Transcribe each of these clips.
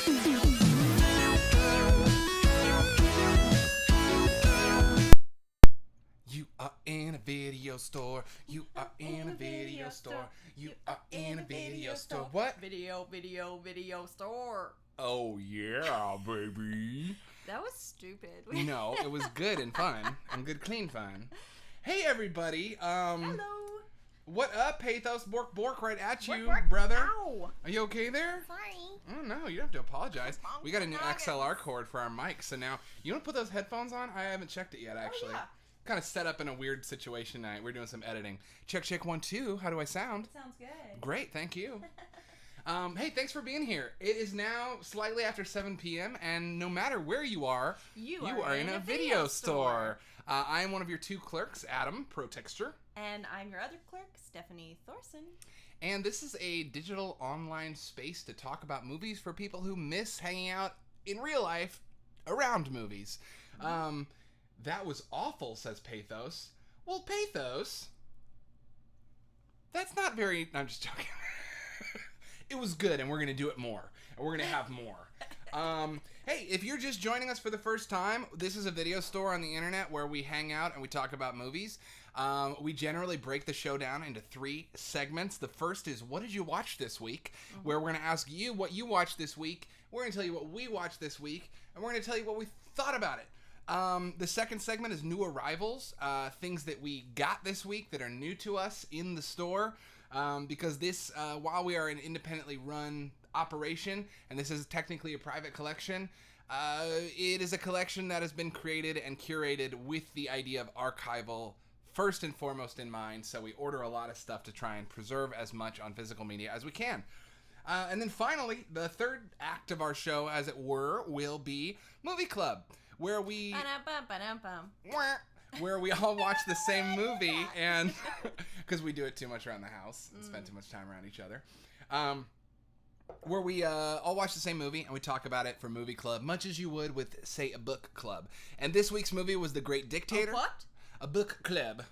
You are in a video store. You are in a video store. You are in a video store. What? Video store. Oh, yeah, baby. That was stupid. No, it was good and fun. And good, clean fun. Hey, everybody. Hello. What up, Pathos? Bork right at you, Bork. brother. Ow. Are you okay there? Sorry. Oh, no, you don't have to apologize. We got a new XLR cord for our mic, so now, you want to put those headphones on? I haven't checked it yet, actually. Oh, yeah. Kind of set up in a weird situation tonight. We're doing some editing. Check, 1, 2. How do I sound? Sounds good. Great, thank you. Hey, thanks for being here. It is now slightly after 7 p.m., and no matter where you are in a video store. I am one of your two clerks, Adam, Protextor. And I'm your other clerk, Stephanie Thoreson. And this is a digital online space to talk about movies for people who miss hanging out in real life around movies. That was awful, says Pathos. Well, Pathos, that's not very... I'm just joking. It was good, and we're going to do it more. And we're going to have more. Hey, if you're just joining us for the first time, this is a video store on the internet where we hang out and we talk about movies. We generally break the show down into 3 segments. The first is, what did you watch this week? Where we're going to ask you what you watched this week. We're going to tell you what we watched this week. And we're going to tell you what we thought about it. The second segment is new arrivals, things that we got this week that are new to us in the store, because this, while we are an independently run operation, and this is technically a private collection, it is a collection that has been created and curated with the idea of archival first and foremost in mind, so we order a lot of stuff to try and preserve as much on physical media as we can. And then finally, the third act of our show, as it were, will be Movie Club, where we all watch the same movie, and because we do it too much around the house and spend too much time around each other, where we all watch the same movie and we talk about it for Movie Club, much as you would with, say, a book club. And this week's movie was The Great Dictator. A what? A book club.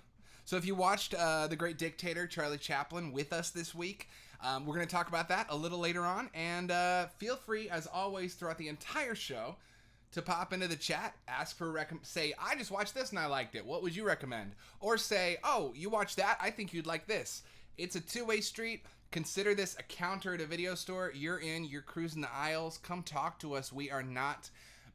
So if you watched The Great Dictator, Charlie Chaplin, with us this week, we're going to talk about that a little later on. And feel free, as always, throughout the entire show, to pop into the chat, ask for say, I just watched this and I liked it. What would you recommend? Or say, oh, you watched that? I think you'd like this. It's a two-way street. Consider this a counter at a video store. You're cruising the aisles. Come talk to us. We are not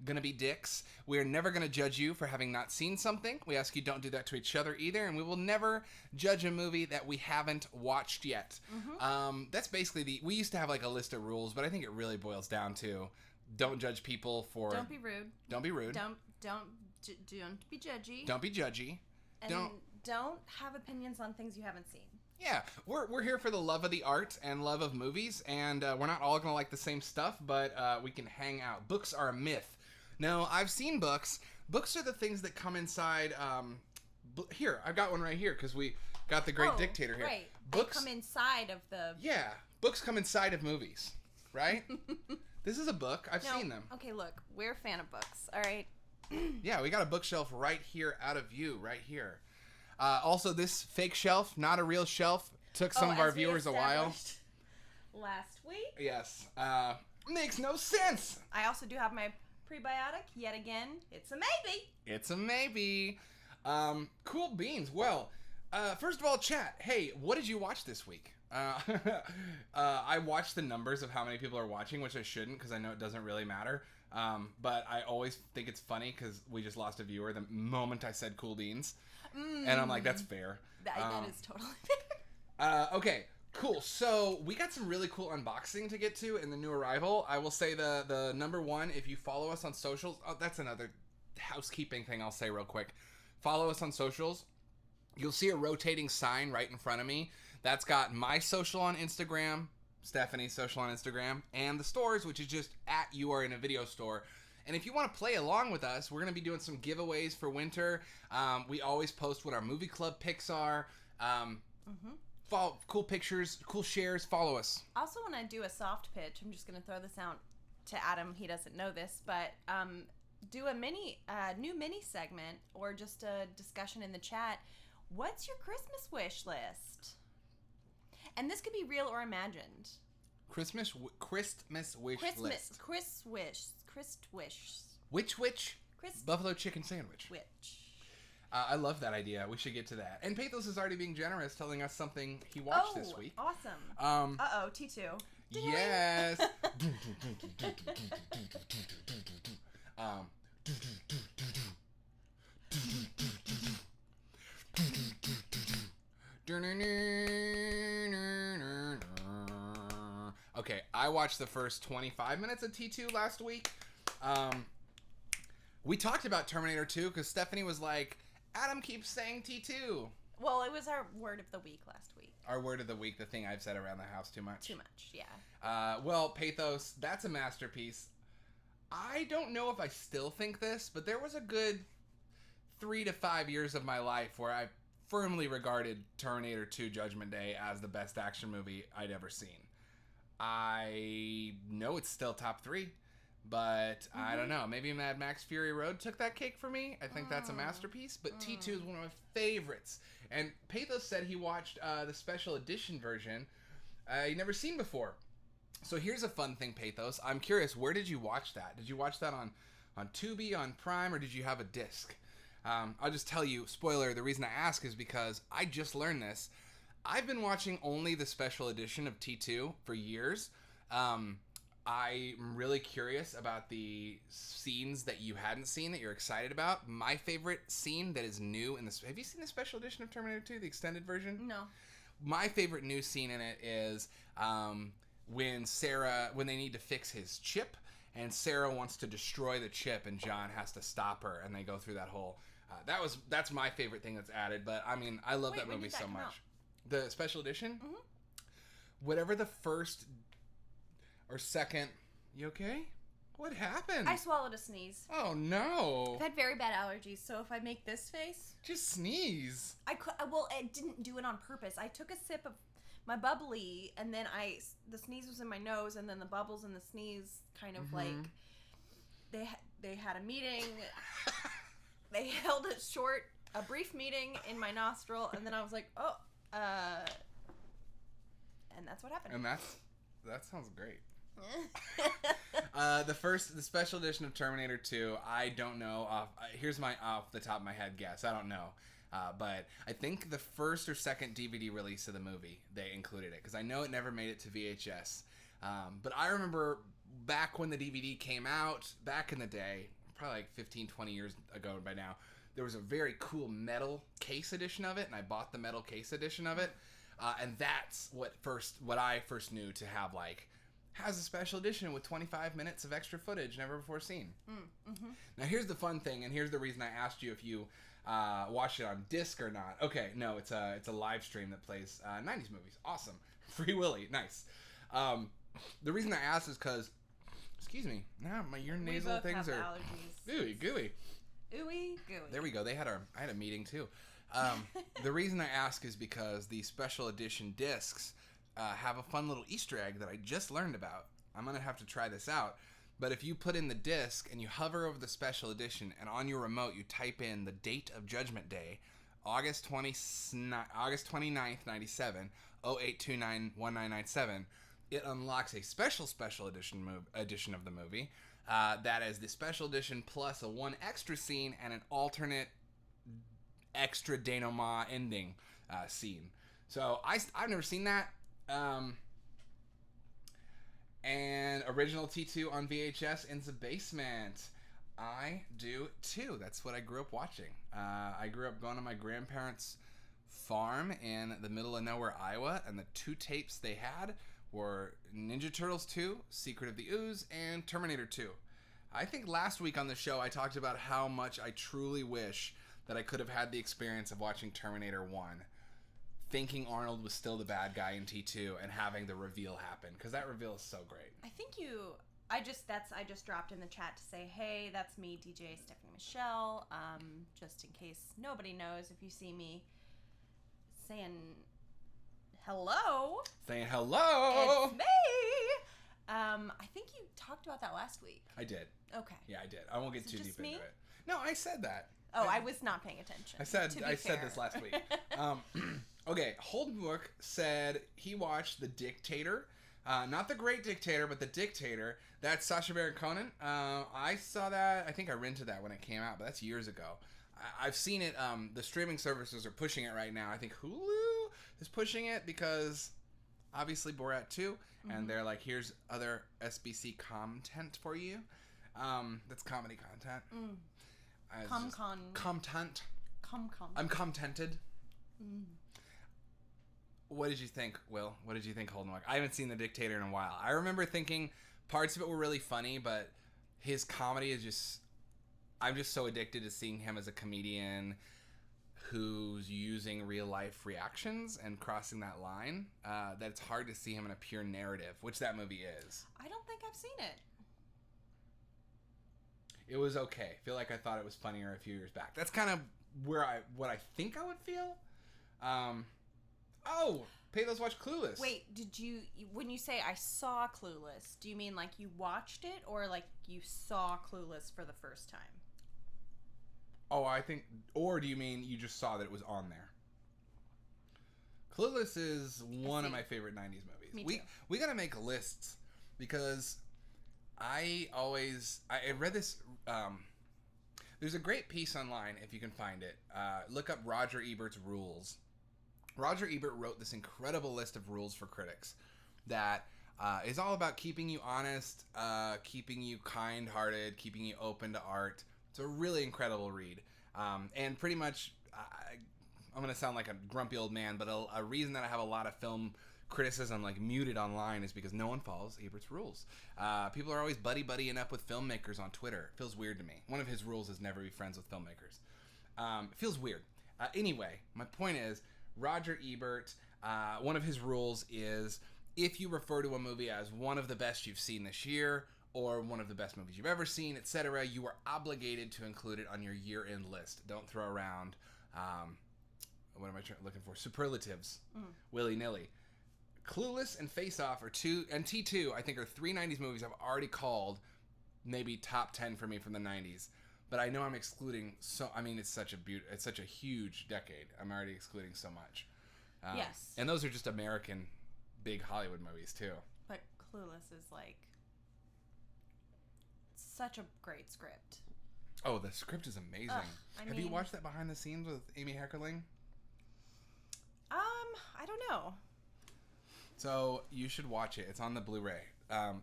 going to be dicks. We are never going to judge you for having not seen something. We ask you don't do that to each other either. And we will never judge a movie that we haven't watched yet. That's basically we used to have like a list of rules, but I think it really boils down to don't judge people for... Don't be rude. Don't be rude. Don't be judgy. Don't be judgy. And don't have opinions on things you haven't seen. Yeah, we're here for the love of the art and love of movies, and we're not all going to like the same stuff, but we can hang out. Books are a myth. No, I've seen books. Books are the things that come inside... here, I've got one right here, because we got The Great Dictator here. Right. Books They come inside of the... Yeah, books come inside of movies, right? This is a book. I've seen them. Okay, look, we're a fan of books, all right? Yeah, we got a bookshelf right here out of view, right here. Also, this fake shelf, not a real shelf, took some of our viewers a while. Last week? Yes. Makes no sense. I also do have my prebiotic, yet again. It's a maybe. It's a maybe. Cool beans. Well, first of all, chat, hey, what did you watch this week? I watched the numbers of how many people are watching, which I shouldn't because I know it doesn't really matter. But I always think it's funny because we just lost a viewer the moment I said cool beans. And I'm like, that's fair. That is totally fair. Okay, cool. So we got some really cool unboxing to get to in the new arrival. I will say the number one, if you follow us on socials, that's another housekeeping thing I'll say real quick. Follow us on socials. You'll see a rotating sign right in front of me. That's got my social on Instagram, Stephanie's social on Instagram, and the stores, which is just at You Are In A Video Store. And if you want to play along with us, we're going to be doing some giveaways for winter. We always post what our movie club picks are. Cool pictures, cool shares. Follow us. Also, when I do a soft pitch, I'm just going to throw this out to Adam. He doesn't know this, but do a new mini segment or just a discussion in the chat. What's your Christmas wish list? And this could be real or imagined. Christmas wish list. Chris wish. Which? Chris Buffalo chicken sandwich. Which? I love that idea. We should get to that. And Pathos is already being generous, telling us something he watched this week. Awesome. T2. Yes. Okay, I watched the first 25 minutes of T2 last week. We talked about Terminator 2 because Stephanie was like, Adam keeps saying T2. Well, it was our word of the week last week. Our word of the week, the thing I've said around the house too much. Too much, yeah. Well, Pathos, that's a masterpiece. I don't know if I still think this, but there was a good 3 to 5 years of my life where I firmly regarded Terminator 2 Judgment Day as the best action movie I'd ever seen. I know it's still top 3, but I don't know. Maybe Mad Max Fury Road took that cake for me. I think that's a masterpiece, but T2 is one of my favorites. And Pathos said he watched the special edition version he'd never seen before. So here's a fun thing, Pathos. I'm curious, where did you watch that? Did you watch that on Tubi, on Prime, or did you have a disc? I'll just tell you, spoiler, the reason I ask is because I just learned this. I've been watching only the special edition of T2 for years. I'm really curious about the scenes that you hadn't seen that you're excited about. My favorite scene that is new in this... Have you seen the special edition of Terminator 2, the extended version? No. My favorite new scene in it is when they need to fix his chip, and Sarah wants to destroy the chip, and John has to stop her, and they go through that whole... that's my favorite thing that's added, but I mean, I love that movie so much. Out? The special edition? Mm-hmm. Whatever the first or second... You okay? What happened? I swallowed a sneeze. Oh, no. I've had very bad allergies, so if I make this face... Just sneeze. I didn't do it on purpose. I took a sip of my bubbly, and then the sneeze was in my nose, and then the bubbles and the sneeze kind of like... They had a meeting. They held a brief meeting in my nostril, and then I was like, and that's what happened. And that sounds great. The special edition of Terminator 2, I don't know. Here's my off the top of my head guess. I don't know. But I think the first or second DVD release of the movie, they included it. Because I know it never made it to VHS. But I remember back when the DVD came out, back in the day, probably like 15, 20 years ago by now, there was a very cool metal case edition of it, and I bought the metal case edition of it. And that's what I first knew to have, like, has a special edition with 25 minutes of extra footage never before seen. Mm-hmm. Now, here's the fun thing, and here's the reason I asked you if you watched it on disc or not. Okay, no, it's a live stream that plays 90s movies. Awesome. Free Willy. Nice. The reason I asked is because, excuse me, now my ear nasal things are ooey gooey. Ooey gooey. There we go. I had a meeting too. The reason I ask is because the special edition discs have a fun little Easter egg that I just learned about. I'm going to have to try this out. But if you put in the disc and you hover over the special edition, and on your remote you type in the date of Judgment Day, August 29th, 97, 08291997, it unlocks a special edition of the movie. That is the special edition plus a one extra scene and an alternate extra denouement ending scene. So I've never seen that. And original T2 on VHS in the basement. I do too. That's what I grew up watching. I grew up going to my grandparents' farm in the middle of nowhere, Iowa, and the two tapes they had were Ninja Turtles 2, Secret of the Ooze, and Terminator 2. I think last week on the show I talked about how much I truly wish that I could have had the experience of watching Terminator 1, thinking Arnold was still the bad guy in T2 and having the reveal happen, because that reveal is so great. I just dropped in the chat to say, hey, that's me, DJ Stephanie Michelle. Just in case nobody knows, if you see me saying hello. Saying hello. It's me. I think you talked about that last week. I did. Okay. Yeah, I did. I won't get too deep into it. No, I said that. Oh, I was not paying attention. I said this last week. Okay, Holdenbrook said he watched The Dictator Not the Great Dictator, but the Dictator. That's Sacha Baron Cohen. I saw that. I think I rented that when it came out, but that's years ago. I've seen it. The streaming services are pushing it right now. I think Hulu is pushing it because obviously Borat 2, and they're like, here's other SBC content for you. That's comedy content. Content. I'm contented. What did you think, Will? What did you think, Holden Walk? I haven't seen The Dictator in a while. I remember thinking parts of it were really funny, but his comedy is just... I'm just so addicted to seeing him as a comedian who's using real-life reactions and crossing that line, that it's hard to see him in a pure narrative, which that movie is. I don't think I've seen it. It was okay. I feel like I thought it was funnier a few years back. That's kind of what I think I would feel. Paylos watched Clueless. Wait, when you say I saw Clueless, do you mean like you watched it or like you saw Clueless for the first time? Or do you mean you just saw that it was on there? Clueless is one of my favorite 90s movies. Me too. We gotta make lists because I read this, there's a great piece online if you can find it. Look up Roger Ebert's Rules. Roger Ebert wrote this incredible list of rules for critics that is all about keeping you honest, keeping you kind-hearted, keeping you open to art. It's a really incredible read. And pretty much, I'm going to sound like a grumpy old man, but a reason that I have a lot of film criticism like muted online is because no one follows Ebert's rules. People are always buddying up with filmmakers on Twitter. It feels weird to me. One of his rules is never be friends with filmmakers. It feels weird. Anyway, my point is, Roger Ebert, one of his rules is if you refer to a movie as one of the best you've seen this year or one of the best movies you've ever seen, etc., you are obligated to include it on your year-end list. Don't throw around, what am I looking for? Superlatives, willy-nilly. Clueless and Face Off are T2, I think, are three 90s movies I've already called maybe top 10 for me from the 90s. But I know I'm excluding it's such a huge decade. I'm already excluding so much. Yes. And those are just American big Hollywood movies too. But Clueless is like such a great script. Oh, the script is amazing. Have you watched that behind the scenes with Amy Heckerling? I don't know. So you should watch it. It's on the Blu-ray.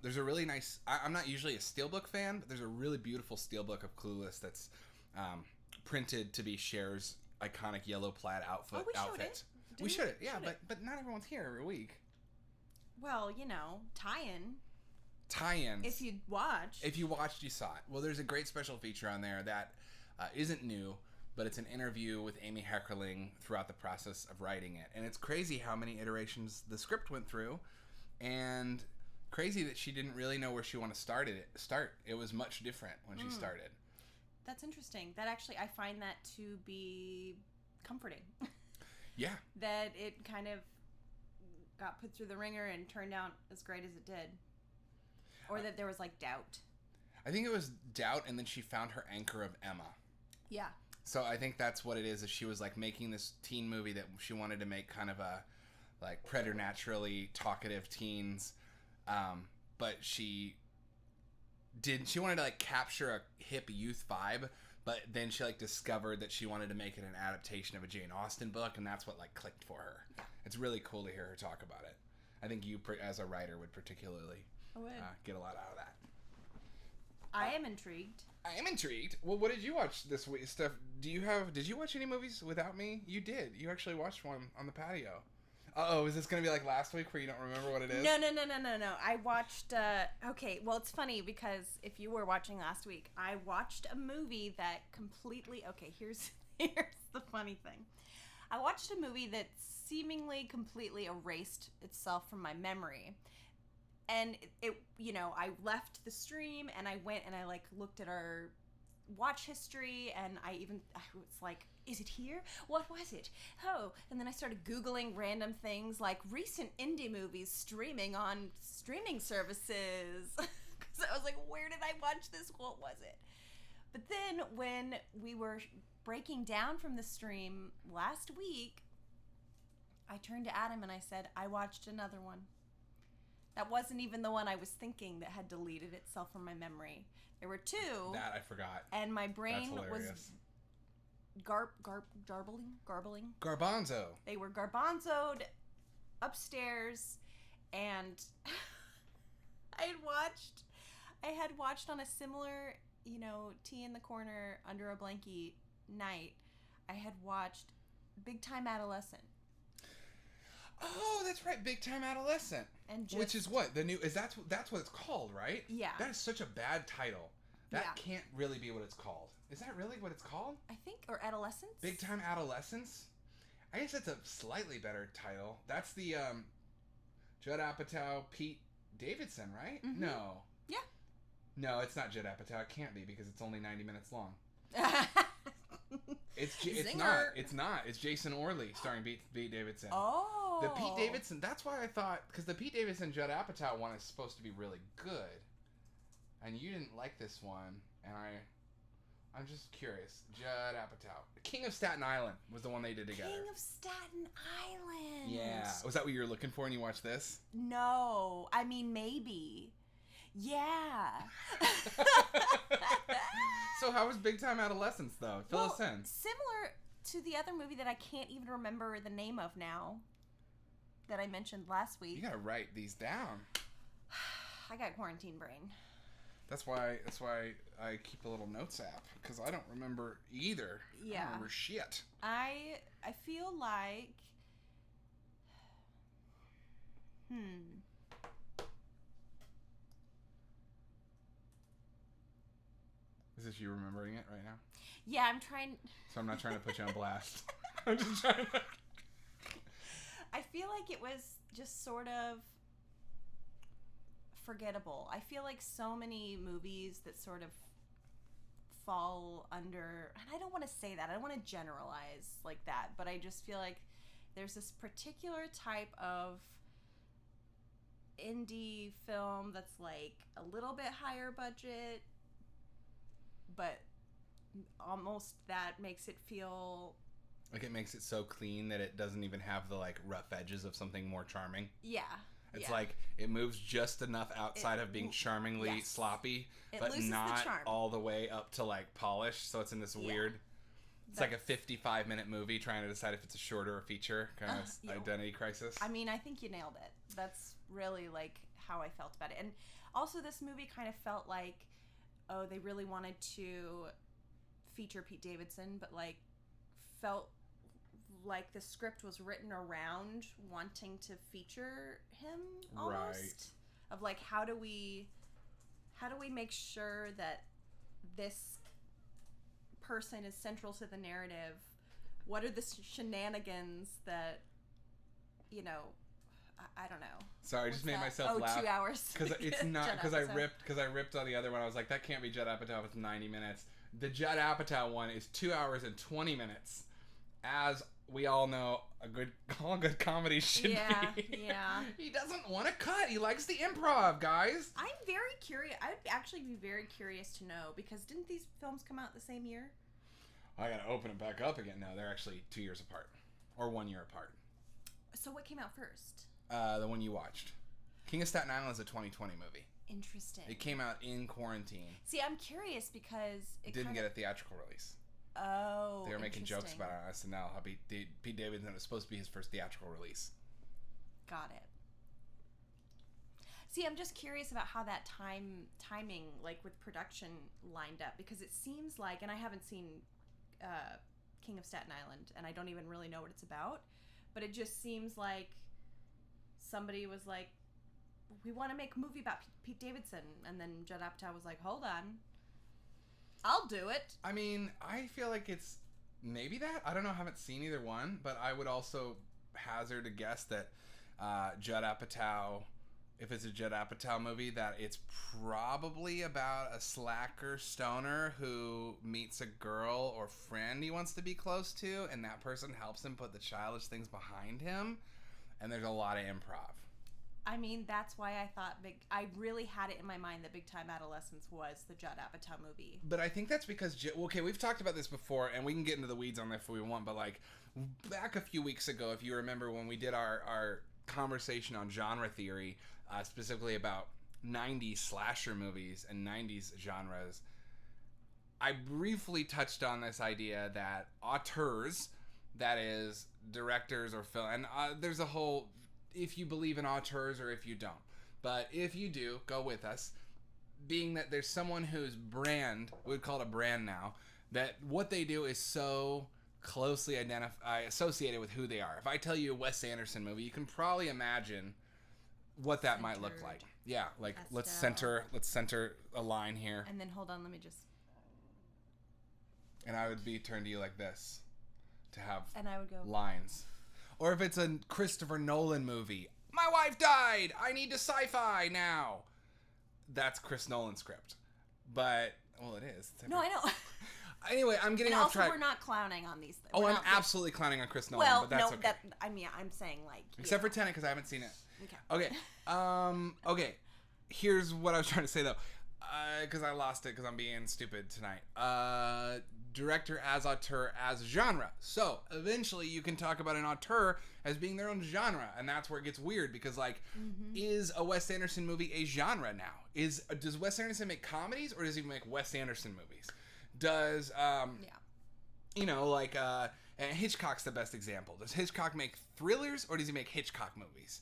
There's a really nice... I'm not usually a steelbook fan, but there's a really beautiful steelbook of Clueless that's printed to be Cher's iconic yellow plaid outfit. We should it, yeah, but not everyone's here every week. Well, tie-in. Tie-ins. If you watched. If you watched, you saw it. Well, there's a great special feature on there that isn't new, but it's an interview with Amy Heckerling throughout the process of writing it. And it's crazy how many iterations the script went through, and... crazy that she didn't really know where she wanted to start. It was much different when she started. That's interesting. That actually, I find that to be comforting. Yeah. That it kind of got put through the ringer and turned out as great as it did. Or that there was like doubt. I think it was doubt, and then she found her anchor of Emma. Yeah. So I think that's what it is she was like making this teen movie that she wanted to make kind of a like preternaturally talkative teens. But she wanted to like capture a hip youth vibe, but then she like discovered that she wanted to make it an adaptation of a Jane Austen book, and that's what like clicked for her. Yeah. It's really cool to hear her talk about it. I think you as a writer would particularly get a lot out of that. I am intrigued. Well, what did you watch this week, Steph? Did you watch any movies without me? You did. You actually watched one on the patio. Is this going to be like last week where you don't remember what it is? No. I watched, okay, well, it's funny because if you were watching last week, I watched a movie that completely, okay, here's the funny thing. I watched a movie that seemingly completely erased itself from my memory. And I left the stream and I went and I like looked at our watch history, and I was like, is it here? What was it? Oh, and then I started Googling random things like recent indie movies streaming on streaming services. Because I was like, where did I watch this? What was it? But then when we were breaking down from the stream last week, I turned to Adam and I said, I watched another one. That wasn't even the one I was thinking that had deleted itself from my memory. There were two. That I forgot. And my brain was garbling. Garbanzo. They were garbanzoed upstairs, and I had watched on a similar, tea in the corner under a blankie night. I had watched Big Time Adolescent. Oh, that's right, Big Time Adolescent. And which is what the new is. That's what it's called, right? Yeah. That is such a bad title. That can't really be what it's called. Is that really what it's called? I think, or Adolescence. Big Time Adolescence. I guess that's a slightly better title. That's the Judd Apatow, Pete Davidson, right? Mm-hmm. No. Yeah. No, it's not Judd Apatow. It can't be because it's only 90 minutes long. It's not. It's Jason Orley starring Pete Davidson. Oh. The Pete Davidson. That's why I thought, because the Pete Davidson Judd Apatow one is supposed to be really good, and you didn't like this one, and I'm just curious. Judd Apatow, King of Staten Island was the one they did together. King of Staten Island. Yeah. Was that what you were looking for when you watched this? No, I mean maybe. Yeah. So how was Big Time Adolescence, though? Fill us in. Similar to the other movie that I can't even remember the name of now, that I mentioned last week. You gotta write these down. I got quarantine brain. That's why I keep a little notes app, because I don't remember either. Yeah. I don't remember shit. I feel like... Is this you remembering it right now? Yeah, I'm trying... So I'm not trying to put you on blast. I'm just trying to... I feel like it was just sort of forgettable. I feel like so many movies that sort of fall under... And I don't want to say that. I don't want to generalize like that. But I just feel like there's this particular type of indie film that's like a little bit higher budget, but almost that makes it feel like it makes it so clean that it doesn't even have the like rough edges of something more charming. Yeah. It's like it moves just enough outside of being charmingly sloppy, but not all the way up to like polished. So it's in this weird. It's like a 55-minute movie trying to decide if it's a short or a feature kind of identity crisis. I mean, I think you nailed it. That's really like how I felt about it. And also this movie kind of felt like, oh, they really wanted to feature Pete Davidson, but like felt like the script was written around wanting to feature him almost. Right. Of like, how do we make sure that this person is central to the narrative? What are the shenanigans that, I don't know. Sorry, I just made myself laugh. 2 hours. Because it's not, because I ripped on the other one. I was like, that can't be Judd Apatow if it's 90 minutes. The Judd Apatow one is 2 hours and 20 minutes. As we all know, all good comedy should be. Yeah. He doesn't want to cut. He likes the improv, guys. I'm very curious. I would actually be very curious to know, because didn't these films come out the same year? I gotta open it back up again. No, they're actually 2 years apart. Or 1 year apart. So what came out first? The one you watched. King of Staten Island is a 2020 movie. Interesting. It came out in quarantine. See, I'm curious because it didn't get a theatrical release. Oh, they were making jokes about it on SNL. How Pete Davidson was supposed to be his first theatrical release. Got it. See, I'm just curious about how that timing, like with production, lined up, because it seems like, and I haven't seen King of Staten Island, and I don't even really know what it's about, but it just seems like somebody was like, we want to make a movie about Pete Davidson, and then Judd Apatow was like, hold on, I'll do it. I mean, I feel like it's maybe that. I don't know. I haven't seen either one, but I would also hazard a guess that Judd Apatow, if it's a Judd Apatow movie, that it's probably about a slacker stoner who meets a girl or friend he wants to be close to, and that person helps him put the childish things behind him, and there's a lot of improv. I mean, that's why I thought I really had it in my mind that Big Time Adolescence was the Judd Apatow movie. But I think that's because, okay, we've talked about this before, and we can get into the weeds on that if we want, but like back a few weeks ago, if you remember when we did our conversation on genre theory, specifically about 90s slasher movies and 90s genres, I briefly touched on this idea that auteurs, that is, directors or film, and there's a whole, if you believe in auteurs or if you don't. But if you do, go with us. Being that there's someone whose brand, we would call it a brand now, that what they do is so closely associated with who they are. If I tell you a Wes Anderson movie, you can probably imagine what that might look like. Yeah, like let's center a line here. And then hold on, let me just. And I would be turned to you like this to have and I would go lines. Or if it's a Christopher Nolan movie, my wife died, I need to sci-fi now. That's Chris Nolan's script. But, well, it is. No, I know. Anyway, I'm getting off track. Also, we're not clowning on these things. Oh, I'm absolutely clowning on Chris Nolan, but that's okay. I'm saying, like... Except for Tenet, because I haven't seen it. Okay. Okay. Here's what I was trying to say, though. Because I lost it, because I'm being stupid tonight. Director as auteur as genre. So, eventually, you can talk about an auteur as being their own genre, and that's where it gets weird, because, like, is a Wes Anderson movie a genre now? Does Wes Anderson make comedies, or does he make Wes Anderson movies? Does, you know, like, and Hitchcock's the best example. Does Hitchcock make thrillers, or does he make Hitchcock movies?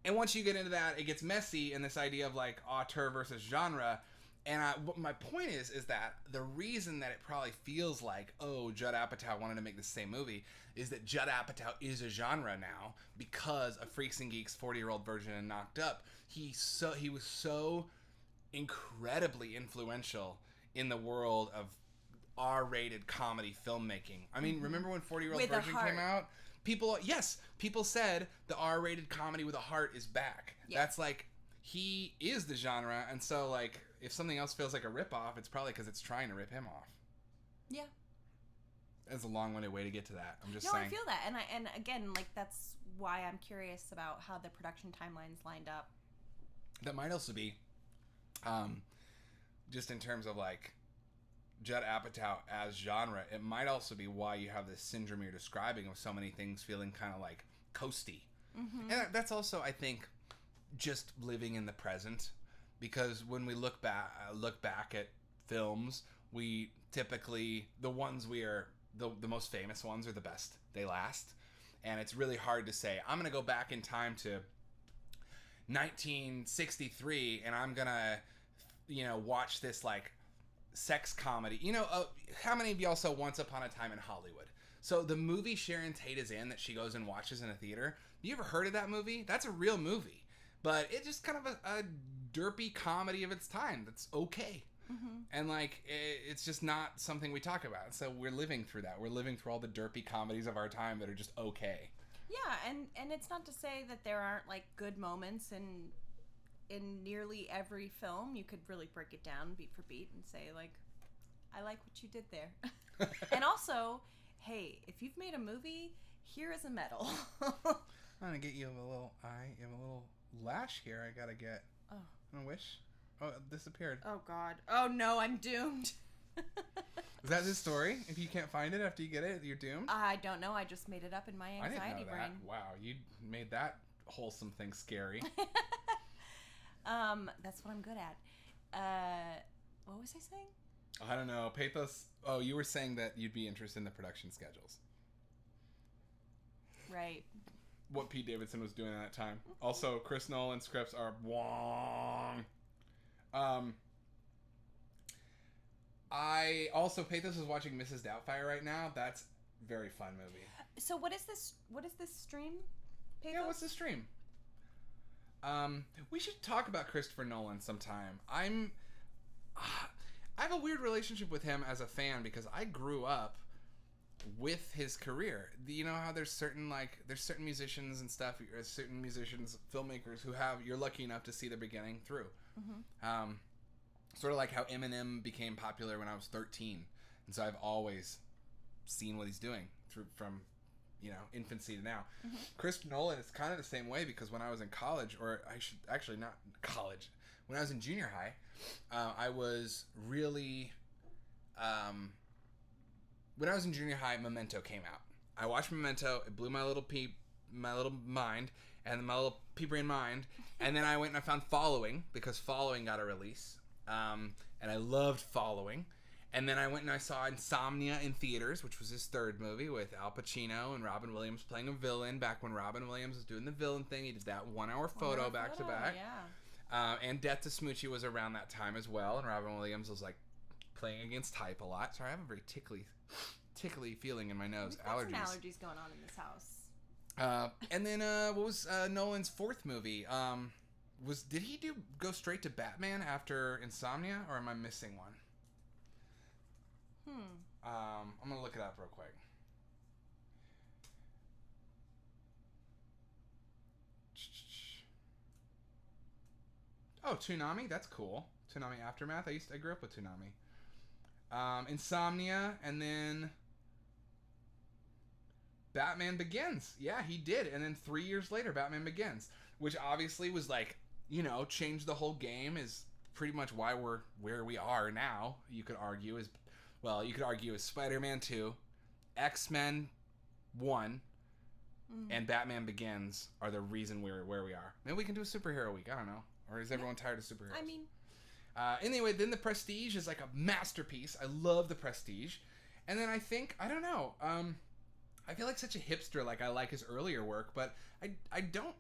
And once you get into that, it gets messy in this idea of, like, auteur versus genre. And what my point is that the reason that it probably feels like, oh, Judd Apatow wanted to make the same movie, is that Judd Apatow is a genre now because of Freaks and Geeks' 40-year-old version of Knocked Up. He was so incredibly influential in the world of R-rated comedy filmmaking. I mean, remember when 40-year-old version came out? People said the R-rated comedy with a heart is back. Yeah. That's like, he is the genre, and so, like, if something else feels like a ripoff, it's probably because it's trying to rip him off. Yeah. That's a long-winded way to get to that. I'm just saying. No, I feel that, and again, like, that's why I'm curious about how the production timelines lined up. That might also be, just in terms of, like, Judd Apatow as genre, it might also be why you have this syndrome you're describing of so many things feeling kind of, like, coasty. And that's also, I think, just living in the present. Because when we look back at films, we typically, the ones we are, the most famous ones are the best. They last. And it's really hard to say, I'm going to go back in time to 1963 and I'm going to, you know, watch this, like, sex comedy. You know, how many of y'all saw Once Upon a Time in Hollywood? So the movie Sharon Tate is in that she goes and watches in a theater, you ever heard of that movie? That's a real movie. But it's just kind of a derpy comedy of its time that's okay. And, like, it's just not something we talk about. So we're living through that. We're living through all the derpy comedies of our time that are just okay. Yeah, and it's not to say that there aren't, like, good moments in nearly every film. You could really break it down beat for beat and say, like, I like what you did there. And also, hey, if you've made a movie, here is a medal. I'm going to get you a little eye. You have a little lash here I gotta get. Oh. I wish. Oh, it disappeared. Oh, God. Oh, no, I'm doomed. Is that his story? If you can't find it after you get it, you're doomed? I don't know. I just made it up in my anxiety I didn't know brain. That. Wow, you made that wholesome thing scary. That's what I'm good at. What was I saying? I don't know. Pathos. Oh, you were saying that you'd be interested in the production schedules. Right. What Pete Davidson was doing at that time. Also, Chris Nolan's scripts are wong. I also, Pathos is watching Mrs. Doubtfire right now. That's a very fun movie. So what is this stream, Pathos? Yeah, what's the stream? We should talk about Christopher Nolan sometime. I have a weird relationship with him as a fan because I grew up with his career. You know how there's certain musicians and stuff, certain musicians, filmmakers who you're lucky enough to see the beginning through. Sort of like how Eminem became popular when I was 13. And so I've always seen what he's doing from, you know, infancy to now. Chris Nolan is kind of the same way because when I was in college, or I should actually not college, when I was in junior high, I was really, when I was in junior high, Memento came out. I watched Memento. It blew my little mind and my little pea brain mind, and then I went and I found Following because Following got a release, and I loved Following. And then I went and I saw Insomnia in theaters, which was his third movie with Al Pacino and Robin Williams playing a villain. Back when Robin Williams was doing the villain thing, he did that 1 hour photo back to back. Yeah. And Death to Smoochie was around that time as well, and Robin Williams was like playing against type a lot. Sorry, I have a very tickly feeling in my nose. We've got some allergies going on in this house. And then what was Nolan's fourth movie? Did he go straight to Batman after Insomnia, or am I missing one? I'm gonna look it up real quick. Oh, Toonami, that's cool. Toonami Aftermath. I grew up with Toonami. Insomnia, and then Batman Begins. Yeah, he did. And then 3 years later, Batman Begins, which obviously was like, changed the whole game. Is pretty much why we're where we are now. You could argue is Spider-Man 2, X-Men 1, and Batman Begins are the reason we're where we are. Maybe we can do a superhero week. I don't know. Or is everyone tired of superheroes? I mean... Anyway, then The Prestige is like a masterpiece. I love The Prestige. And then I don't know. I feel like such a hipster. Like, I like his earlier work, but I don't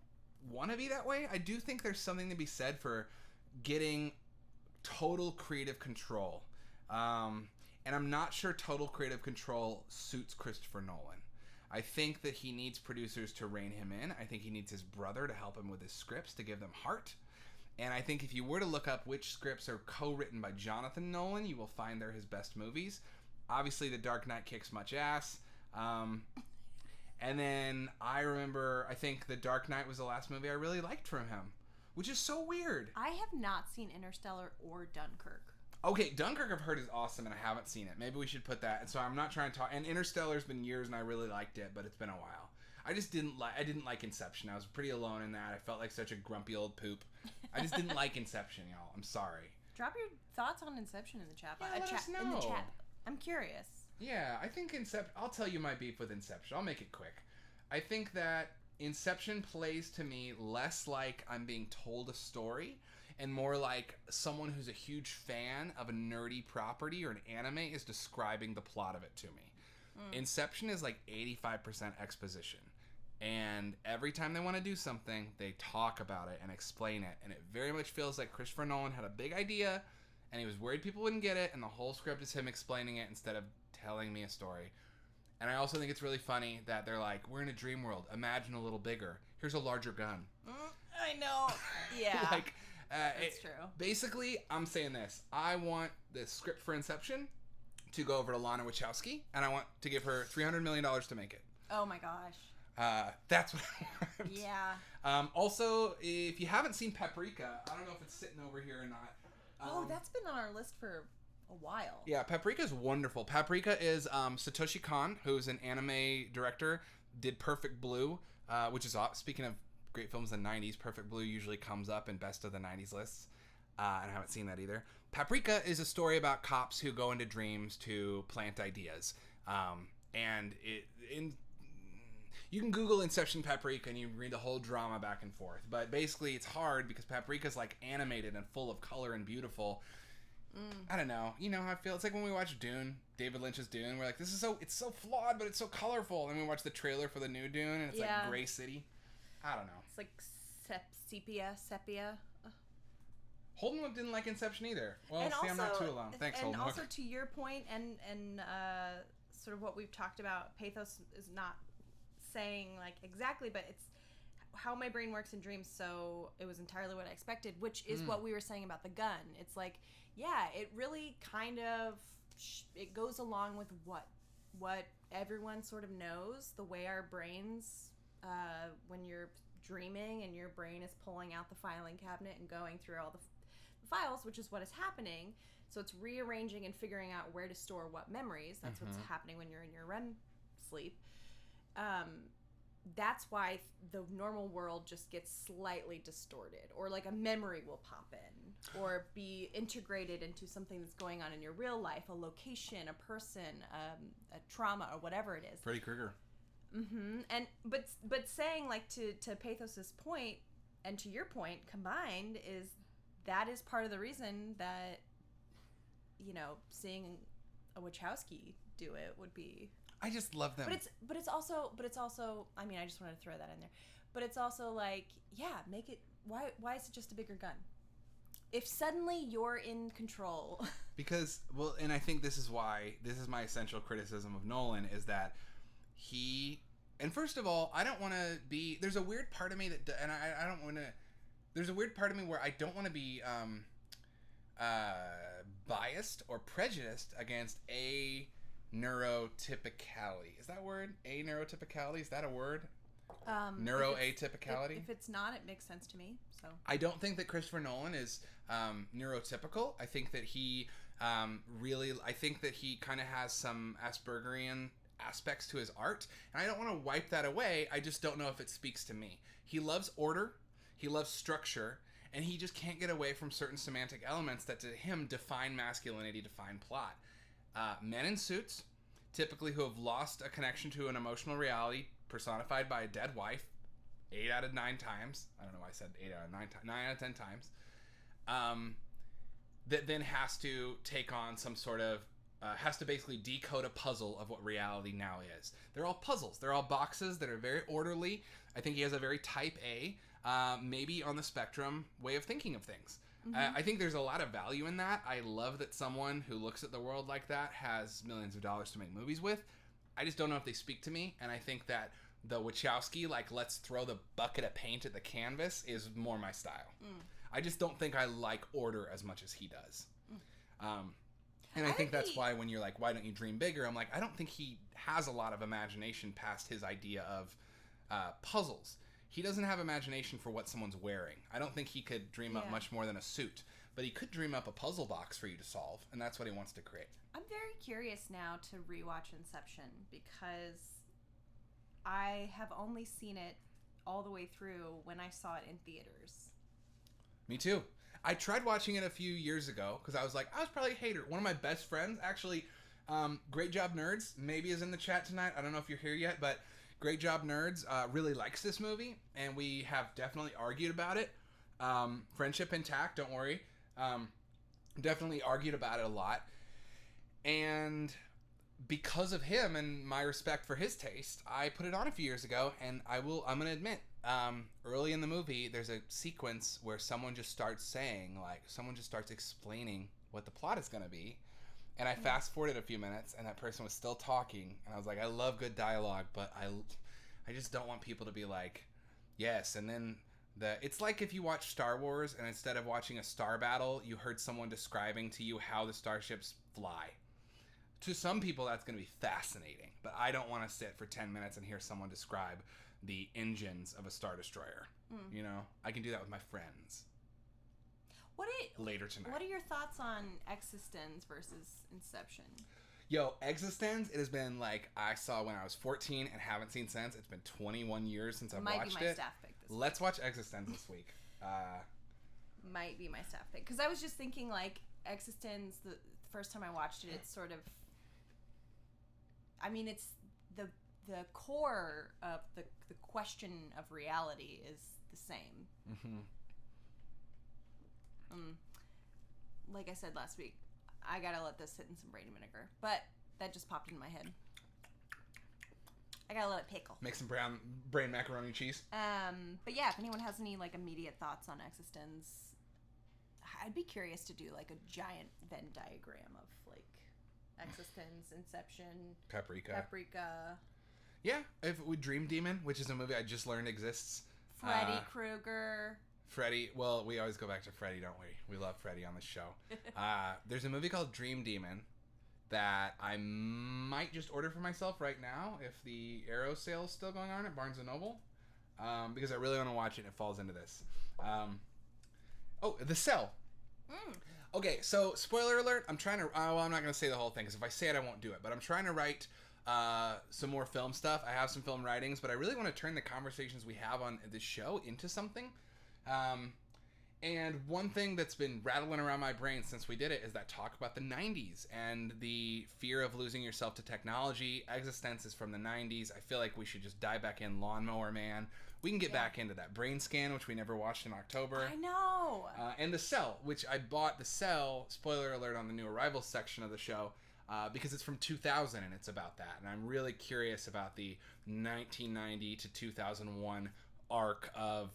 want to be that way. I do think there's something to be said for getting total creative control. And I'm not sure total creative control suits Christopher Nolan. I think that he needs producers to rein him in. I think he needs his brother to help him with his scripts, to give them heart. And I think if you were to look up which scripts are co-written by Jonathan Nolan, you will find they're his best movies. Obviously, The Dark Knight kicks much ass. And then I think The Dark Knight was the last movie I really liked from him, which is so weird. I have not seen Interstellar or Dunkirk. Okay, Dunkirk I've heard is awesome, and I haven't seen it. Maybe we should put that. And so I'm not trying to talk. And Interstellar's been years, and I really liked it, but it's been a while. I didn't like Inception. I was pretty alone in that. I felt like such a grumpy old poop. I just didn't like Inception, y'all. I'm sorry. Drop your thoughts on Inception in the chat. Yeah, let us know. In the chat. I'm curious. Yeah, I think I'll tell you my beef with Inception. I'll make it quick. I think that Inception plays to me less like I'm being told a story and more like someone who's a huge fan of a nerdy property or an anime is describing the plot of it to me. Inception is like 85% exposition. And every time they want to do something, they talk about it and explain it. And it very much feels like Christopher Nolan had a big idea and he was worried people wouldn't get it, and the whole script is him explaining it instead of telling me a story. And I also think it's really funny that they're like, we're in a dream world. Imagine a little bigger. Here's a larger gun. I know. Yeah. That's true. Basically, I'm saying this. I want the script for Inception to go over to Lana Wachowski, and I want to give her $300 million to make it. Oh my gosh. That's what I want. Yeah. Also, if you haven't seen Paprika, I don't know if it's sitting over here or not. That's been on our list for a while. Yeah, Paprika is wonderful. Paprika is Satoshi Kon, who's an anime director, did Perfect Blue, which is, speaking of great films in the 90s, Perfect Blue usually comes up in best of the 90s lists, and I haven't seen that either. Paprika is a story about cops who go into dreams to plant ideas, and you can Google Inception Paprika and you read the whole drama back and forth, but basically it's hard because Paprika's like animated and full of color and beautiful. I don't know. You know how I feel? It's like when we watch Dune, David Lynch's Dune. We're like, it's so flawed, but it's so colorful. And we watch the trailer for the new Dune, and it's like Gray City. I don't know. It's like sepia. Holden didn't like Inception either. Well, and see, I'm not too alone. Thanks, Holden. And also to your point, and sort of what we've talked about, pathos is not saying like exactly, but it's how my brain works in dreams. So it was entirely what I expected, which is what we were saying about the gun. It's like, yeah, it really kind of it goes along with what everyone sort of knows, the way our brains when you're dreaming and your brain is pulling out the filing cabinet and going through all the files, which is what is happening. So it's rearranging and figuring out where to store what memories. That's what's happening when you're in your REM sleep. That's why the normal world just gets slightly distorted, or like a memory will pop in or be integrated into something that's going on in your real life, a location, a person, a trauma, or whatever it is. Freddy Krueger. And but saying, like, to Pathos's point and to your point combined, is that is part of the reason that, you know, seeing a Wachowski do it would be. I just love them. But it's also I mean, I just wanted to throw that in there. But it's also like, yeah, make it, why is it just a bigger gun? If suddenly you're in control. Because, well, and I think this is my essential criticism of Nolan, is that and first of all, I don't want to be, there's a weird part of me that, and I don't want to, there's a weird part of me where I don't want to be biased or prejudiced against neurotypicality. Is that a word? Neurotypicality? Is that a word? Neuroatypicality? If it's not, it makes sense to me. So I don't think that Christopher Nolan is neurotypical. I think that he I think that he kind of has some Aspergerian aspects to his art, and I don't want to wipe that away. I just don't know if it speaks to me. He loves order, he loves structure, and he just can't get away from certain semantic elements that to him define masculinity, define plot. Men in suits, typically who have lost a connection to an emotional reality, personified by a dead wife, 8 out of 9 times. I don't know why I said 8 out of 9 times. 9 out of 10 times. That then has to take on some sort of, has to basically decode a puzzle of what reality now is. They're all puzzles. They're all boxes that are very orderly. I think he has a very type A, maybe on the spectrum, way of thinking of things. I think there's a lot of value in that. I love that someone who looks at the world like that has millions of dollars to make movies with. I just don't know if they speak to me, and I think that the Wachowski, like, let's throw the bucket of paint at the canvas is more my style. I just don't think I like order as much as he does. And I think that's why when you're like, why don't you dream bigger? I'm like, I don't think he has a lot of imagination past his idea of puzzles. He doesn't have imagination for what someone's wearing. I don't think he could dream up much more than a suit. But he could dream up a puzzle box for you to solve, and that's what he wants to create. I'm very curious now to rewatch Inception, because I have only seen it all the way through when I saw it in theaters. Me too. I tried watching it a few years ago because I was like, I was probably a hater. One of my best friends, actually, Great Job Nerds, maybe is in the chat tonight. I don't know if you're here yet, but Great Job Nerds really likes this movie, and we have definitely argued about it. Friendship intact, don't worry. Definitely argued about it a lot. And because of him and my respect for his taste, I put it on a few years ago, and I'm going to admit, early in the movie, there's a sequence where someone just starts explaining what the plot is going to be. And I fast forwarded a few minutes, and that person was still talking, and I was like, I love good dialogue, but I just don't want people to be like, yes, and then it's like if you watch Star Wars, and instead of watching a star battle, you heard someone describing to you how the starships fly. To some people, that's going to be fascinating, but I don't want to sit for 10 minutes and hear someone describe the engines of a Star Destroyer. You know, I can do that with my friends. Later tonight. What are your thoughts on Existence versus Inception? Yo, Existence, it has been like I saw when I was 14 and haven't seen since. It's been 21 years since I've watched it. Might be my staff pick this week. Let's watch Existence this week. Might be my staff pick. Because I was just thinking, like, Existence, the first time I watched it, it's sort of, I mean, it's the core of the question of reality is the same. Like I said last week, I gotta let this sit in some brandy vinegar, but that just popped into my head. I gotta let it pickle. Make some brain macaroni and cheese. But yeah, if anyone has any like immediate thoughts on Existence, I'd be curious to do like a giant Venn diagram of like Existence, Inception, Paprika. Yeah, if we Dream Demon, which is a movie I just learned exists. Freddy Krueger. Freddy, well, we always go back to Freddy, don't we? We love Freddy on the show. There's a movie called Dream Demon that I might just order for myself right now if the Arrow sale is still going on at Barnes & Noble, because I really want to watch it and it falls into this. The Cell. Okay, so spoiler alert, I'm trying to, I'm not going to say the whole thing because if I say it, I won't do it, but I'm trying to write some more film stuff. I have some film writings, but I really want to turn the conversations we have on this show into something. And one thing that's been rattling around my brain since we did it is that talk about the 90s and the fear of losing yourself to technology. Existence is from the 90s. I feel like we should just dive back in. Lawnmower Man. We can get back into that. Brain Scan, which we never watched in October. I know. And The Cell, which I bought The Cell, spoiler alert on the new Arrivals section of the show, because it's from 2000 and it's about that. And I'm really curious about the 1990 to 2001 arc of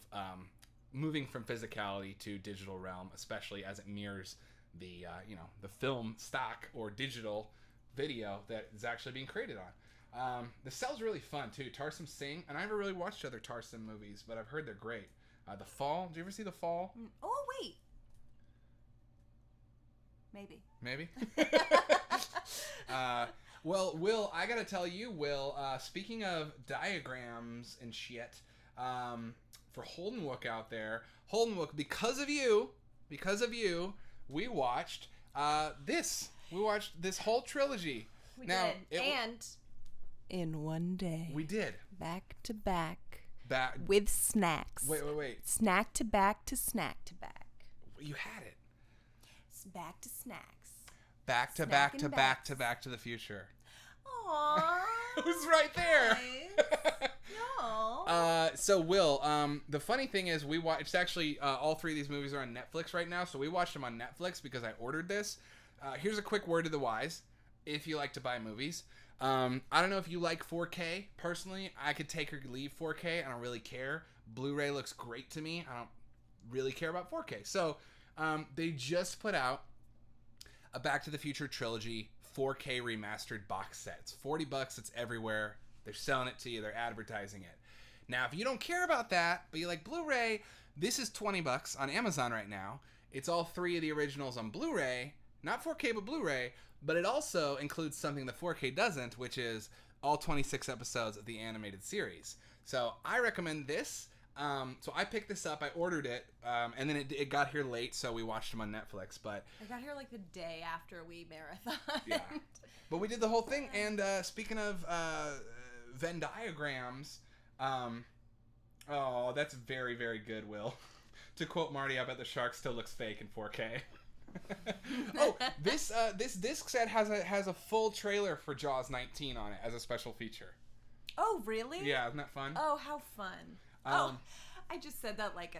moving from physicality to digital realm, especially as it mirrors the the film stock or digital video that is actually being created on. The Cell's really fun too. Thoreson Singh, and I never really watched other Thoreson movies, but I've heard they're great. The Fall. Did you ever see The Fall? Oh wait, maybe. Well, Will, I gotta tell you, Will. Speaking of diagrams and shit, for Holdenwook out there, Holdenwook, because of you, we watched this. We watched this whole trilogy. We did. And in one day. We did. Back to back. Back. With snacks. Wait. Snack to back to snack to back. You had it. Back to snacks. Back to back to back to Back to the Future. Aww. It was right there. Nice. No. So Will, the funny thing is we watched, it's actually, all three of these movies are on Netflix right now, so we watched them on Netflix because I ordered this. Here's a quick word to the wise, if you like to buy movies. I don't know if you like 4K. Personally, I could take or leave 4K. I don't really care. Blu-ray looks great to me. I don't really care about 4K. So, they just put out a Back to the Future trilogy 4K remastered box set. It's $40. It's everywhere. They're selling it to you. They're advertising it. Now, if you don't care about that, but you like Blu-ray, this is $20 on Amazon right now. It's all three of the originals on Blu-ray. Not 4K, but Blu-ray. But it also includes something the 4K doesn't, which is all 26 episodes of the animated series. So I recommend this. So I picked this up. I ordered it, and then it got here late, so we watched them on Netflix. But I got here like the day after we marathon. Yeah. But we did the whole thing. And speaking of Venn diagrams, oh, that's very, very good, Will. To quote Marty, I bet the shark still looks fake in 4K. Oh, this disc set has a full trailer for Jaws 19 on it as a special feature. Oh, really? Yeah, isn't that fun? Oh, how fun. I just said that like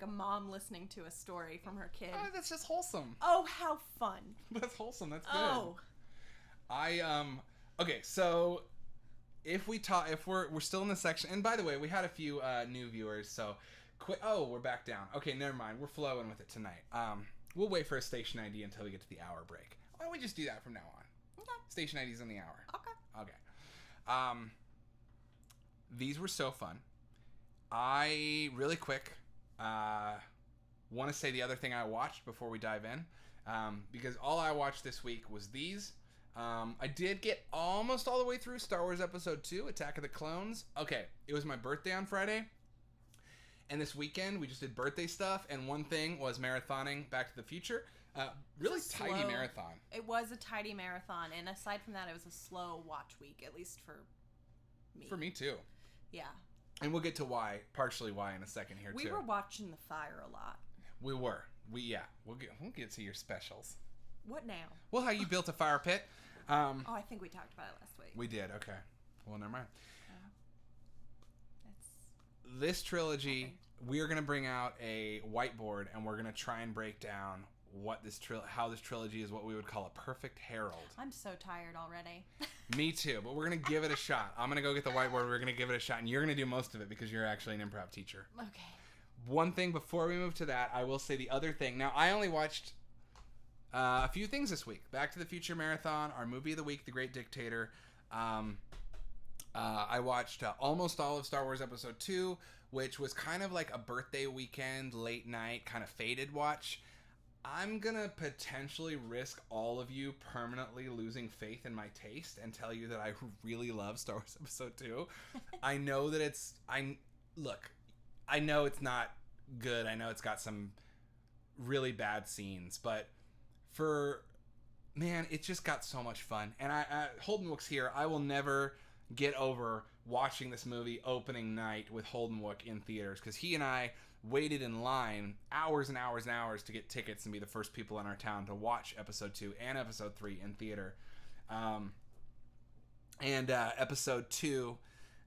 a mom listening to a story from her kid. Oh, that's just wholesome. Oh, how fun. That's wholesome. That's good. Oh. Okay, so if we're still in the section, and by the way, we had a few new viewers, so we're back down. Okay, never mind. We're flowing with it tonight. We'll wait for a station ID until we get to the hour break. Why don't we just do that from now on? Okay. Station ID's in the hour. Okay. These were so fun. I, really quick, want to say the other thing I watched before we dive in, because all I watched this week was these. I did get almost all the way through Star Wars Episode 2, Attack of the Clones. Okay, it was my birthday on Friday. And this weekend, we just did birthday stuff, and one thing was marathoning Back to the Future. Really tidy marathon. It was a tidy marathon, and aside from that, it was a slow watch week, at least for me. For me, too. Yeah. And we'll get to partially why in a second here, too. We were watching The Fire a lot. We were. We'll get to your specials. What now? Well, how you built a fire pit. I think we talked about it last week. We did, okay. Well, never mind. This trilogy, we are going to bring out a whiteboard, and we're going to try and break down how this trilogy is what we would call a perfect herald. I'm so tired already. Me too, but we're going to give it a shot. I'm going to go get the whiteboard. We're going to give it a shot, and you're going to do most of it because you're actually an improv teacher. Okay. One thing before we move to that, I will say the other thing. Now, I only watched a few things this week. Back to the Future Marathon, our movie of the week, The Great Dictator. I watched almost all of Star Wars Episode 2, which was kind of like a birthday weekend, late night, kind of faded watch. I'm going to potentially risk all of you permanently losing faith in my taste and tell you that I really love Star Wars Episode 2. I know that I know it's not good. I know it's got some really bad scenes, but it just got so much fun. And Holdenwook's here. I will never get over watching this movie opening night with Holdenwook in theaters, because he and I waited in line hours and hours and hours to get tickets and be the first people in our town to watch episode 2 and episode 3 in theater. And episode 2,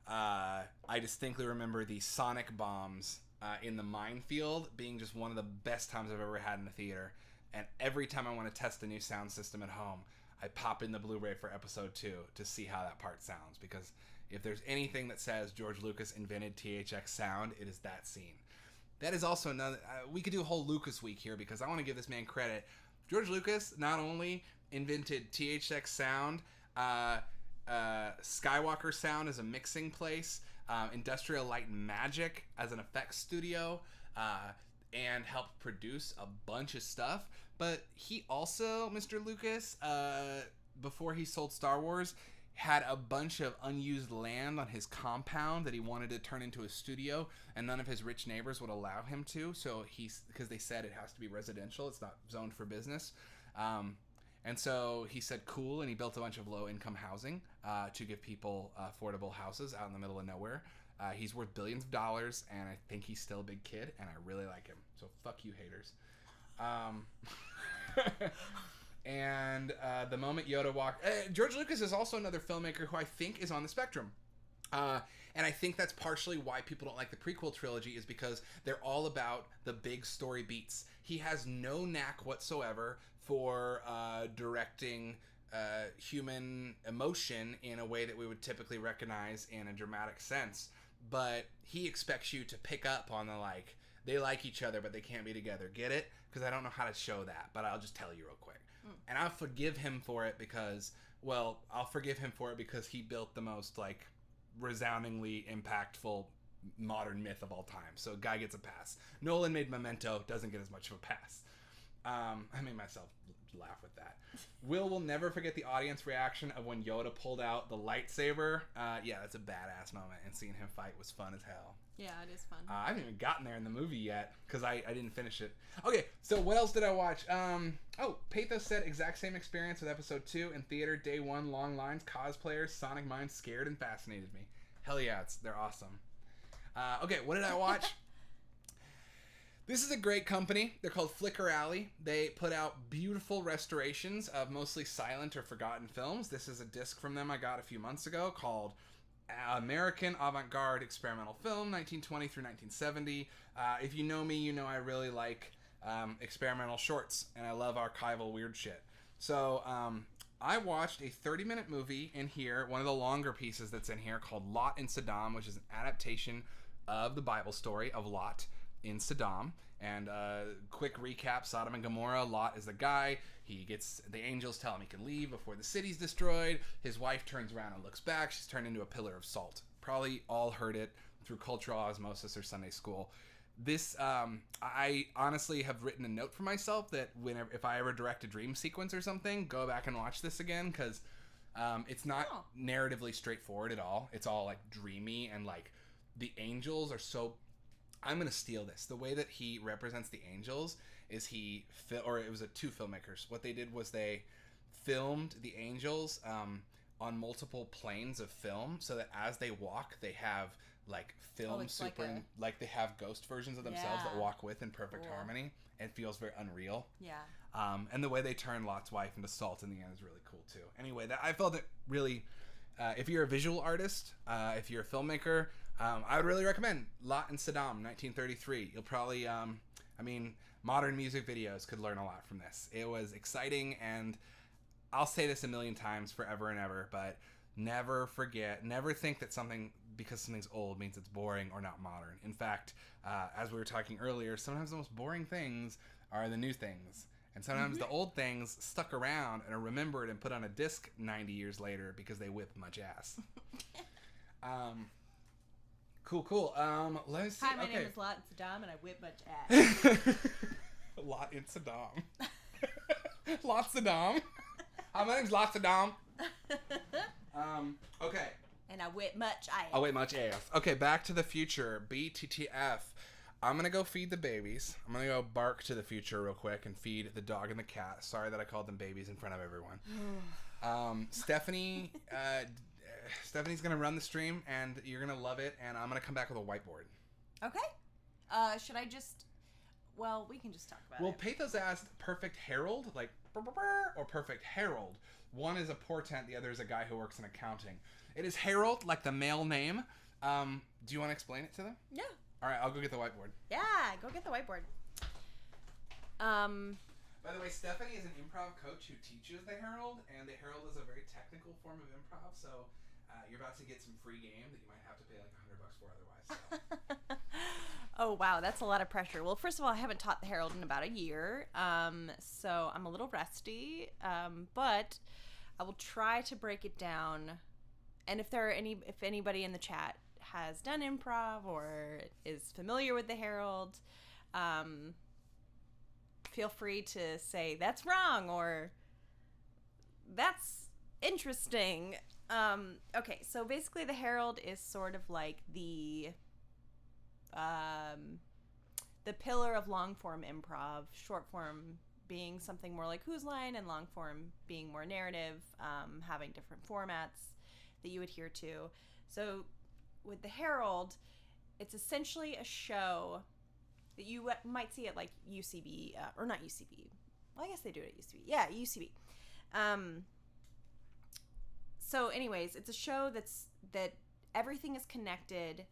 I distinctly remember the sonic bombs in the minefield being just one of the best times I've ever had in a theater. And every time I want to test a new sound system at home, I pop in the Blu-ray for episode 2 to see how that part sounds. Because if there's anything that says George Lucas invented THX sound, it is that scene. That is also another... we could do a whole Lucas week here because I want to give this man credit. George Lucas not only invented THX sound, Skywalker Sound as a mixing place, Industrial Light and Magic as an effects studio, and helped produce a bunch of stuff. But he also, Mr. Lucas, before he sold Star Wars, had a bunch of unused land on his compound that he wanted to turn into a studio, and none of his rich neighbors would allow him to. So because they said it has to be residential, it's not zoned for business. And so he said cool, and he built a bunch of low-income housing to give people affordable houses out in the middle of nowhere. He's worth billions of dollars, and I think he's still a big kid, and I really like him. So fuck you, haters. And the moment Yoda walked... George Lucas is also another filmmaker who I think is on the spectrum. And I think that's partially why people don't like the prequel trilogy, is because they're all about the big story beats. He has no knack whatsoever for directing human emotion in a way that we would typically recognize in a dramatic sense. But he expects you to pick up on the, like, they like each other, but they can't be together. Get it? Because I don't know how to show that, but I'll just tell you real quick. And I'll forgive him for it because, well, I'll forgive him for it because he built the most, like, resoundingly impactful modern myth of all time. So guy gets a pass. Nolan made Memento, doesn't get as much of a pass. I made myself laugh with that. Will never forget the audience reaction of when Yoda pulled out the lightsaber. Yeah, that's a badass moment, and seeing him fight was fun as hell. Yeah, it is fun. I haven't even gotten there in the movie yet because I didn't finish it. Okay, so what else did I watch? Pathos said exact same experience with episode 2 in theater, day 1, long lines, cosplayers, Sonic Minds scared and fascinated me. Hell yeah, they're awesome. Okay, what did I watch? This is a great company. They're called Flicker Alley. They put out beautiful restorations of mostly silent or forgotten films. This is a disc from them I got a few months ago called American Avant-Garde Experimental Film, 1920 through 1970. If you know me, you know I really like experimental shorts, and I love archival weird shit. So I watched a 30-minute movie in here, one of the longer pieces that's in here, called Lot in Saddam, which is an adaptation of the Bible story of Lot in Saddam. And quick recap: Sodom and Gomorrah. Lot is the guy. The angels tell him he can leave before the city's destroyed. His wife turns around and looks back. She's turned into a pillar of salt. Probably all heard it through cultural osmosis or Sunday school. This, I honestly have written a note for myself that if I ever direct a dream sequence or something, go back and watch this again, because it's not narratively straightforward at all. It's all like dreamy, and like the angels are so... I'm going to steal this. The way that he represents the angels is it was two filmmakers. What they did was they filmed the angels on multiple planes of film, so that as they walk, they have like film like they have ghost versions of themselves that walk with in perfect harmony. It feels very unreal. Yeah. And the way they turn Lot's wife into salt in the end is really cool too. Anyway, I felt it really... if you're a visual artist, if you're a filmmaker, I would really recommend Lot in Saddam, 1933. You'll probably, modern music videos could learn a lot from this. It was exciting, and I'll say this a million times forever and ever, but never think that because something's old means it's boring or not modern. In fact, as we were talking earlier, sometimes the most boring things are the new things. And sometimes the old things stuck around and are remembered and put on a disc 90 years later because they whip much ass. Cool. Let me see. Hi, my name is Lot in Saddam, and I whip much ass. Lot in Saddam. Lot Saddam. Hi, my name's Lot Saddam. Okay. And I whip much ass. I whip much ass. Okay, Back to the Future. BTTF. I'm going to go feed the babies. I'm going to go bark to the future real quick and feed the dog and the cat. Sorry that I called them babies in front of everyone. Stephanie's going to run the stream, and you're going to love it, and I'm going to come back with a whiteboard. Okay. Should I just... Well, we can just talk about Well, it. Pathos asked perfect herald, like brr, brr, brr, or perfect herald. One is a portent, the other is a guy who works in accounting. It is herald, like the male name. Do you want to explain it to them? Yeah. All right, I'll go get the whiteboard. Yeah, go get the whiteboard. By the way, Stephanie is an improv coach who teaches the herald, and the herald is a very technical form of improv, so you're about to get some free game that you might have to pay like $100 for otherwise. So. Oh, wow, that's a lot of pressure. Well, first of all, I haven't taught the herald in about a year, so I'm a little rusty, but I will try to break it down. And if anybody in the chat has done improv or is familiar with the herald, feel free to say that's wrong or that's interesting. Okay, so basically the herald is sort of like the pillar of long form improv, short form being something more like Whose Line, and long form being more narrative, having different formats that you adhere to. So with the herald, it's essentially a show that you might see at like UCB, or not UCB. Well, I guess they do it at UCB. Yeah, UCB. So anyways, it's a show that everything is connected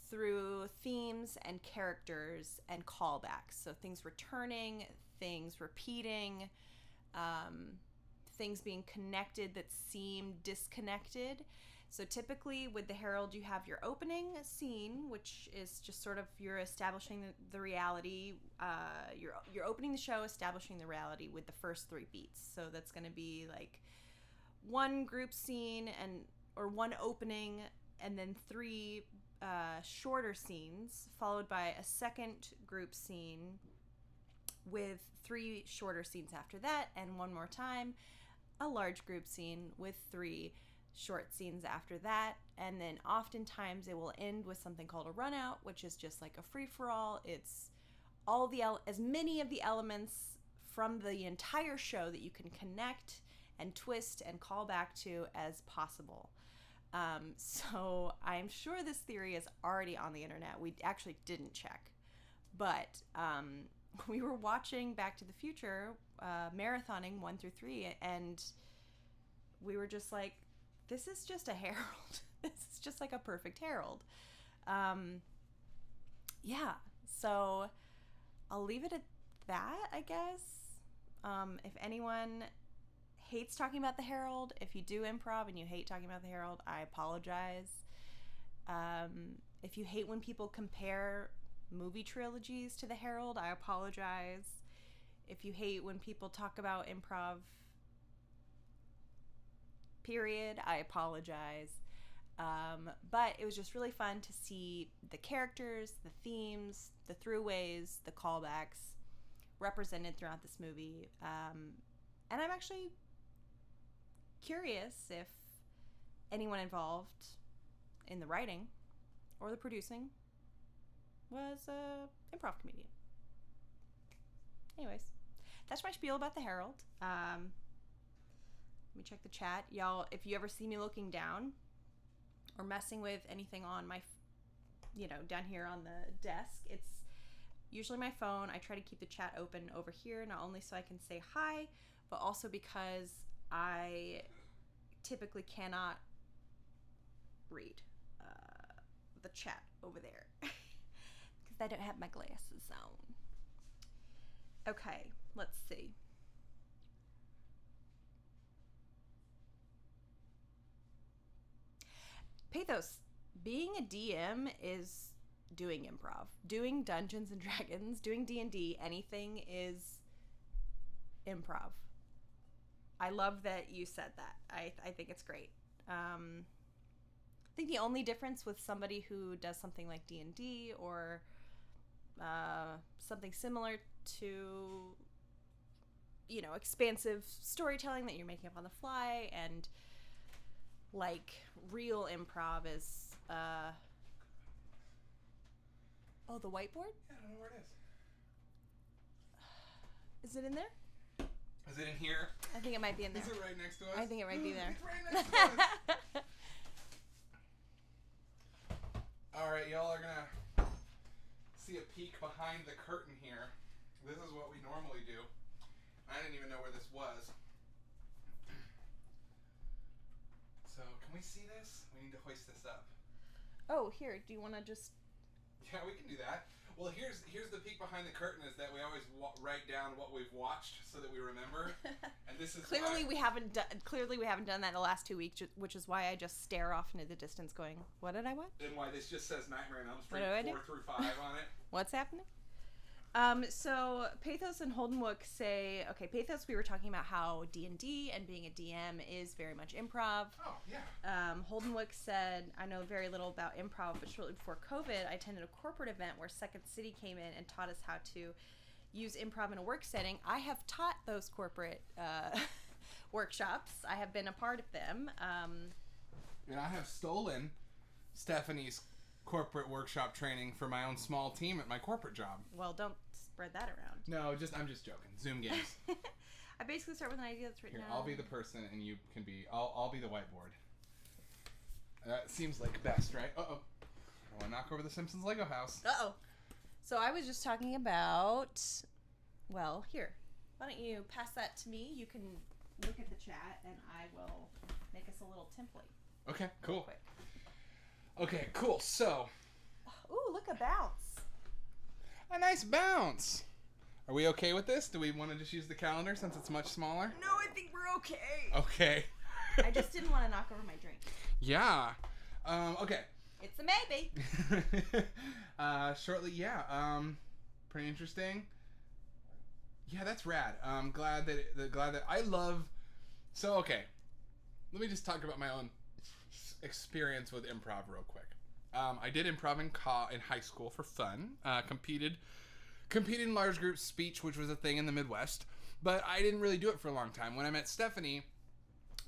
through themes and characters and callbacks. So things returning, things repeating, things being connected that seem disconnected. So typically with the herald, you have your opening scene, which is just sort of you're establishing the reality. You're opening the show, establishing the reality with the first 3 beats. So that's going to be like one group scene or one opening, and then 3 shorter scenes, followed by a second group scene with 3 shorter scenes after that, and one more time a large group scene with 3 short scenes after that. And then oftentimes it will end with something called a run out, which is just like a free-for-all. It's all as many of the elements from the entire show that you can connect and twist and call back to as possible. So I'm sure this theory is already on the internet. We actually didn't check, but we were watching Back to the Future, marathoning 1 through 3, and we were just like, this is just a herald. This is just like a perfect herald. Yeah, so I'll leave it at that, I guess. If anyone hates talking about the herald, if you do improv and you hate talking about the herald, I apologize. If you hate when people compare movie trilogies to the herald, I apologize. If you hate when people talk about improv, period, I apologize. But it was just really fun to see the characters, the themes, the throughways, the callbacks represented throughout this movie. And I'm actually curious if anyone involved in the writing or the producing was a improv comedian. Anyways, that's my spiel about the herald. Let me check the chat. Y'all, if you ever see me looking down or messing with anything on my, down here on the desk, it's usually my phone. I try to keep the chat open over here, not only so I can say hi, but also because I typically cannot read the chat over there because I don't have my glasses on. Okay, let's see. Pathos, being a DM is doing improv. Doing Dungeons and Dragons, doing D&D, anything is improv. I love that you said that. I think it's great. I think the only difference with somebody who does something like D&D or something similar to, expansive storytelling that you're making up on the fly and like real improv is the whiteboard? Yeah, I don't know where it is. Is it in there? Is it in here? I think it might be in there. Is it right next to us? I think it might be there. It's right next to us. All right, y'all are gonna see a peek behind the curtain here. This is what we normally do. I didn't even know where this was. So, can we see this? We need to hoist this up. Oh, here. Do you want to just... Yeah, we can do that. Well, here's the peek behind the curtain is that we always write down what we've watched so that we remember. And this is clearly we haven't done that in the last 2 weeks, which is why I just stare off into the distance going, what did I watch? And why this just says Nightmare on Elm Street 4 through 5 on it. What's happening? So Pathos and Holdenwook say, okay, Pathos, we were talking about how D&D and being a DM is very much improv. Oh, yeah. Holdenwook said, I know very little about improv, but shortly before COVID, I attended a corporate event where Second City came in and taught us how to use improv in a work setting. I have taught those corporate workshops. I have been a part of them. And I have stolen Stephanie's corporate workshop training for my own small team at my corporate job. Well, don't spread that around. No, I'm just joking. Zoom games. I basically start with an idea that's written Here, down. I'll be the person and you can be... I'll be the whiteboard. That seems like best, right? Uh-oh. I want to knock over the Simpsons Lego house. Uh-oh. So I was just talking about... Well, here. Why don't you pass that to me? You can look at the chat and I will make us a little template. Okay, cool. Quick. Okay, cool. So... Ooh, look, a bounce. A nice bounce. Are we okay with this? Do we want to just use the calendar since it's much smaller? No, I think we're okay. Okay. I just didn't want to knock over my drink. Yeah. Okay. It's a maybe. Shortly, yeah. Pretty interesting. Yeah, that's rad. Glad that I love. So okay, let me just talk about my own experience with improv real quick. I did improv in high school for fun. Competed in large group speech, which was a thing in the Midwest, but I didn't really do it for a long time. When I met Stephanie,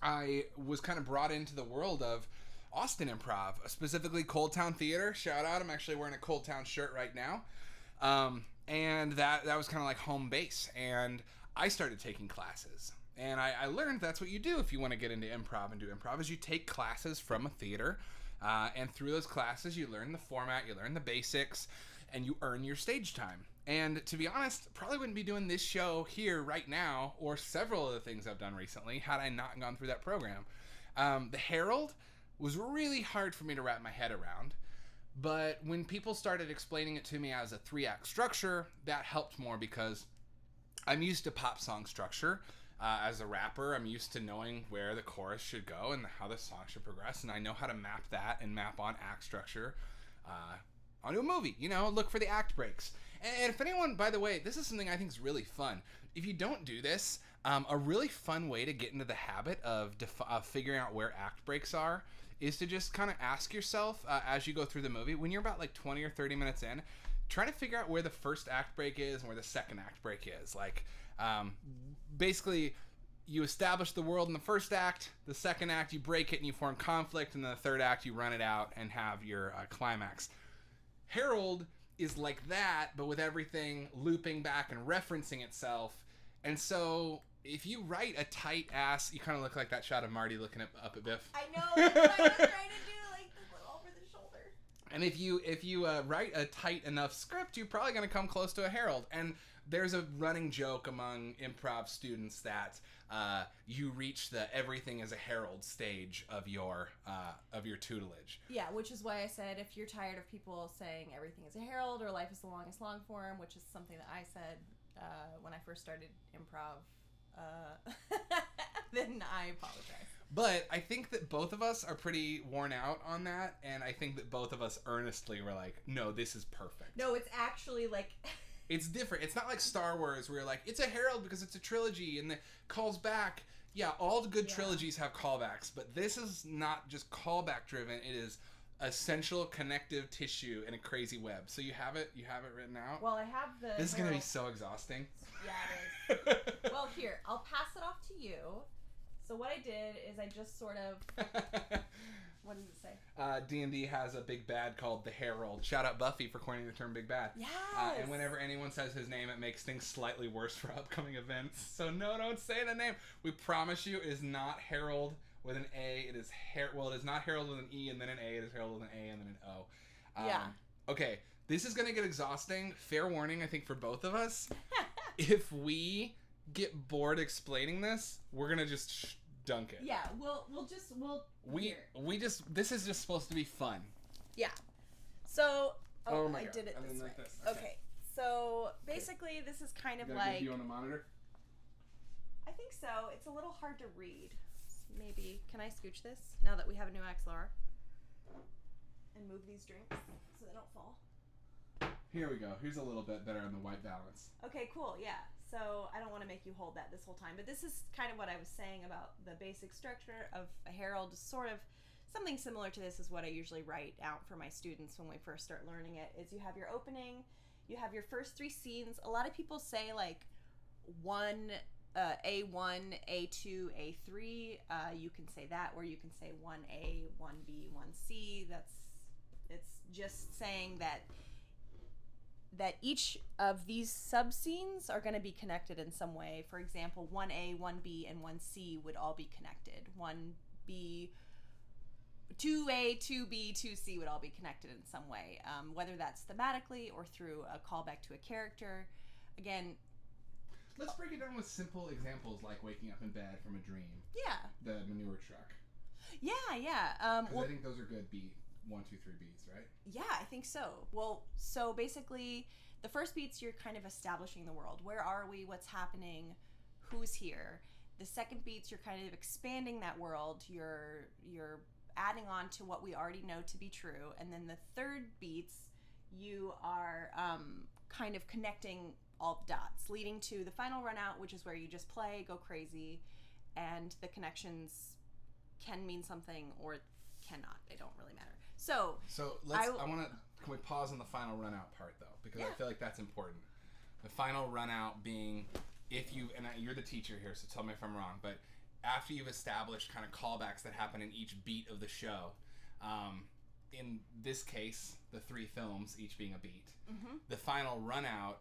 I was kind of brought into the world of Austin Improv, specifically Cold Town Theater. Shout out! I'm actually wearing a Cold Town shirt right now, and that was kind of like home base. And I started taking classes, and I learned that's what you do if you want to get into improv and do improv is you take classes from a theater. And through those classes, you learn the format, you learn the basics, and you earn your stage time. And to be honest, probably wouldn't be doing this show here right now, or several of the things I've done recently, had I not gone through that program. The Herald was really hard for me to wrap my head around, but when people started explaining it to me as a 3-act structure, that helped more because I'm used to pop song structure. As a rapper, I'm used to knowing where the chorus should go and how the song should progress, and I know how to map that and map on act structure onto a movie. You know, look for the act breaks. And if anyone, by the way, this is something I think is really fun. If you don't do this, a really fun way to get into the habit of figuring out where act breaks are is to just kind of ask yourself as you go through the movie, when you're about like 20 or 30 minutes in, try to figure out where the first act break is and where the second act break is. Like, basically, you establish the world in the first act, the second act you break it and you form conflict, and then the third act you run it out and have your climax. Herald is like that, but with everything looping back and referencing itself. And so if you write a tight ass, you kind of look like that shot of Marty looking up at Biff. I know, that's what I was trying to do, like the little over the shoulder. And if you write a tight enough script, you're probably going to come close to a Herald. And there's a running joke among improv students that you reach the everything is a Herald stage of your tutelage. Yeah, which is why I said if you're tired of people saying everything is a Herald or life is the longest long form, which is something that I said when I first started improv, then I apologize. But I think that both of us are pretty worn out on that, and I think that both of us earnestly were like, no, this is perfect. No, it's actually like... It's different. It's not like Star Wars where you're like, it's a Herald because it's a trilogy and it calls back. Yeah, all the good trilogies have callbacks, but this is not just callback driven. It is essential connective tissue in a crazy web. So you have it written out? Well, I have the... This is going to be so exhausting. Yeah, it is. Well, here, I'll pass it off to you. So what I did is I just sort of... What does it say? D&D has a big bad called the Herald. Shout out Buffy for coining the term big bad. Yes! And whenever anyone says his name, it makes things slightly worse for upcoming events. So no, don't say the name. We promise you it is not Herald with an A. It is it is not Herald with an E and then an A. It is Herald with an A and then an O. Yeah. Okay, This is going to get exhausting. Fair warning, I think, for both of us. If we get bored explaining this, we're going to just dunk it. Yeah, This is just supposed to be fun. Yeah. So, oh my I God. did it I this didn't way. like this. Okay. So, basically, this is kind of like... view on the monitor? I think so. It's a little hard to read. Maybe. Can I scooch this now that we have a new XLR? And move these drinks so they don't fall. Here we go. Here's a little bit better on the white balance. Okay, cool. Yeah. So I don't want to make you hold that this whole time, but this is kind of what I was saying about the basic structure of a herald. Sort of something similar to this is what I usually write out for my students when we first start learning it. Is you have your opening, you have your first 3 scenes. A lot of people say like A1, A2, A3. You can say that, or you can say 1A, 1B, 1C. It's just saying that each of these sub-scenes are going to be connected in some way. For example, 1A, 1B, and 1C would all be connected. 1B, 2A, 2B, 2C would all be connected in some way, whether that's thematically or through a callback to a character. Again, let's break it down with simple examples like waking up in bed from a dream. Yeah. The manure truck. Yeah. I think those are good beat 1, 2, 3 beats, right? Yeah, I think so. Well, so basically, the first beats, you're kind of establishing the world. Where are we? What's happening? Who's here? The second beats, you're kind of expanding that world. You're adding on to what we already know to be true. And then the third beats, you are kind of connecting all the dots, leading to the final run out, which is where you just play, go crazy, and the connections can mean something or cannot. They don't really matter. So can we pause on the final run out part though? Because Yeah. I feel like that's important. The final run out being you're the teacher here, so tell me if I'm wrong, but after you've established kind of callbacks that happen in each beat of the show, in this case, the 3 films, each being a beat, the final run out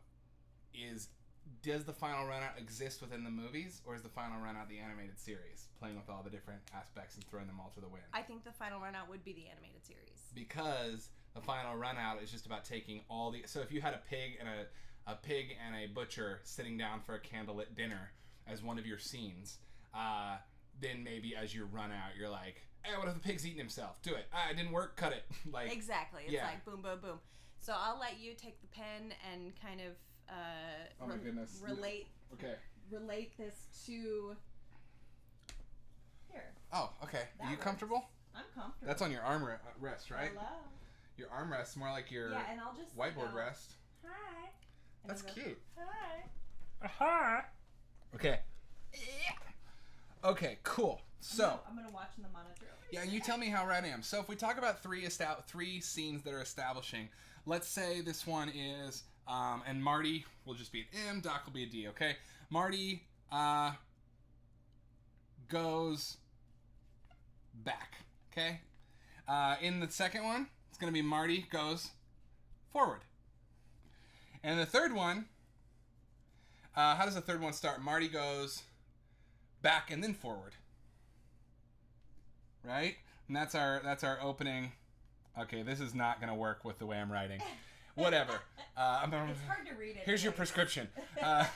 does the final run out exist within the movies, or is the final run out the animated series, playing with all the different aspects and throwing them all to the wind? I think the final run out would be the animated series. Because the final run out is just about taking all the... So if you had a pig and a butcher sitting down for a candlelit dinner as one of your scenes, then maybe as you run out, you're like, hey, what if the pig's eating himself? Do it. It didn't work. Cut it. Like Exactly. It's like boom, boom, boom. So I'll let you take the pen and kind of oh my goodness. relate this to here. Oh, okay. Are you comfortable? I'm comfortable. That's on your arm rest, right? Hello. Your arm rest's more like your and I'll just whiteboard rest. Hi. And That's I'll go, cute. Hi. Aha. Okay. Okay, cool. So I'm gonna watch in the monitor. yeah, and you tell me how right I am. So if we talk about 3 scenes that are establishing, let's say this one is and Marty will just be an M, Doc will be a D, okay? Marty goes back, okay? In the second one, it's going to be Marty goes forward. And the third one, how does the third one start? Marty goes back and then forward. Right? And that's our opening. Okay, this is not going to work with the way I'm writing. Whatever. It's hard to read it. Here's your prescription. But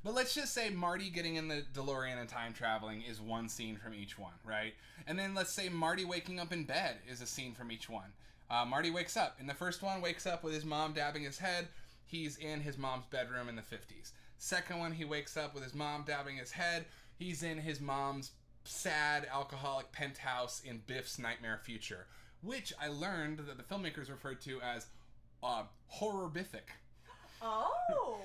let's just say Marty getting in the DeLorean and time traveling is one scene from each one, right? And then let's say Marty waking up in bed is a scene from each one. Marty wakes up. In the first one, wakes up with his mom dabbing his head. He's in his mom's bedroom in the 50s. Second one, he wakes up with his mom dabbing his head. He's in his mom's sad alcoholic penthouse in Biff's Nightmare Future, which I learned that the filmmakers referred to as horror-bific. Oh!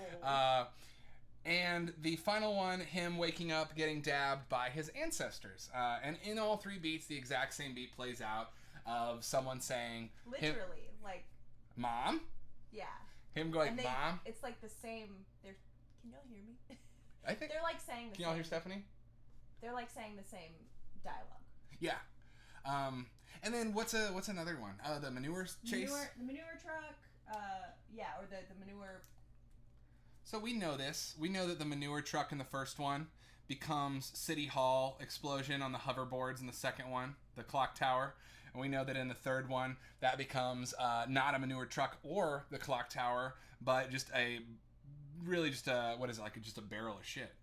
And the final one, him waking up, getting dabbed by his ancestors. And in all 3 beats, the exact same beat plays out of someone saying... Literally, like... Mom? Yeah. Him going, Mom? It's like the same... Can y'all hear me? I think... They're like saying the same... Can y'all hear Stephanie? They're like saying the same dialogue. Yeah. And then what's another one? The manure chase? The manure truck, or the manure... So we know this. We know that the manure truck in the first one becomes City Hall explosion on the hoverboards in the second one, the clock tower. And we know that in the third one, that becomes not a manure truck or the clock tower, but just a just a barrel of shit.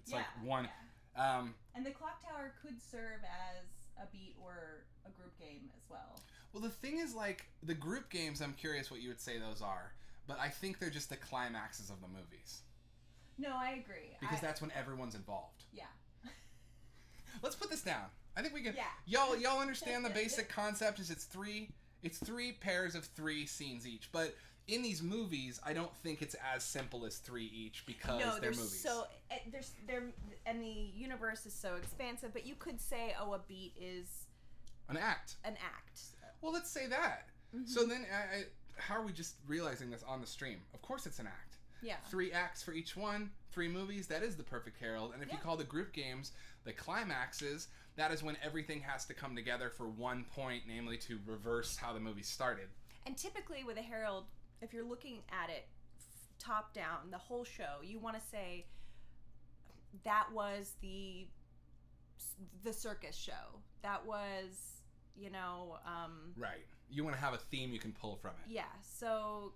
It's like one. Yeah. And the clock tower could serve as a beat or a group game as well. Well, the thing is, like, the group games, I'm curious what you would say those are, but I think they're just the climaxes of the movies. No, I agree. Because that's when everyone's involved. Yeah. Let's put this down. I think we can. Yeah. Y'all understand the basic concept is it's three pairs of 3 scenes each, but in these movies, I don't think it's as simple as 3 each because they're movies. And the universe is so expansive, but you could say, a beat is an act. Well, let's say that. Mm-hmm. So then, how are we just realizing this on the stream? Of course, it's an act. Yeah. 3 acts for each one, 3 movies. That is the perfect Herald. And if you call the group games the climaxes, that is when everything has to come together for one point, namely to reverse how the movie started. And typically with a Herald, if you're looking at it top down, the whole show, you want to say that was the circus show. That was, right. You want to have a theme you can pull from it. Yeah. So,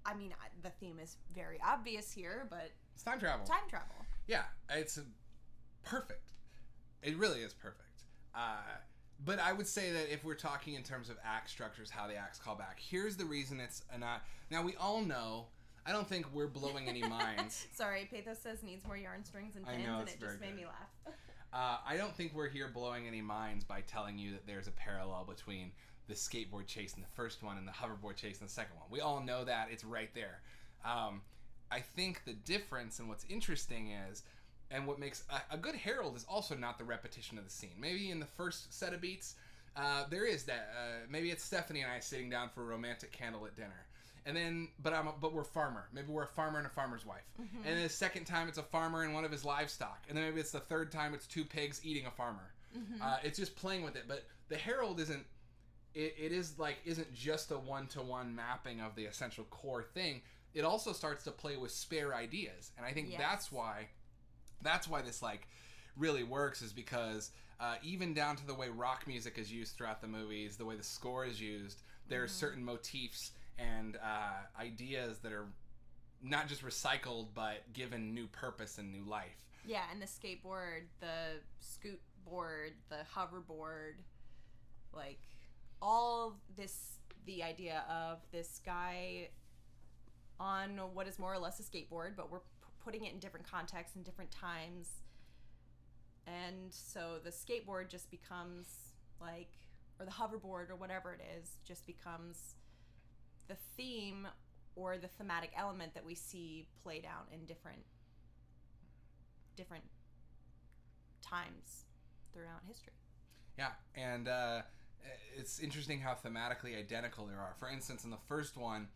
I mean, the theme is very obvious here, but it's time travel. Yeah, it's perfect. It really is perfect. But I would say that if we're talking in terms of act structures, how the acts call back, here's the reason it's not. Now, we all know, I don't think we're blowing any minds. Sorry, Pathos says needs more yarn strings and pins, and it just made me laugh. I don't think we're here blowing any minds by telling you that there's a parallel between the skateboard chase in the first one and the hoverboard chase in the second one. We all know that. It's right there. I think the difference and what's interesting is, and what makes a good Herald is also not the repetition of the scene. Maybe in the first set of beats, there is that. Maybe it's Stephanie and I sitting down for a romantic candlelit dinner. And then, but we're farmer. Maybe we're a farmer and a farmer's wife. Mm-hmm. And then the second time, it's a farmer and one of his livestock. And then maybe it's the third time, it's 2 pigs eating a farmer. Mm-hmm. It's just playing with it. But the Herald isn't. Isn't just a one-to-one mapping of the essential core thing. It also starts to play with spare ideas, and I think that's why this really works, is because even down to the way rock music is used throughout the movies, the way the score is used, there are certain motifs and ideas that are not just recycled but given new purpose and new life. Yeah, and the skateboard, the scoot board, the hoverboard, all this, the idea of this guy on what is more or less a skateboard, but we're putting it in different contexts and different times. And so the skateboard just becomes or the hoverboard or whatever it is, just becomes the theme or the thematic element that we see played out in different times throughout history. Yeah, and it's interesting how thematically identical they are. For instance, in the first one,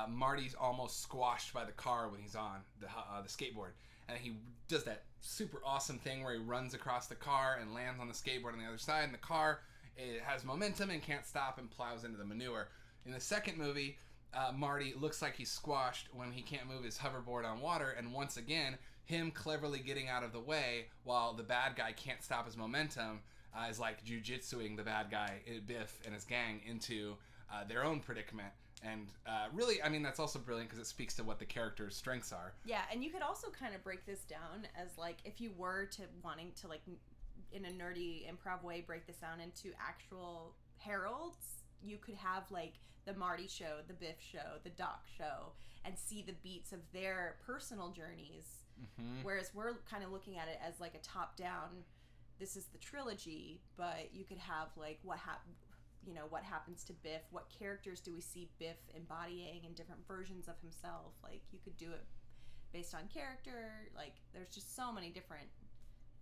Marty's almost squashed by the car when he's on the skateboard, and he does that super awesome thing where he runs across the car and lands on the skateboard on the other side, and the car, it has momentum and can't stop and plows into the manure. In the second movie, Marty looks like he's squashed when he can't move his hoverboard on water, and once again, him cleverly getting out of the way while the bad guy can't stop his momentum is like jujitsuing the bad guy, Biff, and his gang into their own predicament. And really, I mean, that's also brilliant because it speaks to what the character's strengths are. Yeah, and you could also kind of break this down as if you were to wanting to in a nerdy improv way break this down into actual heralds, you could have the Marty show, the Biff show, the Doc show, and see the beats of their personal journeys. Mm-hmm. Whereas we're kind of looking at it as a top down, this is the trilogy, but you could have what happens to Biff, what characters do we see Biff embodying in different versions of himself. You could do it based on character. There's just so many different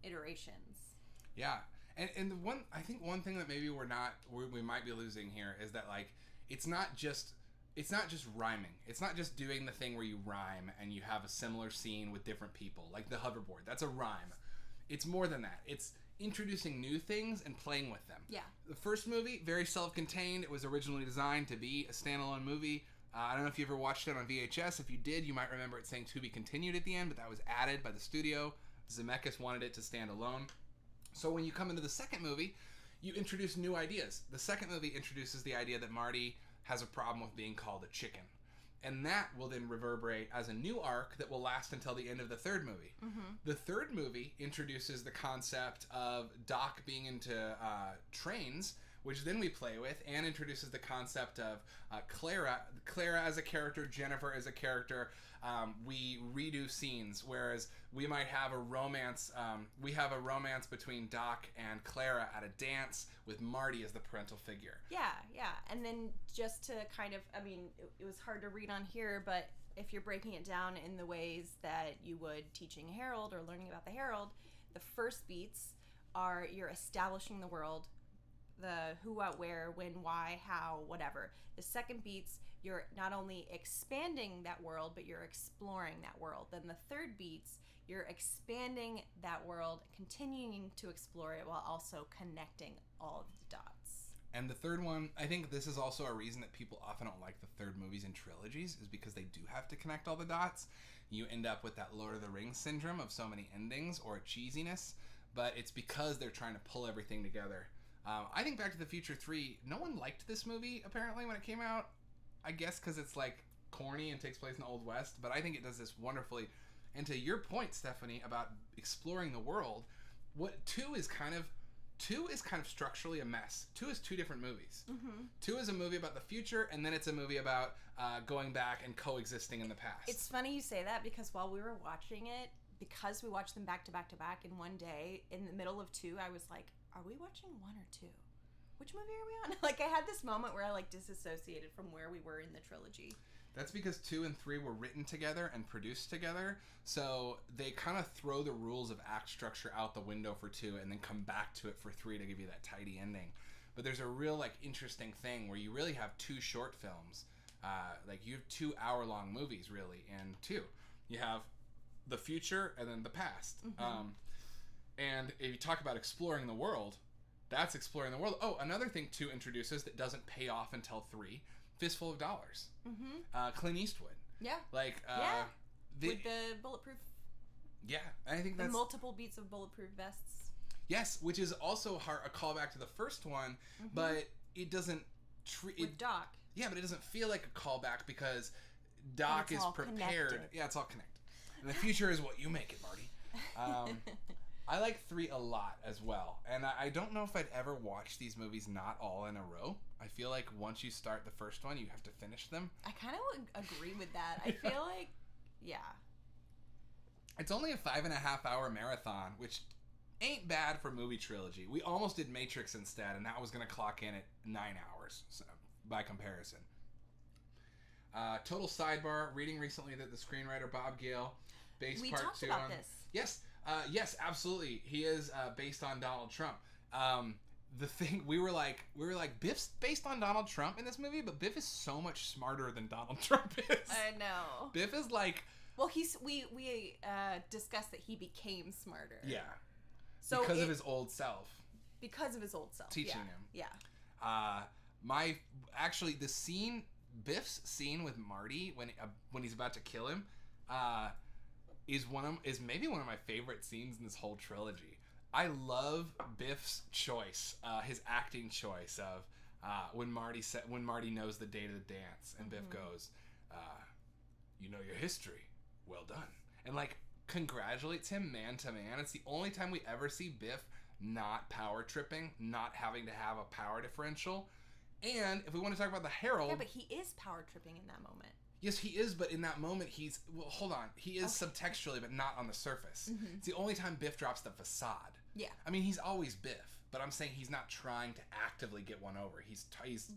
iterations. Yeah. And I think one thing that maybe we might be losing here is that it's not just rhyming. It's not just doing the thing where you rhyme and you have a similar scene with different people, like the hoverboard. That's a rhyme. It's more than that. It's introducing new things and playing with them. Yeah. The first movie, very self-contained. It was originally designed to be a standalone movie. I don't know if you ever watched it on VHS. If you did, you might remember it saying "to be continued" at the end, but that was added by the studio Zemeckis wanted it to stand alone. So when you come into the second movie, you introduce new ideas. The second movie introduces the idea that Marty has a problem with being called a chicken. And that will then reverberate as a new arc that will last until the end of the third movie. The third movie introduces the concept of Doc being into trains, which then we play with, and introduces the concept of Clara as a character, Jennifer as a character. We redo scenes, whereas we might have a romance. We have a romance between Doc and Clara at a dance with Marty as the parental figure. Yeah. And then just to kind of, I mean, it was hard to read on here, but if you're breaking it down in the ways that you would teaching Harold or learning about the Herald, the first beats are you're establishing the world, the who, what, where, when, why, how, whatever. The second beats, you're not only expanding that world, but you're exploring that world. Then the third beats, you're expanding that world, continuing to explore it while also connecting all of the dots. And the third one, I think this is also a reason that people often don't like the third movies in trilogies, is because they do have to connect all the dots. You end up with that Lord of the Rings syndrome of so many endings or a cheesiness, but it's because they're trying to pull everything together. I think Back to the Future 3, no one liked this movie, apparently, when it came out. I guess because it's, like, corny and takes place in the Old West, but I think it does this wonderfully. And to your point, Stephanie, about exploring the world, what 2 is kind of structurally a mess. 2 is 2 different movies. 2 is a movie about the future, and then it's a movie about going back and coexisting in the past. It's funny you say that, because while we were watching it, because we watched them back to back to back in one day, in the middle of 2, I was like, are we watching 1 or 2? Which movie are we on? Like, I had this moment where I, like, disassociated from where we were in the trilogy. That's because 2 and 3 were written together and produced together, so they kind of throw the rules of act structure out the window for 2 and then come back to it for 3 to give you that tidy ending. But there's a real, like, interesting thing where you really have 2 short films. Like, you have 2 hour-long movies, really, in 2. You have the future and then the past. And if you talk about exploring the world, that's exploring the world. Oh, another thing 2 introduces that doesn't pay off until 3, Fistful of Dollars. Clint Eastwood. Yeah. Like, with the bulletproof. Yeah, I think that's... The multiple beats of bulletproof vests. Yes, which is also a callback to the first one, but it doesn't... With Doc. Yeah, but it doesn't feel like a callback because Doc is prepared. Connected. Yeah, it's all connected. And the future is what you make it, Marty. I like 3 a lot as well. And I don't know if I'd ever watch these movies not all in a row. I feel like once you start the first one, you have to finish them. I kind of would agree with that. I feel like, yeah. It's only a 5.5 hour marathon, which ain't bad for movie trilogy. We almost did Matrix instead, and that was going to clock in at 9 hours, so, by comparison. Total sidebar, reading recently that the screenwriter Bob Gale based We part talked 2 about on... this. Yes. Yes, absolutely. He is based on Donald Trump. The thing we were like, Biff's based on Donald Trump in this movie, but Biff is so much smarter than Donald Trump is. I know. Biff is like, well, we discussed that he became smarter. Yeah. So because of his old self. Because of his old self. Teaching him. Yeah. The scene, Biff's scene with Marty when he's about to kill him, is maybe one of my favorite scenes in this whole trilogy. I love Biff's choice, his acting choice of when Marty knows the date of the dance, and Biff goes, "You know your history, well done," and like congratulates him man to man. It's the only time we ever see Biff not power tripping, not having to have a power differential. And if we want to talk about the Herald, yeah, but he is power tripping in that moment. Yes, he is, but in that moment, he is subtextually, but not on the surface. It's the only time Biff drops the facade. Yeah. I mean, he's always Biff, but I'm saying he's not trying to actively get one over. He's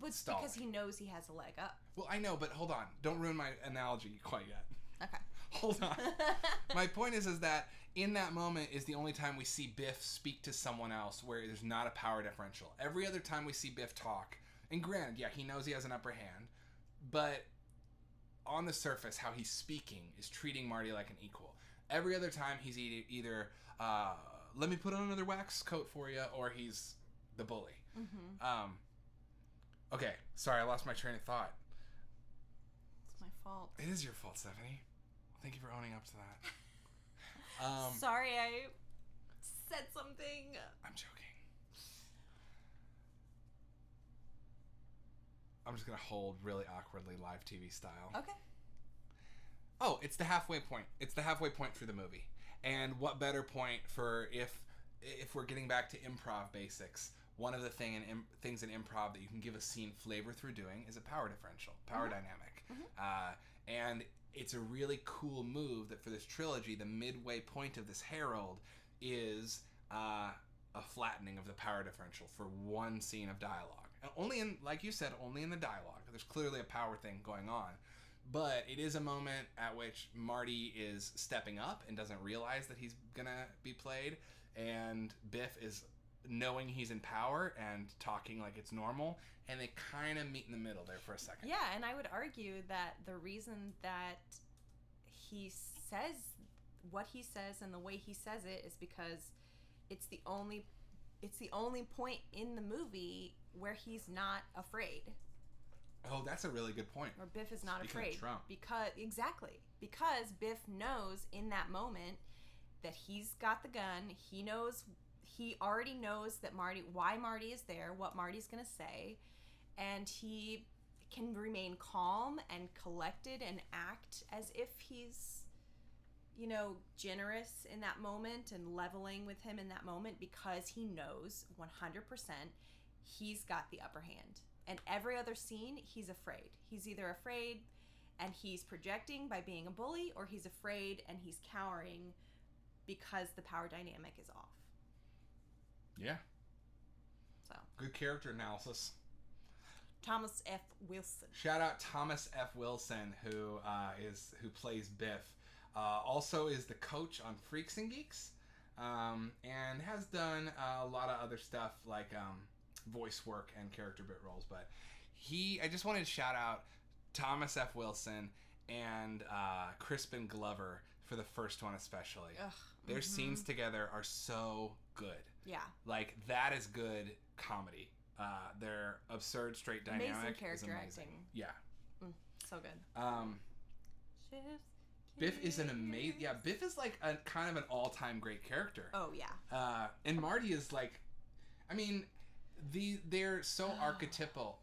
stalling. Because he knows he has a leg up. Well, I know, but hold on. Don't ruin my analogy quite yet. Okay. Hold on. My point is that in that moment is the only time we see Biff speak to someone else where there's not a power differential. Every other time we see Biff talk, and granted, yeah, he knows he has an upper hand, but on the surface, how he's speaking is treating Marty like an equal. Every other time, he's either let me put on another wax coat for you, or he's the bully. Okay, sorry, I lost my train of thought. It's my fault. It is your fault, Stephanie. Thank you for owning up to that. Sorry, I said something. I'm joking. I'm just gonna hold really awkwardly live TV style. Okay. Oh, it's the halfway point. It's the halfway point for the movie. And what better point for if we're getting back to improv basics? One of the things in improv that you can give a scene flavor through doing is a power differential, power dynamic. And it's a really cool move that for this trilogy, the midway point of this herald is a flattening of the power differential for one scene of dialogue. And only in, like you said, only in the dialogue. There's clearly a power thing going on. But it is a moment at which Marty is stepping up and doesn't realize that he's gonna be played, and Biff is knowing he's in power and talking like it's normal, and they kind of meet in the middle there for a second. Yeah, and I would argue that the reason that he says what he says and the way he says it is because it's the only point in the movie where he's not afraid. Oh, that's a really good point. Or Biff is not Speaking afraid. of Trump. Because Biff knows in that moment that he's got the gun. He already knows that why Marty is there, what Marty's going to say, and he can remain calm and collected and act as if he's, generous in that moment and leveling with him in that moment because he knows 100% he's got the upper hand. And every other scene, he's afraid. He's either afraid and he's projecting by being a bully, or he's afraid and he's cowering because the power dynamic is off. Yeah. So. Good character analysis. Thomas F. Wilson. Shout out Thomas F. Wilson, who plays Biff. Also is the coach on Freaks and Geeks, and has done a lot of other stuff like voice work and character bit roles. But I just wanted to shout out Thomas F. Wilson and Crispin Glover for the first one especially. Ugh, Their scenes together are so good. Yeah. Like, that is good comedy. Their absurd straight dynamic is amazing. Acting. Yeah. So good. Biff is an amazing... Yeah, Biff is like a kind of an all-time great character. Oh, yeah. And Marty is like... I mean, they're so archetypal,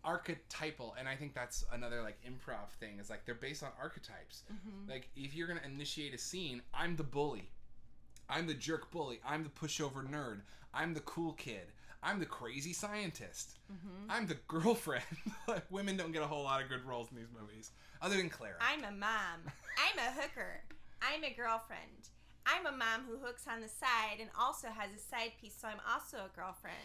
and I think that's another like improv thing, is like they're based on archetypes. Like, if you're going to initiate a scene, I'm the bully. I'm the jerk bully. I'm the pushover nerd. I'm the cool kid. I'm the crazy scientist. I'm the girlfriend. Women don't get a whole lot of good roles in these movies, other than Clara. I'm a mom. I'm a hooker. I'm a girlfriend. I'm a mom who hooks on the side and also has a side piece, so I'm also a girlfriend.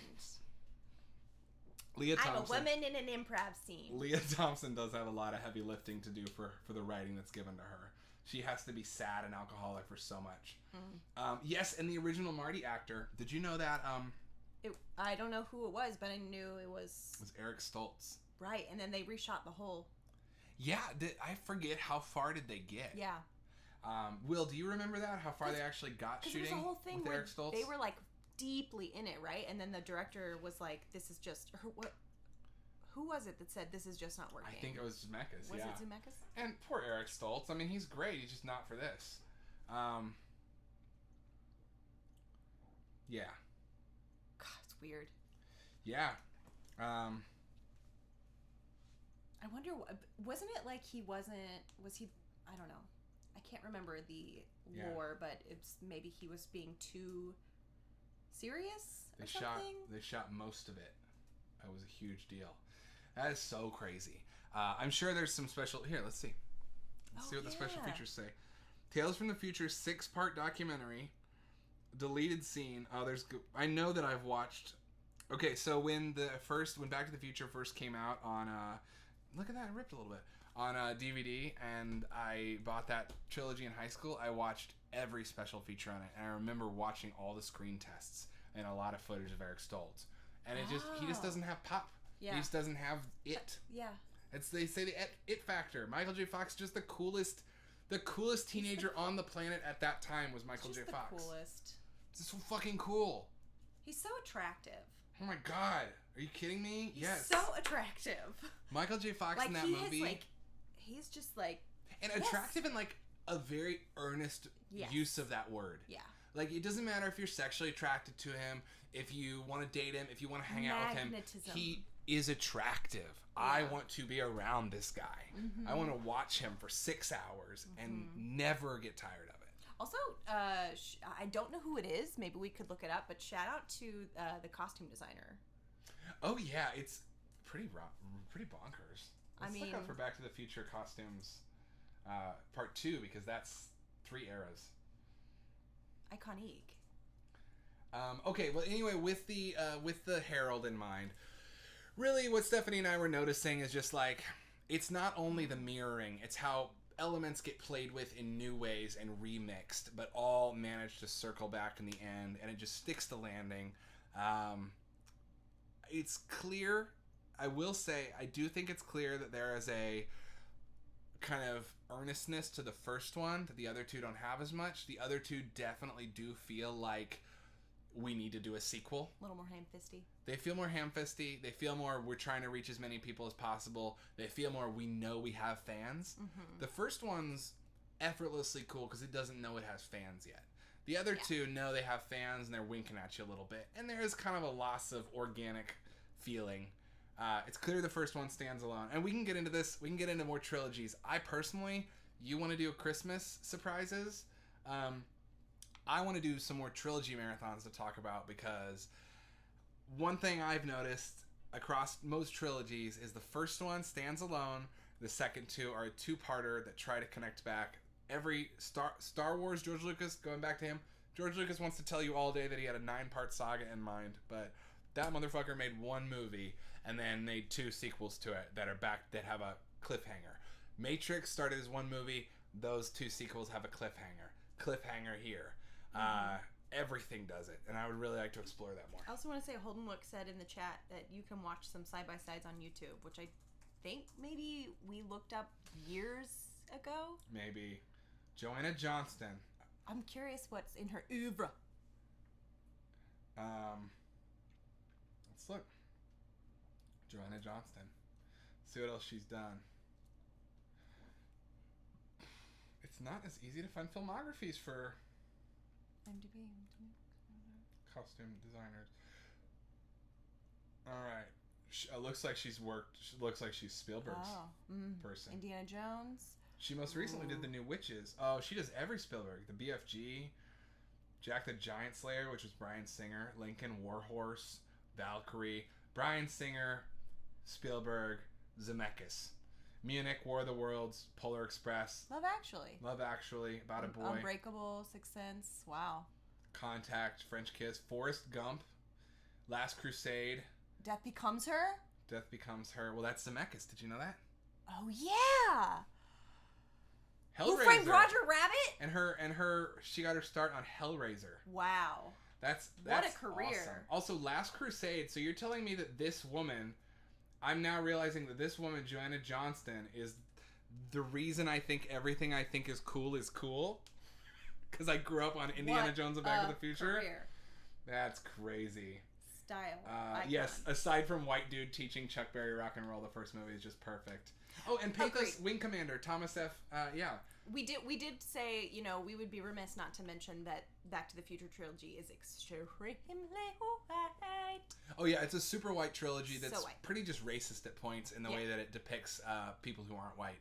Leah Thompson. I'm a woman in an improv scene. Leah Thompson does have a lot of heavy lifting to do for the writing that's given to her. She has to be sad and alcoholic for so much. Yes, and the original Marty actor, did you know that... I don't know who it was, but I knew it was... It was Eric Stoltz. Right, and then they reshot the whole... Yeah, I forget how far did they get. Yeah. Will, do you remember that? How far they actually got shooting there was a whole thing with where Eric Stoltz? They were like deeply in it, right? And then the director was like, "This is just what? Who was it that said this is just not working?" I think it was Zemeckis. Was it Zemeckis? And poor Eric Stoltz. I mean, he's great. He's just not for this. Yeah. God, it's weird. Yeah. I wonder, wasn't it like was he, I don't know. I can't remember the lore, but it's maybe he was being too serious or something? They shot most of it. That was a huge deal. That is so crazy. I'm sure there's some special... Here, let's see. Let's see what the special features say. Tales from the Future 6-part documentary. Deleted scene. Oh, I know that I've watched... Okay, so when Back to the Future first came out on... look at that, it ripped a little bit. On DVD, and I bought that trilogy in high school. I watched every special feature on it, and I remember watching all the screen tests and a lot of footage of Eric Stoltz. And he just doesn't have pop. Yeah. He just doesn't have it. Yeah. They say the it factor. Michael J. Fox, just the coolest teenager on the planet at that time was Michael J. Fox. The coolest. It's so fucking cool. He's so attractive. Oh my god. Are you kidding me? Yes. So attractive. Michael J. Fox in that movie. He's just like... And attractive in like a very earnest use of that word. Yeah. Like, it doesn't matter if you're sexually attracted to him, if you want to date him, if you want to hang out with him. He is attractive. Yeah. I want to be around this guy. Mm-hmm. I want to watch him for 6 hours and never get tired of it. Also, I don't know who it is. Maybe we could look it up, but shout out to the costume designer. Oh, yeah. It's pretty bonkers. Let's look up for Back to the Future costumes part 2, because that's 3 eras. Iconic. Okay, well, anyway, with the Herald in mind, really what Stephanie and I were noticing is just like, it's not only the mirroring, it's how elements get played with in new ways and remixed, but all manage to circle back in the end, and it just sticks the landing. It's clear, I will say, I do think it's clear that there is a kind of earnestness to the first one that the other two don't have as much. The other two definitely do feel like we need to do a sequel. A little more ham-fisty. They feel more ham-fisty. They feel more we're trying to reach as many people as possible. They feel more we know we have fans. Mm-hmm. The first one's effortlessly cool because it doesn't know it has fans yet. The other two know they have fans and they're winking at you a little bit. And there is kind of a loss of organic feeling. It's clear the first one stands alone. And we can get into this. We can get into more trilogies. I personally, you want to do Christmas surprises? I want to do some more trilogy marathons to talk about, because one thing I've noticed across most trilogies is the first one stands alone. The second two are a two-parter that try to connect back. Every Star Wars, George Lucas, going back to him, George Lucas wants to tell you all day that he had a 9-part saga in mind, but that motherfucker made one movie and then made 2 sequels to it that are back, that have a cliffhanger. Matrix started as one movie. Those 2 sequels have a cliffhanger. Cliffhanger here. Everything does it, and I would really like to explore that more. I also want to say Holden Look said in the chat that you can watch some side-by-sides on YouTube, which I think maybe we looked up years ago. Maybe. Joanna Johnston. I'm curious what's in her oeuvre. Let's look. Joanna Johnston. See what else she's done. It's not as easy to find filmographies for MDB. Costume designers. All right. Looks like she's worked. Looks like she's Spielberg's person. Indiana Jones. She most recently did The New Witches. Oh, she does every Spielberg. The BFG, Jack the Giant Slayer, which was Bryan Singer, Lincoln Warhorse, Valkyrie, Bryan Singer, Spielberg, Zemeckis. Munich, War of the Worlds, Polar Express. Love Actually. About a Boy. Unbreakable, Sixth Sense. Wow. Contact, French Kiss, Forrest Gump, Last Crusade. Death Becomes Her. Well, that's Zemeckis. Did you know that? Oh yeah. Hellraiser. Who Framed Roger Rabbit? And her, she got her start on Hellraiser. Wow. That's what a career. Awesome. Also, Last Crusade. So you're telling me that this woman, I'm now realizing that this woman, Joanna Johnston, is the reason I think everything I think is cool. Because I grew up on Indiana Jones and Back to the Future. Career. That's crazy. Style. Yes, aside from white dude teaching Chuck Berry rock and roll, the first movie is just perfect. Oh, and Pathos Wing Commander, Thomas F. Yeah. We did say, we would be remiss not to mention that Back to the Future trilogy is extremely white. Oh yeah, it's a super white trilogy that's so white. Pretty just racist at points in the way that it depicts people who aren't white.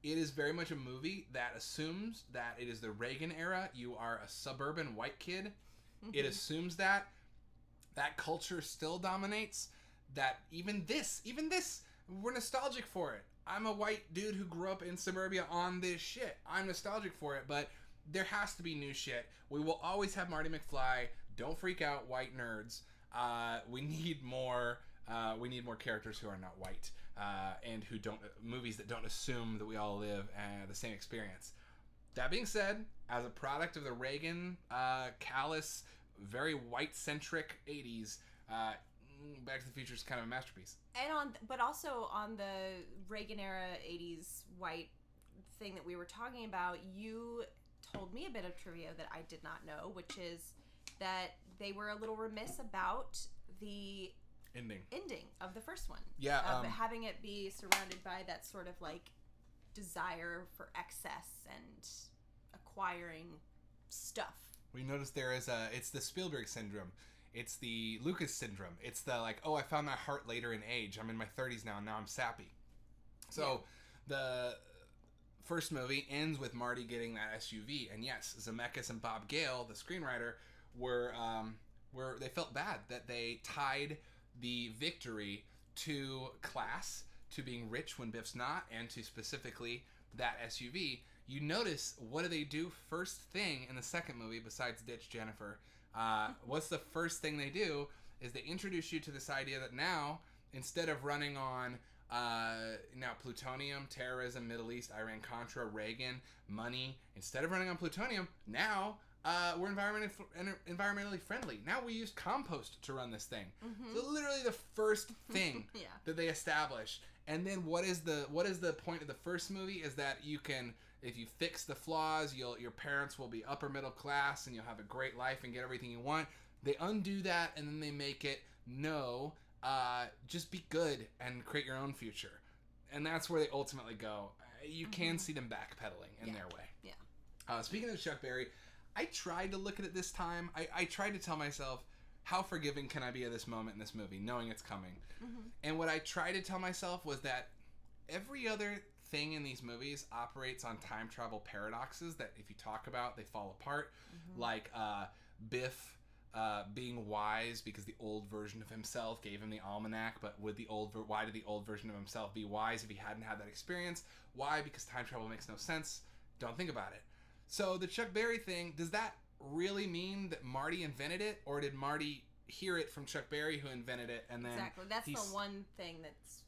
It is very much a movie that assumes that it is the Reagan era. You are a suburban white kid. Mm-hmm. It assumes that culture still dominates. That even this, we're nostalgic for it. I'm a white dude who grew up in suburbia on this shit. I'm nostalgic for it, but there has to be new shit. We will always have Marty McFly. Don't freak out, white nerds. We need more characters who are not white, and who don't, movies that don't assume that we all live the same experience. That being said, as a product of the Reagan, callous, very white-centric 80s, Back to the Future is kind of a masterpiece. But also on the Reagan era 80s white thing that we were talking about, you told me a bit of trivia that I did not know, which is that they were a little remiss about the ending of the first one. Yeah. Having it be surrounded by that sort of like desire for excess and acquiring stuff. We noticed it's the Spielberg syndrome. It's the Lucas syndrome. It's the like, oh, I found my heart later in age. I'm in my 30s now, and now I'm sappy. So the first movie ends with Marty getting that SUV, and yes, Zemeckis and Bob Gale, the screenwriter, were they felt bad that they tied the victory to class, to being rich when Biff's not, and to specifically that SUV. You notice, what do they do first thing in the second movie besides ditch Jennifer? What's the first thing they do is they introduce you to this idea that now, instead of running on now plutonium, terrorism, Middle East, Iran-Contra, Reagan, money, instead of running on plutonium, now we're environmentally friendly. Now we use compost to run this thing. Mm-hmm. So literally the first thing that they establish. And then what is the point of the first movie is that you can, if you fix the flaws, your parents will be upper middle class and you'll have a great life and get everything you want. They undo that and then they make it just be good and create your own future. And that's where they ultimately go. You can see them backpedaling in their way. Yeah. Speaking of Chuck Berry, I tried to look at it this time. I tried to tell myself, how forgiving can I be of this moment in this movie, knowing it's coming? Mm-hmm. And what I tried to tell myself was that every other thing in these movies operates on time travel paradoxes that if you talk about, they fall apart. Mm-hmm. Like Biff being wise because the old version of himself gave him the almanac, but why did the old version of himself be wise if he hadn't had that experience? Why? Because time travel makes no sense. Don't think about it. So the Chuck Berry thing, does that really mean that Marty invented it, or did Marty hear it from Chuck Berry, who invented it, and then exactly that's the one thing that's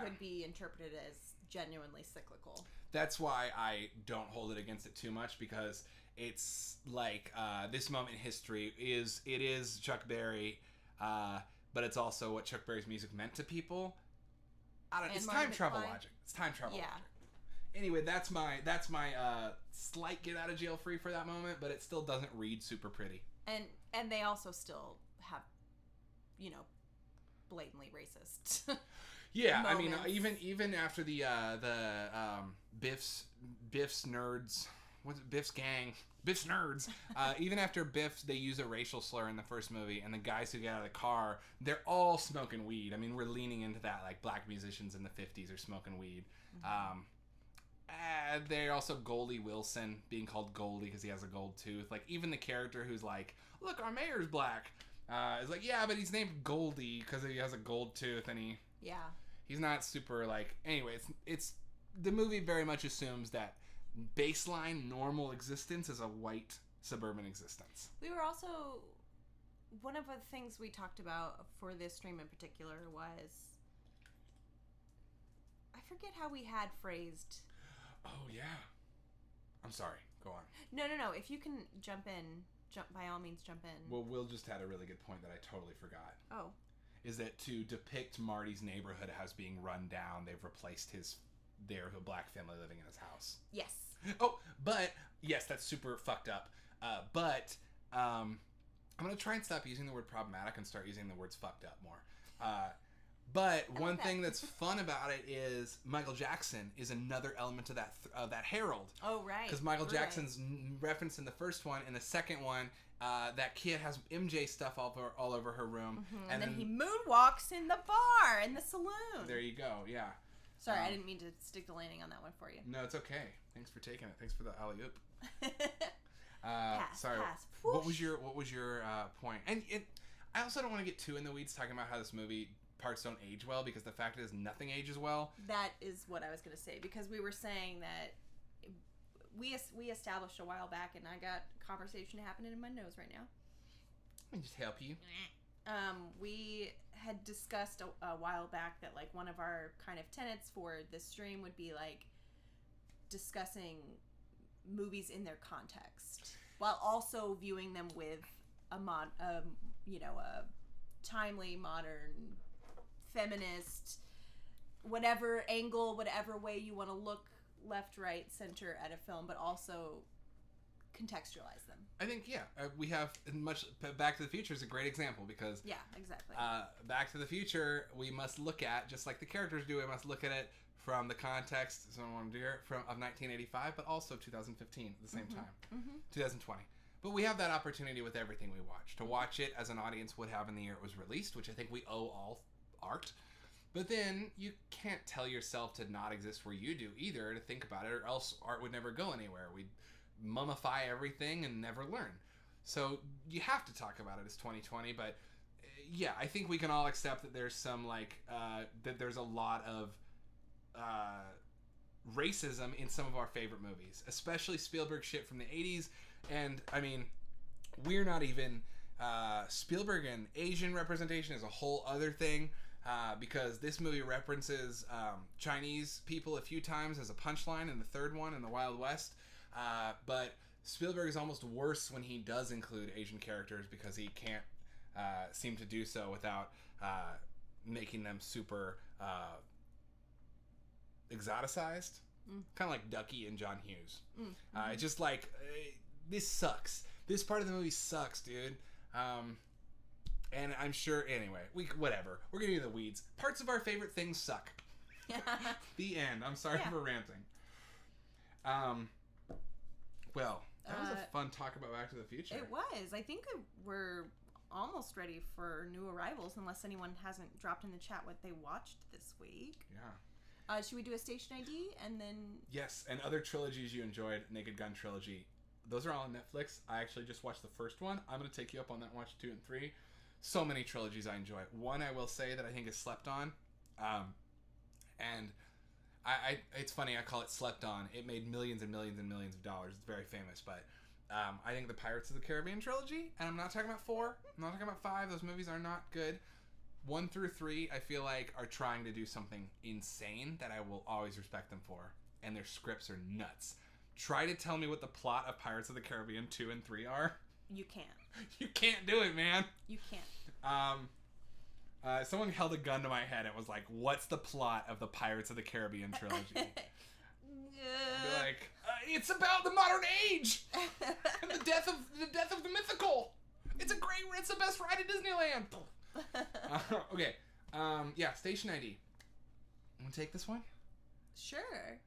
could be interpreted as genuinely cyclical. That's why I don't hold it against it too much, because it's like this moment in history is Chuck Berry, but it's also what Chuck Berry's music meant to people. I don't. It's time travel logic. It's time travel logic. Anyway, that's my slight get out of jail free for that moment, but it still doesn't read super pretty. And they also still have, blatantly racist. Yeah, moments. I mean, even after the Biff's nerds, what's it, Biff's gang, Biff's nerds. Even after they use a racial slur in the first movie, and the guys who get out of the car, they're all smoking weed. I mean, we're leaning into that, like black musicians in the 50s are smoking weed. Mm-hmm. They're also Goldie Wilson, being called Goldie because he has a gold tooth. Like, even the character who's like, look, our mayor's black, is like, yeah, but he's named Goldie because he has a gold tooth, and he's not super, like, anyway, it's the movie very much assumes that baseline normal existence is a white suburban existence. We were also, one of the things we talked about for this stream in particular was, I forget how we had phrased. Oh, yeah. I'm sorry. Go on. No. If you can jump by all means, jump in. Well, Will just had a really good point that I totally forgot. Oh. Is that to depict Marty's neighborhood as being run down, they've replaced their black family living in his house. Yes. Oh, but, yes, that's super fucked up. But I'm going to try and stop using the word problematic and start using the words fucked up more. But one thing that's fun about it is Michael Jackson is another element of that herald. Oh, right. Because Michael Jackson's referenced in the first one. In the second one, that kid has MJ stuff all over her room. Mm-hmm. And then he moonwalks in the bar, in the saloon. There you go, yeah. Sorry, I didn't mean to stick the landing on that one for you. No, it's okay. Thanks for taking it. Thanks for the alley-oop. Sorry. Pass. What was your point? And I also don't want to get too in the weeds talking about how this movie parts don't age well, because the fact is nothing ages well. That is what I was going to say, because we were saying that we established a while back, and I got a conversation happening in my nose right now. Let me just help you. We had discussed a while back that, like, one of our kind of tenets for this stream would be, like, discussing movies in their context while also viewing them with a timely, modern, feminist, whatever angle, whatever way you want to look, left, right, center at a film, but also contextualize them. I think, yeah, we have Back to the Future is a great example because Yeah, exactly. Back to the Future, we must look at, just like the characters do, we must look at it from the context, someone want to do it, of 1985, but also 2015 at the same time, 2020. But we have that opportunity with everything we watch, to watch it as an audience would have in the year it was released, which I think we owe all art. But then you can't tell yourself to not exist where you do either, to think about it, or else art would never go anywhere. We'd mummify everything and never learn. So you have to talk about it as 2020, but yeah, I think we can all accept that there's some, that there's a lot of racism in some of our favorite movies, especially Spielberg shit from the 80s. And I mean, we're not even Spielberg, and Asian representation is a whole other thing, because this movie references Chinese people a few times as a punchline in the third one in the Wild West, but Spielberg is almost worse when he does include Asian characters because he can't seem to do so without making them super exoticized, kind of like Ducky and John Hughes. It's just like, this sucks. This part of the movie sucks, dude. And I'm sure, anyway, whatever. We're getting into the weeds. Parts of our favorite things suck. The end. I'm sorry for ranting. Well, that was a fun talk about Back to the Future. It was. I think we're almost ready for new arrivals, unless anyone hasn't dropped in the chat what they watched this week. Yeah. Should we do a station ID and then... Yes, and other trilogies you enjoyed. Naked Gun trilogy. Those are all on Netflix. I actually just watched the first one. I'm going to take you up on that. Watch 2 and 3. So many trilogies I enjoy. One I will say that I think is slept on. And it's funny, I call it slept on. It made millions and millions and millions of dollars. It's very famous. But I think the Pirates of the Caribbean trilogy, and I'm not talking about 4. I'm not talking about 5. Those movies are not good. 1 through 3, I feel like, are trying to do something insane that I will always respect them for. And their scripts are nuts. Try to tell me what the plot of Pirates of the Caribbean 2 and 3 are. You can't. You can't do it, man. You can't. Someone held a gun to my head and was like, what's the plot of the Pirates of the Caribbean trilogy? I'd be like, it's about the modern age and the death of the mythical. It's the best ride at Disneyland. Okay. Yeah, Station ID. Want to take this one? Sure.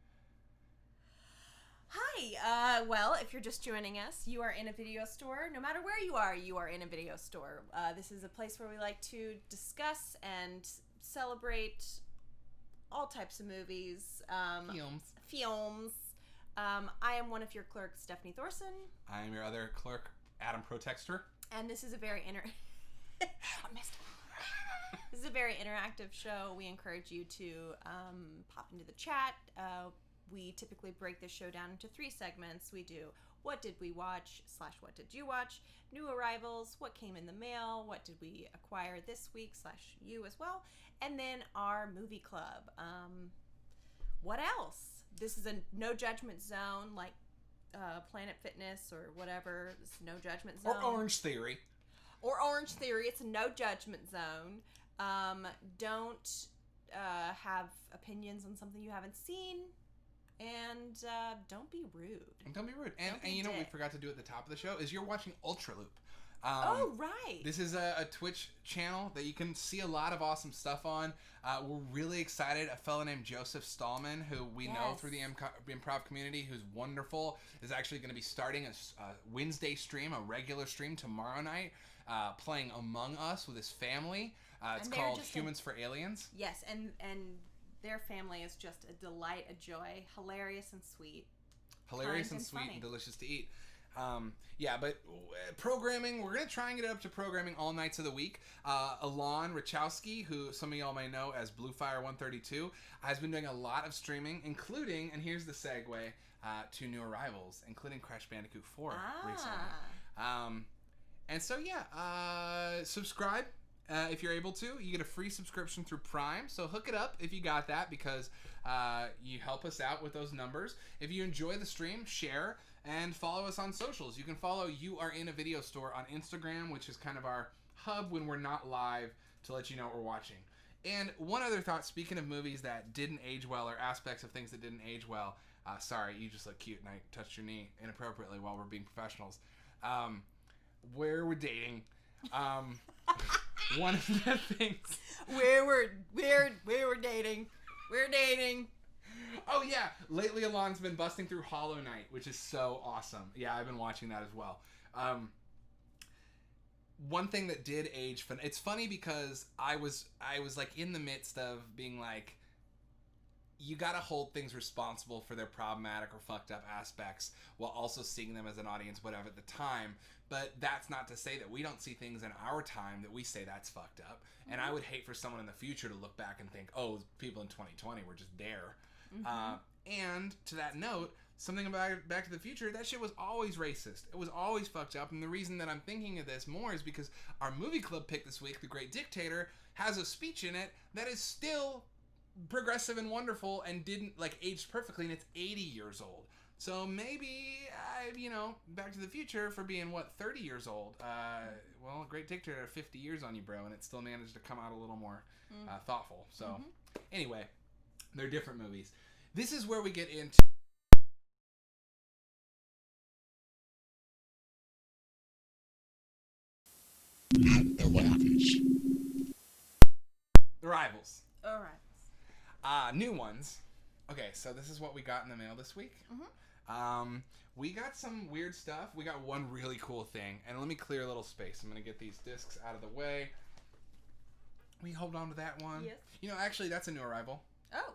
Hi. Well, if you're just joining us, you are in a video store. No matter where you are in a video store. This is a place where we like to discuss and celebrate all types of movies. Films. I am one of your clerks, Stephanie Thoreson. I am your other clerk, Adam Protextor. And this is a very This is a very interactive show. We encourage you to pop into the chat. We typically break this show down into 3 segments. We do what did we watch / what did you watch, new arrivals, what came in the mail, what did we acquire this week / you as well, and then our movie club. What else? This is a no judgment zone like Planet Fitness or whatever. This is no judgment zone. Or Orange Theory. It's a no judgment zone. Don't have opinions on something you haven't seen. And don't be rude. And you know what we forgot to do at the top of the show is you're watching UltraLoop. Oh, right. This is a Twitch channel that you can see a lot of awesome stuff on. We're really excited. A fellow named Joseph Stallman, who we know through the improv community, who's wonderful, is actually going to be starting a Wednesday stream, a regular stream tomorrow night, playing Among Us with his family. It's called Humans for Aliens. Yes, and their family is just a delight, a joy, hilarious and sweet. Hilarious and sweet and delicious to eat. But programming, we're going to try and get up to programming all nights of the week. Alon Rachowski, who some of y'all may know as Bluefire132, has been doing a lot of streaming, including, and here's the segue, to new arrivals, including Crash Bandicoot 4 recently. And so, subscribe. If you're able to, you get a free subscription through Prime, so hook it up if you got that, because you help us out with those numbers. If you enjoy the stream, share, and follow us on socials. You can follow You Are In a Video Store on Instagram, which is kind of our hub when we're not live, to let you know what we're watching. And one other thought, speaking of movies that didn't age well, or aspects of things that didn't age well, Sorry, you just look cute, and I touched your knee inappropriately while we're being professionals. Where we're dating. One of the things. Where we're dating. We're dating. Oh, yeah. Lately, Alon's been busting through Hollow Knight, which is so awesome. Yeah, I've been watching that as well. One thing that did age fun. It's funny because I was like in the midst of being like, you gotta hold things responsible for their problematic or fucked up aspects while also seeing them as an audience, whatever at the time. But that's not to say that we don't see things in our time that we say that's fucked up. Mm-hmm. And I would hate for someone in the future to look back and think, oh, people in 2020 were just there. Mm-hmm. And to that note, something about Back to the Future, that shit was always racist. It was always fucked up. And the reason that I'm thinking of this more is because our movie club pick this week, The Great Dictator, has a speech in it that is still progressive and wonderful and didn't like aged perfectly, and it's 80 years old. So maybe, Back to the Future for being, 30 years old. Well, Great Dictator had 50 years on you, bro, and it still managed to come out a little more thoughtful. So, Anyway, they're different movies. This is where we get into the rivals. All right. New ones. Okay, so this is what we got in the mail this week. We got some weird stuff. We got one really cool thing, and let me clear a little space. I'm gonna get these discs out of the way. We hold on to that one. Yes. Actually, that's a new arrival. Oh.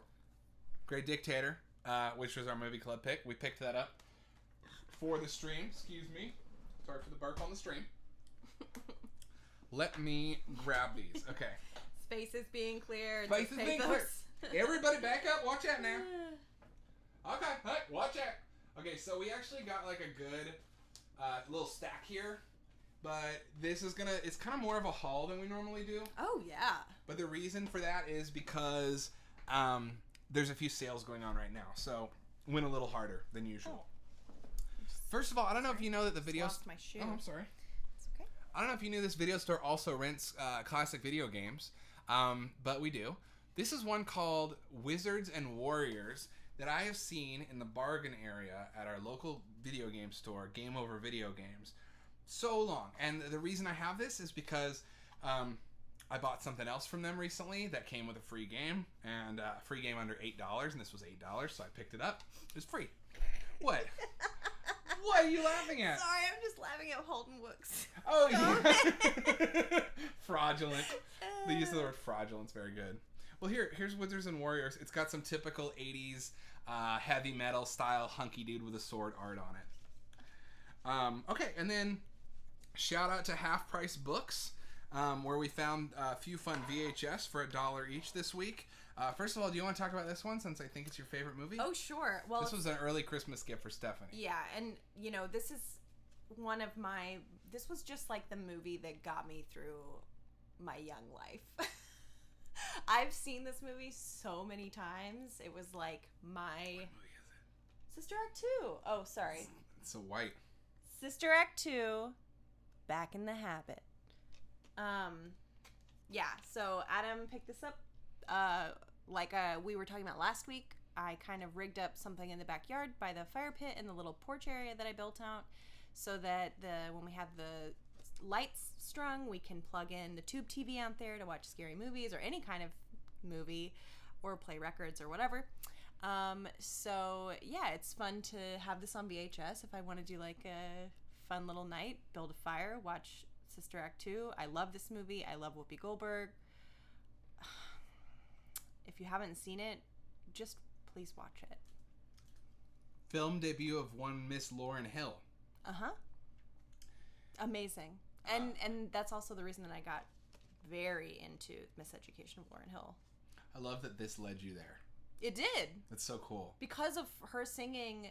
Great Dictator, which was our movie club pick. We picked that up for the stream. Excuse me. Sorry for the burp on the stream. Let me grab these. Okay. Space is being cleared. Space is being cleared. Everybody back up. Watch out now. Okay. Hey, watch out. Okay, so we actually got like a good little stack here. But this is it's kind of more of a haul than we normally do. Oh, yeah. But the reason for that is because there's a few sales going on right now. So went a little harder than usual. Oh. First of all, I don't know if you know that the video... lost my shoe. Oh, I'm sorry. It's okay. I don't know if you knew this video store also rents classic video games. But we do. This is one called Wizards and Warriors that I have seen in the bargain area at our local video game store, Game Over Video Games, so long. And the reason I have this is because I bought something else from them recently that came with a free game, and a free game under $8, and this was $8, so I picked it up. It was free. What? What are you laughing at? Sorry, I'm just laughing at Holden Wooks. Oh, yeah. Fraudulent. The use of the word fraudulent is very good. Well, here's Wizards and Warriors. It's got some typical 80s heavy metal style hunky dude with a sword art on it. Okay, and then shout out to Half Price Books, where we found a few fun VHS for $1 each this week. First of all, do you want to talk about this one since I think it's your favorite movie? Oh, sure. Well, this was an early Christmas gift for Stephanie. Yeah, and this is this was just like the movie that got me through my young life. I've seen this movie so many times. It was like my... What movie is it? Sister Act 2. Oh, sorry. It's so white. Sister Act 2, Back in the Habit. Yeah, so Adam picked this up. We were talking about last week, I kind of rigged up something in the backyard by the fire pit in the little porch area that I built out so that when we have the lights strung, we can plug in the tube TV out there to watch scary movies or any kind of movie or play records or whatever. So yeah, it's fun to have this on VHS if I want to do like a fun little night, build a fire, watch Sister Act 2. I love this movie. I love Whoopi Goldberg. If you haven't seen it, just please watch it. Film debut of one Miss Lauryn Hill. Uh-huh. Amazing. And that's also the reason that I got very into Miseducation of Lauryn Hill. I love that this led you there. It did. That's so cool. Because of her singing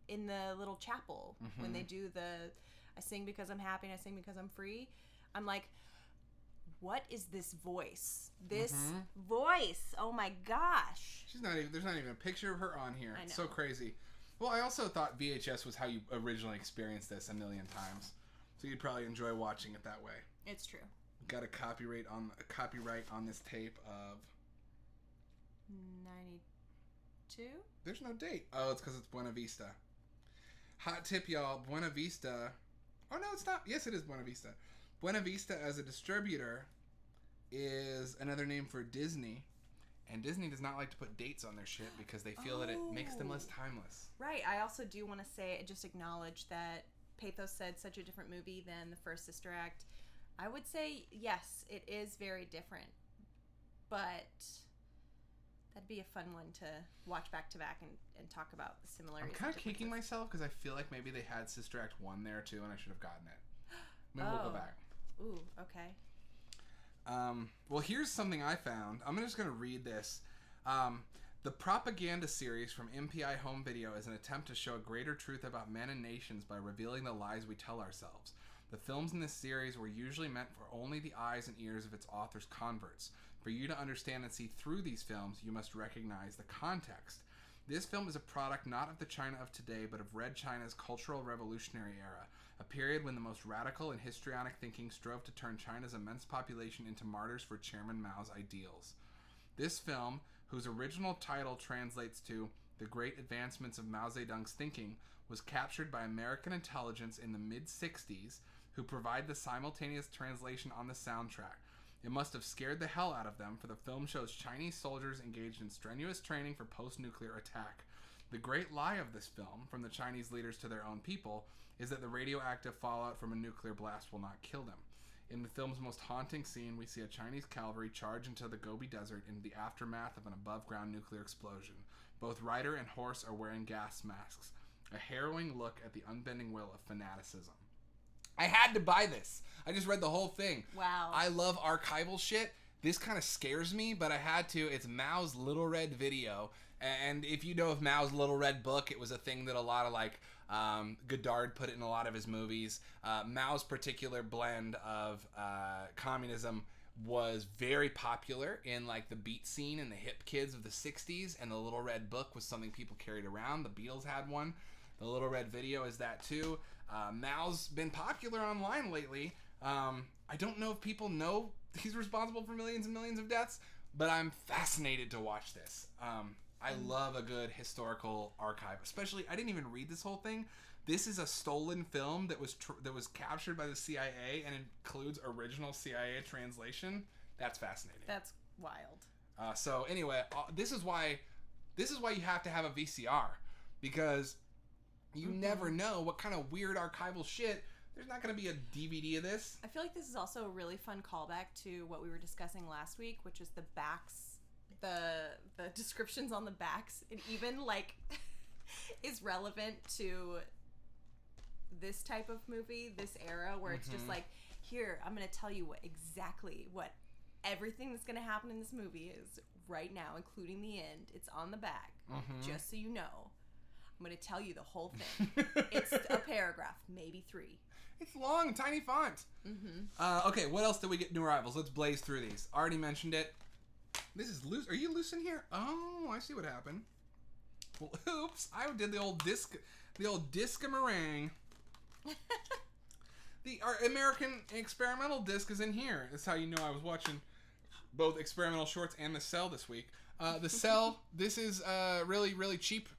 in the little chapel when they do I sing because I'm happy and I sing because I'm free. I'm like, what is this voice? This voice. Oh my gosh. There's not even a picture of her on here. I know. It's so crazy. Well, I also thought VHS was how you originally experienced this a million times. So you'd probably enjoy watching it that way. It's true. Got a copyright on this tape of 2? There's no date. Oh, it's because it's Buena Vista. Hot tip, y'all. Buena Vista. Oh, no, it's not. Yes, it is Buena Vista. Buena Vista as a distributor is another name for Disney. And Disney does not like to put dates on their shit because they feel that it makes them less timeless. Right. I also do want to say, just acknowledge that Pathos said such a different movie than the first Sister Act. I would say, yes, it is very different. But that'd be a fun one to watch back to back and talk about the similarities. I'm kind of kicking myself because I feel like maybe they had Sister Act 1 there too and I should have gotten it. Maybe we'll go back. Ooh, okay. Well, here's something I found. I'm just going to read this. The propaganda series from MPI Home Video is an attempt to show a greater truth about men and nations by revealing the lies we tell ourselves. The films in this series were usually meant for only the eyes and ears of its author's converts. For you to understand and see through these films, you must recognize the context. This film is a product not of the China of today, but of Red China's Cultural Revolutionary era, a period when the most radical and histrionic thinking strove to turn China's immense population into martyrs for Chairman Mao's ideals. This film, whose original title translates to The Great Advancements of Mao Zedong's Thinking, was captured by American intelligence in the mid-60s, who provide the simultaneous translation on the soundtrack. It must have scared the hell out of them, for the film shows Chinese soldiers engaged in strenuous training for post-nuclear attack. The great lie of this film, from the Chinese leaders to their own people, is that the radioactive fallout from a nuclear blast will not kill them. In the film's most haunting scene, we see a Chinese cavalry charge into the Gobi Desert in the aftermath of an above-ground nuclear explosion. Both rider and horse are wearing gas masks. A harrowing look at the unbending will of fanaticism. I had to buy this. I just read the whole thing. Wow. I love archival shit. This kind of scares me, but I had to. It's Mao's Little Red Video. And if you know of Mao's Little Red Book, it was a thing that a lot of Godard put it in a lot of his movies. Mao's particular blend of communism was very popular in like the beat scene and the hip kids of the 60s, and the Little Red Book was something people carried around. The Beatles had one. The Little Red Video is that too. Mao's been popular online lately. I don't know if people know he's responsible for millions and millions of deaths, but I'm fascinated to watch this. I love a good historical archive, especially. I didn't even read this whole thing. This is a stolen film that was captured by the CIA and includes original CIA translation. That's fascinating. That's wild. So anyway, this is why you have to have a VCR, because you never know what kind of weird archival shit. There's not going to be a DVD of this. I feel like this is also a really fun callback to what we were discussing last week, which is the backs, the descriptions on the backs. It even like is relevant to this type of movie, this era, where it's just like, here, I'm going to tell you exactly what everything that's going to happen in this movie is right now, including the end. It's on the back, just so you know. I'm going to tell you the whole thing. It's a paragraph, maybe 3. It's long, tiny font. Okay, what else did we get? New arrivals. Let's blaze through these. Already mentioned it. This is loose. Are you loose in here? Oh, I see what happened. Well, oops. I did the old disc meringue. Our American experimental disc is in here. That's how you know I was watching both Experimental Shorts and The Cell this week. The Cell, this is really, really cheap.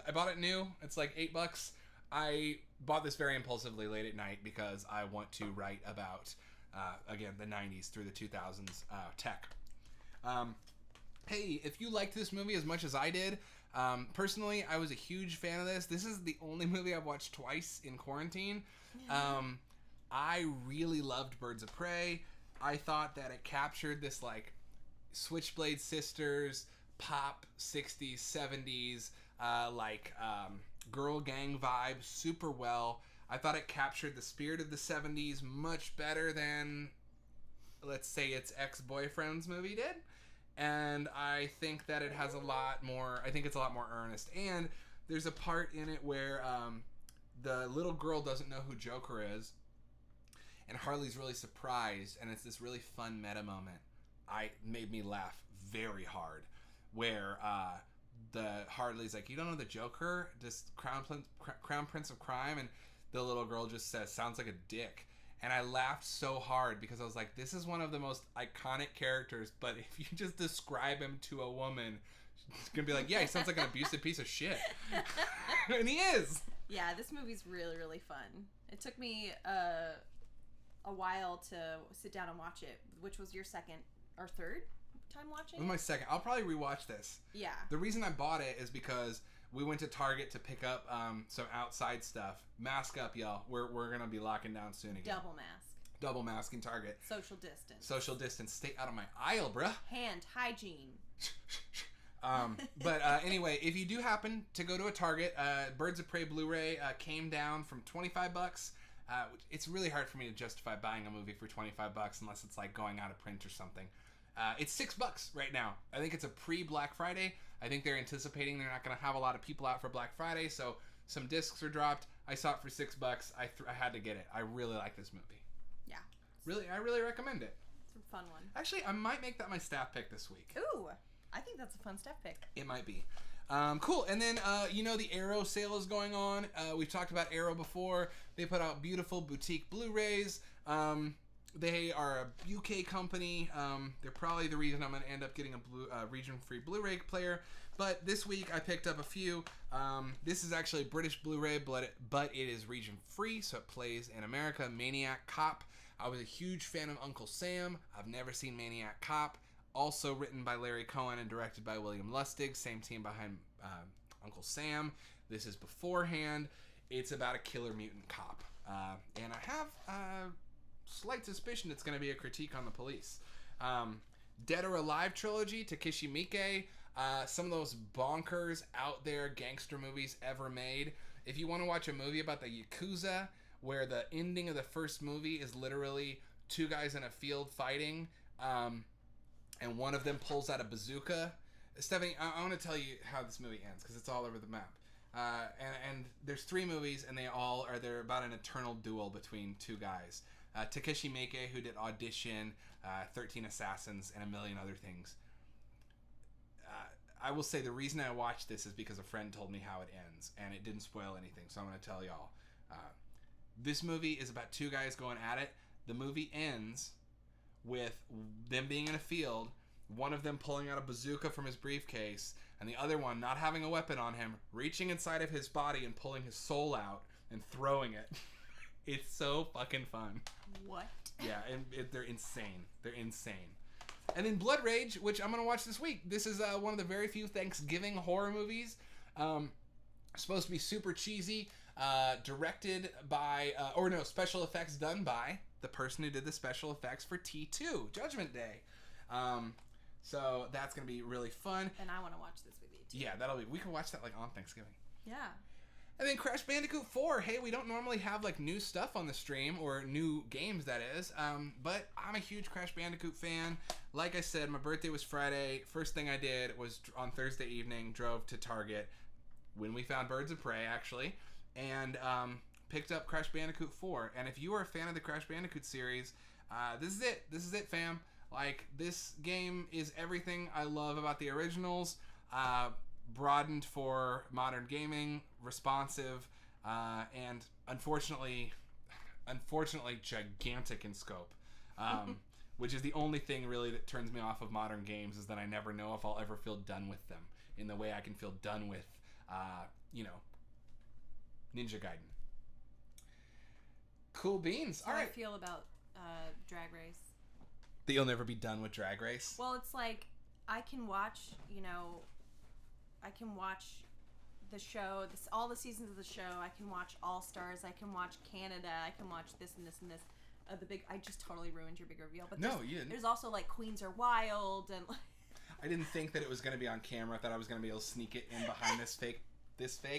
I bought it new. It's like $8. I bought this very impulsively late at night because I want to write about, again, the 90s through the 2000s tech. Hey, if you liked this movie as much as I did, personally, I was a huge fan of this. This is the only movie I've watched twice in quarantine. I really loved Birds of Prey. I thought that it captured this, like, Switchblade Sisters, pop 60s, 70s, girl gang vibe super well. I thought it captured the spirit of the 70s much better than, let's say, its ex-boyfriend's movie did. And I think that it has a lot more, I think it's a lot more earnest. And there's a part in it where the little girl doesn't know who Joker is, and Harley's really surprised, and it's this really fun meta moment. Made me laugh very hard, where the Harley's like, you don't know the Joker, just Crown Prince of Crime, and the little girl just says, sounds like a dick. And I laughed so hard because I was like, this is one of the most iconic characters, but if you just describe him to a woman, She's gonna be like, yeah, he sounds like an abusive piece of shit. And he is. Yeah, this movie's really, really fun. It took me a while to sit down and watch it, which was your second or third time watching It was my second. I'll probably rewatch this. Yeah. The reason I bought it is because we went to Target to pick up some outside stuff. Mask up, y'all. We're gonna be locking down soon again. Double mask in Target. Social distance. Stay out of my aisle, bruh. Hand hygiene. But anyway, if you do happen to go to a Target, Birds of Prey Blu-ray came down from $25. It's really hard for me to justify buying a movie for $25 unless it's like going out of print or something. It's $6 right now. I think it's a pre-Black Friday. I think they're anticipating they're not going to have a lot of people out for Black Friday, so some discs are dropped. I saw it for $6. I had to get it. I really like this movie. Yeah. I really recommend it. It's a fun one. Actually, I might make that my staff pick this week. Ooh, I think that's a fun staff pick. It might be. Cool. And then, the Arrow sale is going on. We've talked about Arrow before. They put out beautiful boutique Blu-rays. They are a UK company. They're probably the reason I'm going to end up getting a region-free Blu-ray player. But this week I picked up a few. This is actually a British Blu-ray, but it is region-free, so it plays in America. Maniac Cop. I was a huge fan of Uncle Sam. I've never seen Maniac Cop. Also written by Larry Cohen and directed by William Lustig. Same team behind Uncle Sam. This is beforehand. It's about a killer mutant cop. And I have a slight suspicion it's going to be a critique on the police. Dead or Alive trilogy, Takeshi Miike. Some of those bonkers out there gangster movies ever made. If you want to watch a movie about the Yakuza, where the ending of the first movie is literally two guys in a field fighting, and one of them pulls out a bazooka. Stephanie, I want to tell you how this movie ends, because it's all over the map. And there's 3 movies, and they're about an eternal duel between 2 guys. Takeshi Miike, who did Audition, 13 Assassins, and a million other things. I will say the reason I watched this is because a friend told me how it ends, and it didn't spoil anything, so I'm going to tell y'all. This movie is about 2 guys going at it. The movie ends with them being in a field, one of them pulling out a bazooka from his briefcase, and the other one not having a weapon on him, reaching inside of his body and pulling his soul out and throwing it. It's so fucking fun. What? Yeah, and they're insane. They're insane. And then Blood Rage, which I'm going to watch this week. This is one of the very few Thanksgiving horror movies. Supposed to be super cheesy. Directed by, special effects done by the person who did the special effects for T2, Judgment Day. So that's going to be really fun. And I want to watch this with you too. Yeah, we can watch that like on Thanksgiving. Yeah. And then Crash Bandicoot 4. Hey, we don't normally have like new stuff on the stream, or new games, that is. But I'm a huge Crash Bandicoot fan. Like I said, my birthday was Friday. First thing I did was on Thursday evening, drove to Target when we found Birds of Prey, actually, and picked up Crash Bandicoot 4. And if you are a fan of the Crash Bandicoot series, this is it. This is it, fam. Like, this game is everything I love about the originals. Broadened for modern gaming, responsive, and unfortunately gigantic in scope. Which is the only thing really that turns me off of modern games, is that I never know if I'll ever feel done with them in the way I can feel done with, Ninja Gaiden. Cool beans. How All right. I feel about Drag Race. That you'll never be done with Drag Race? Well, it's like, I can watch the show, all the seasons of the show. I can watch All Stars. I can watch Canada. I can watch this and this and this. I just totally ruined your big reveal. But no, you didn't. There's also like Queens Are Wild and. I didn't think that it was going to be on camera. I thought I was going to be able to sneak it in behind this fake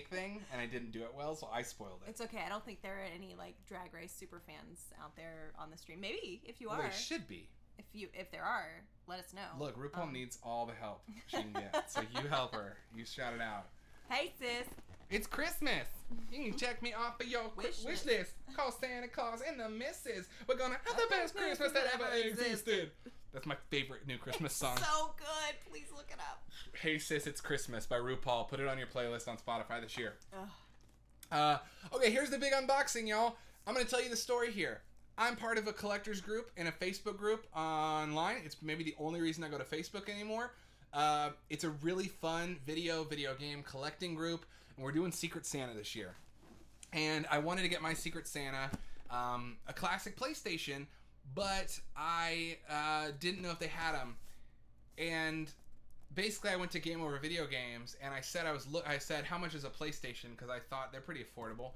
thing, and I didn't do it well, so I spoiled it. It's okay. I don't think there are any like Drag Race super fans out there on the stream. Maybe if you are. There should be. If there are, let us know. Look, RuPaul needs all the help she can get, so you help her. You shout it out. Hey, sis. It's Christmas. You can check me off of your wish list. Call Santa Claus and the missus. We're gonna have the best Christmas that ever existed. That's my favorite new Christmas song. So good. Please look it up. Hey Sis, It's Christmas by RuPaul. Put it on your playlist on Spotify this year. Ugh. Okay, here's the big unboxing, y'all. I'm gonna tell you the story here. I'm part of a collector's group in a Facebook group online. It's maybe the only reason I go to Facebook anymore. It's a really fun video game collecting group, and we're doing Secret Santa this year. And I wanted to get my Secret Santa a classic PlayStation, but I didn't know if they had them. And basically, I went to Game Over Video Games, and I said I said how much is a PlayStation, because I thought they're pretty affordable.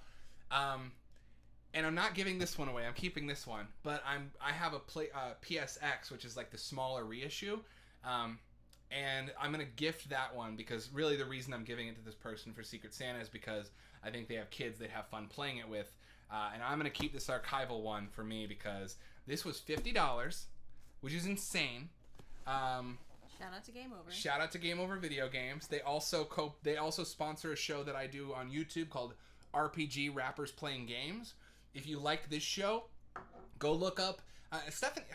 And I'm not giving this one away. I'm keeping this one, but I have a PSX, which is like the smaller reissue. And I'm going to gift that one, because really the reason I'm giving it to this person for Secret Santa is because I think they have kids they'd have fun playing it with. And I'm going to keep this archival one for me, because this was $50, which is insane. Shout out to Game Over. Shout out to Game Over Video Games. They also sponsor a show that I do on YouTube called RPG Rappers Playing Games. If you like this show, go look up Stephanie.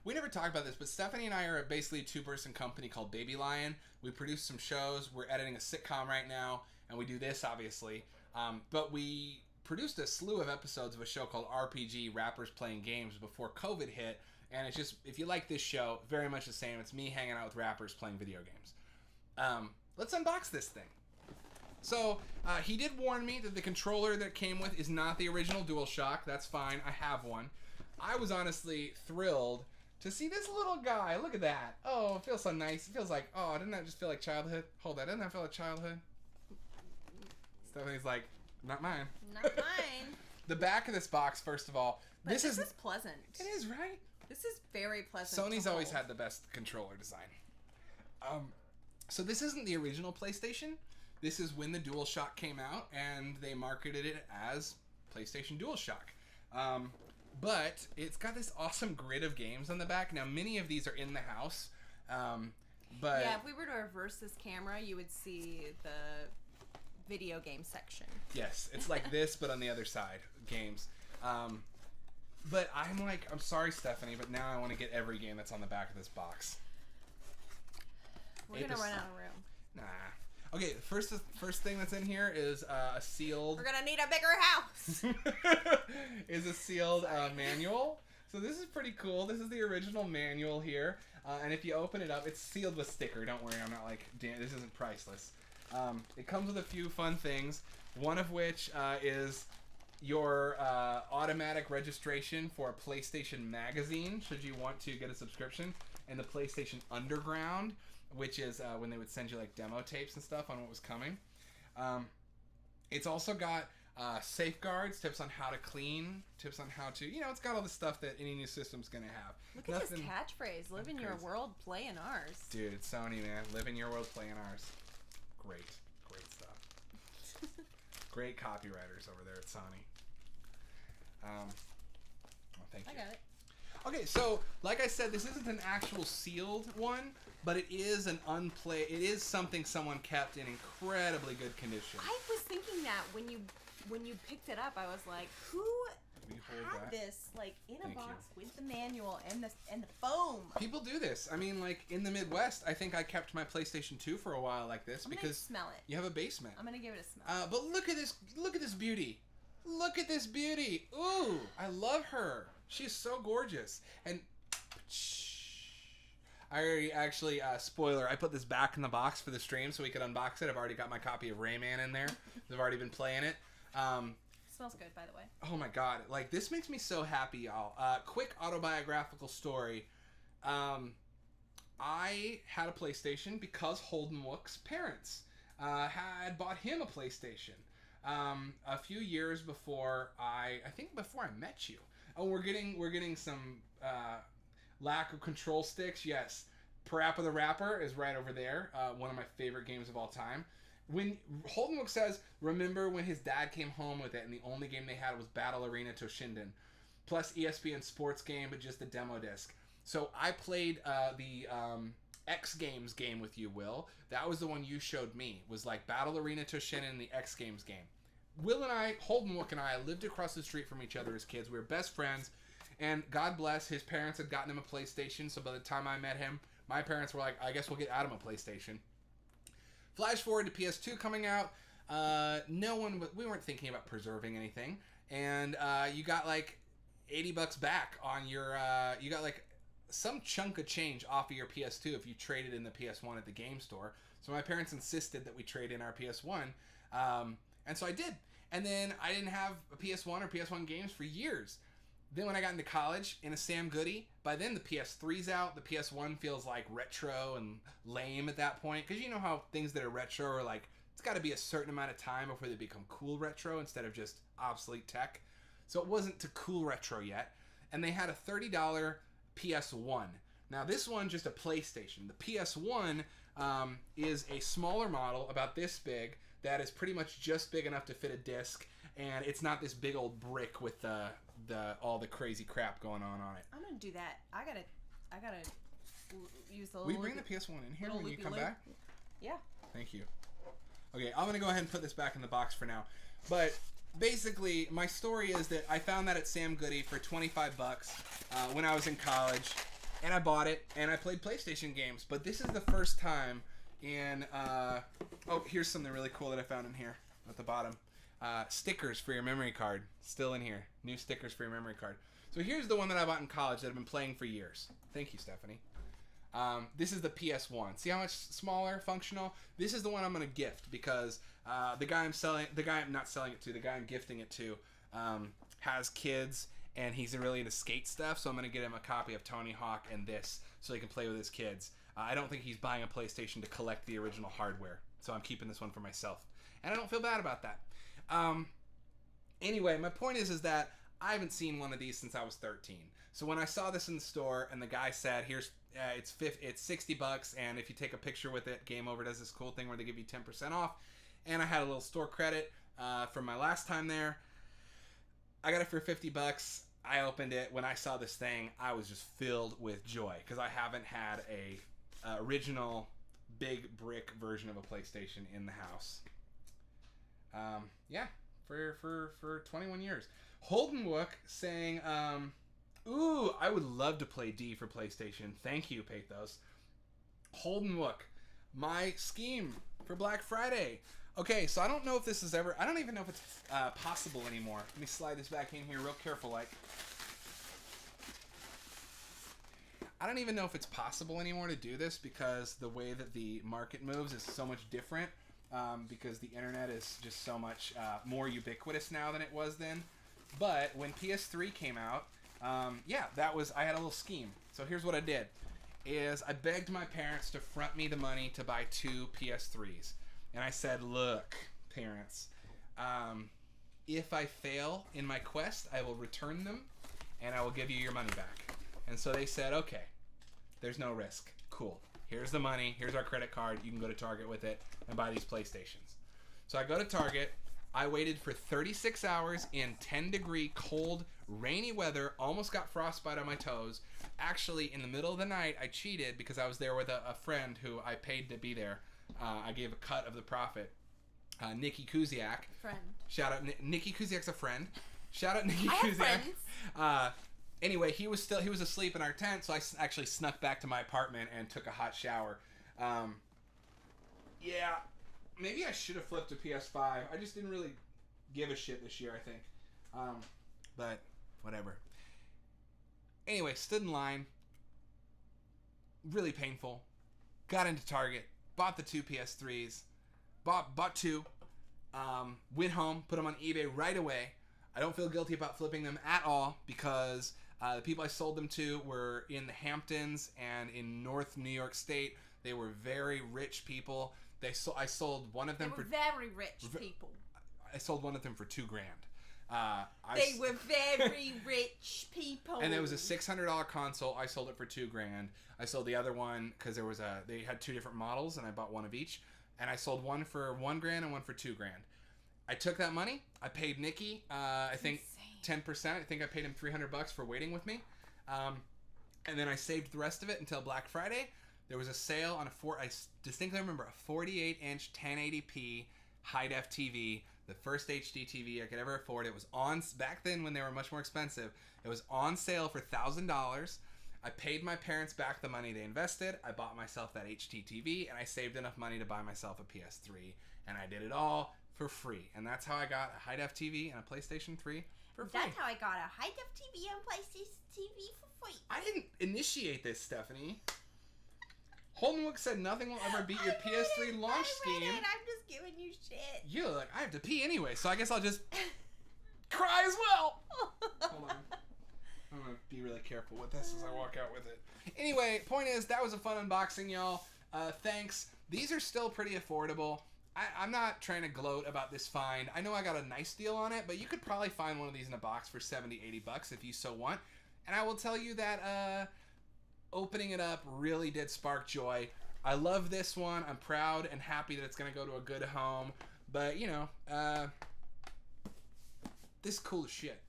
We never talked about this, but Stephanie and I are basically a two-person company called Baby Lion. We produce some shows. We're editing a sitcom right now, and we do this, obviously. But we produced a slew of episodes of a show called RPG Rappers Playing Games before COVID hit. And it's just, if you like this show, very much the same. It's me hanging out with rappers playing video games. Let's unbox this thing. So, he did warn me that the controller that it came with is not the original DualShock. That's fine. I have one. I was honestly thrilled to see this little guy. Look at that. Oh, it feels so nice. It feels like, oh, didn't that just feel like childhood? Hold that. Didn't that feel like childhood? Stephanie's like, not mine. Not mine. The back of this box, first of all. But this is pleasant. It is, right? This is very pleasant. Sony's always had the best controller design. So this isn't the original PlayStation. This is when the DualShock came out, and they marketed it as PlayStation DualShock. But it's got this awesome grid of games on the back. Now, many of these are in the house. But yeah, if we were to reverse this camera, you would see the video game section. Yes, it's like this, but on the other side, games. But I'm sorry, Stephanie, but now I want to get every game that's on the back of this box. We're going to run out of room. Nah. Okay, first thing that's in here is a sealed... We're going to need a bigger house! is a sealed manual. So this is pretty cool. This is the original manual here. And if you open it up, it's sealed with sticker. Don't worry, I'm not like, damn, this isn't priceless. It comes with a few fun things. One of which is your automatic registration for a PlayStation magazine, should you want to get a subscription, and the PlayStation Underground, which is when they would send you like demo tapes and stuff on what was coming. It's also got safeguards, tips on how to clean, tips on how to, it's got all the stuff that any new system's gonna have. Look at this catchphrase, live in your world, play in ours. Dude, it's Sony, man. Live in your world, play in ours. Great stuff. Great copywriters over there at Sony. Well, thank you. I got it. Okay, so like I said, this isn't an actual sealed one, but it is an it is something someone kept in incredibly good condition. I was thinking that when you picked it up, I was like, who had this like in a box with the manual and the foam? People do this. I mean, like in the Midwest, I think I kept my PlayStation 2 for a while like this because smell it. You have a basement. I'm gonna give it a smell. But look at this beauty. Look at this beauty. Ooh, I love her. She's so gorgeous. And I already actually, spoiler, I put this back in the box for the stream so we could unbox it. I've already got my copy of Rayman in there. I've already been playing it. Smells good, by the way. Oh my god. Like, this makes me so happy, y'all. Quick autobiographical story. I had a PlayStation because Holden Wook's parents had bought him a PlayStation. A few years before I think before I met you. Oh, we're getting some lack of control sticks. Yes, Parappa the Rapper is right over there. One of my favorite games of all time. When Holden Wook says, remember when his dad came home with it and the only game they had was Battle Arena Toshinden, plus ESPN Sports Game, but just the demo disc. So I played the X Games game with you, Will. That was the one you showed me. Was like Battle Arena Toshinden and the X Games game. Will and I, Holden Wook and I, lived across the street from each other as kids. We were best friends. And God bless, his parents had gotten him a PlayStation. So by the time I met him, my parents were like, I guess we'll get Adam a PlayStation. Flash forward to PS2 coming out. We weren't thinking about preserving anything. And you got like $80 back on your, you got like some chunk of change off of your PS2 if you traded in the PS1 at the game store. So my parents insisted that we trade in our PS1, and so I did. And then I didn't have a PS1 or PS1 games for years. Then when I got into college in a Sam Goody, by then the PS3's out. The PS1 feels like retro and lame at that point, because you know how things that are retro are like, it's got to be a certain amount of time before they become cool retro instead of just obsolete tech. So it wasn't to cool retro yet. And they had a $30 PS1. Now this one, just a PlayStation. The PS1 is a smaller model, about this big, that is pretty much just big enough to fit a disc, and it's not this big old brick with all the crazy crap going on it. I'm gonna do that. I gotta use the. Will you bring the PS1 in here when you come back? Yeah. Thank you. Okay, I'm gonna go ahead and put this back in the box for now. But basically, my story is that I found that at Sam Goody for $25 when I was in college, and I bought it and I played PlayStation games. But this is the first time in. Oh, here's something really cool that I found in here at the bottom. Stickers for your memory card. Still in here. New stickers for your memory card. So here's the one that I bought in college that I've been playing for years. Thank you, Stephanie. This is the PS1. See how much smaller, functional? This is the one I'm going to gift because the guy I'm gifting it to has kids and he's really into skate stuff. So I'm going to get him a copy of Tony Hawk and this so he can play with his kids. I don't think he's buying a PlayStation to collect the original hardware. So I'm keeping this one for myself. And I don't feel bad about that. Anyway, my point is that I haven't seen one of these since I was 13. So when I saw this in the store and the guy said, "Here's it's $60, and if you take a picture with it, Game Over does this cool thing where they give you 10% off." And I had a little store credit from my last time there. I got it for $50. I opened it. When I saw this thing, I was just filled with joy because I haven't had a original big brick version of a PlayStation in the house. Yeah, for 21 years. Holdenwook saying, ooh, I would love to play D for PlayStation. Thank you, Pathos. Holdenwook, my scheme for Black Friday. Okay, so I don't know if this is ever, I don't even know if it's possible anymore. Let me slide this back in here real careful like. I don't even know if it's possible anymore to do this because the way that the market moves is so much different. Because the internet is just so much more ubiquitous now than it was then. But when PS3 came out, I had a little scheme. So here's what I did, is I begged my parents to front me the money to buy 2 PS3s. And I said, look, parents, if I fail in my quest, I will return them and I will give you your money back. And so they said, okay, there's no risk. Cool. Here's the money. Here's our credit card. You can go to Target with it and buy these PlayStations. So I go to Target. I waited for 36 hours in 10-degree, cold, rainy weather. Almost got frostbite on my toes. Actually, in the middle of the night, I cheated because I was there with a friend who I paid to be there. I gave a cut of the profit. Nikki Kuziak. Friend. Shout out. Nikki Kuziak's a friend. Shout out Nikki I Kuziak. have friends. Anyway, he was asleep in our tent, so I actually snuck back to my apartment and took a hot shower. Yeah, maybe I should have flipped to PS5. I just didn't really give a shit this year, I think. But whatever. Anyway, stood in line. Really painful. Got into Target. Bought the 2 PS3s. Bought 2. Went home. Put them on eBay right away. I don't feel guilty about flipping them at all because the people I sold them to were in the Hamptons and in North New York State. They were very rich people. I sold one of them for very rich people. I sold one of them for $2,000. They were very rich people. And there was a $600 console. I sold it for $2,000. I sold the other one because they had 2 different models, and I bought one of each. And I sold one for $1,000 and one for $2,000. I took that money. I paid Nikki, I think, 10%. I think I paid him $300 for waiting with me. And then I saved the rest of it until Black Friday. There was a sale on I distinctly remember a 48-inch 1080p high-def TV, the first HD TV I could ever afford. It was on, back then when they were much more expensive, it was on sale for $1,000. I paid my parents back the money they invested. I bought myself that HD TV, and I saved enough money to buy myself a PS3. And I did it all for free. And that's how I got a high-def TV and a PlayStation 3. For free. That's how I got a high-def TV on PlayStation TV for free. I didn't initiate this, Stephanie. Holdenwook said nothing will ever beat your PS3 launch scheme. I'm just giving you shit. You're like, I have to pee anyway, so I guess I'll just cry as well. Hold on. I'm going to be really careful with this as I walk out with it. Anyway, point is, that was a fun unboxing, y'all. Thanks. These are still pretty affordable. I'm not trying to gloat about this find. I know I got a nice deal on it, but you could probably find one of these in a box for $70-$80 if you so want. And I will tell you that opening it up really did spark joy. I love this one. I'm proud and happy that it's going to go to a good home. But, you know, this is cool as shit.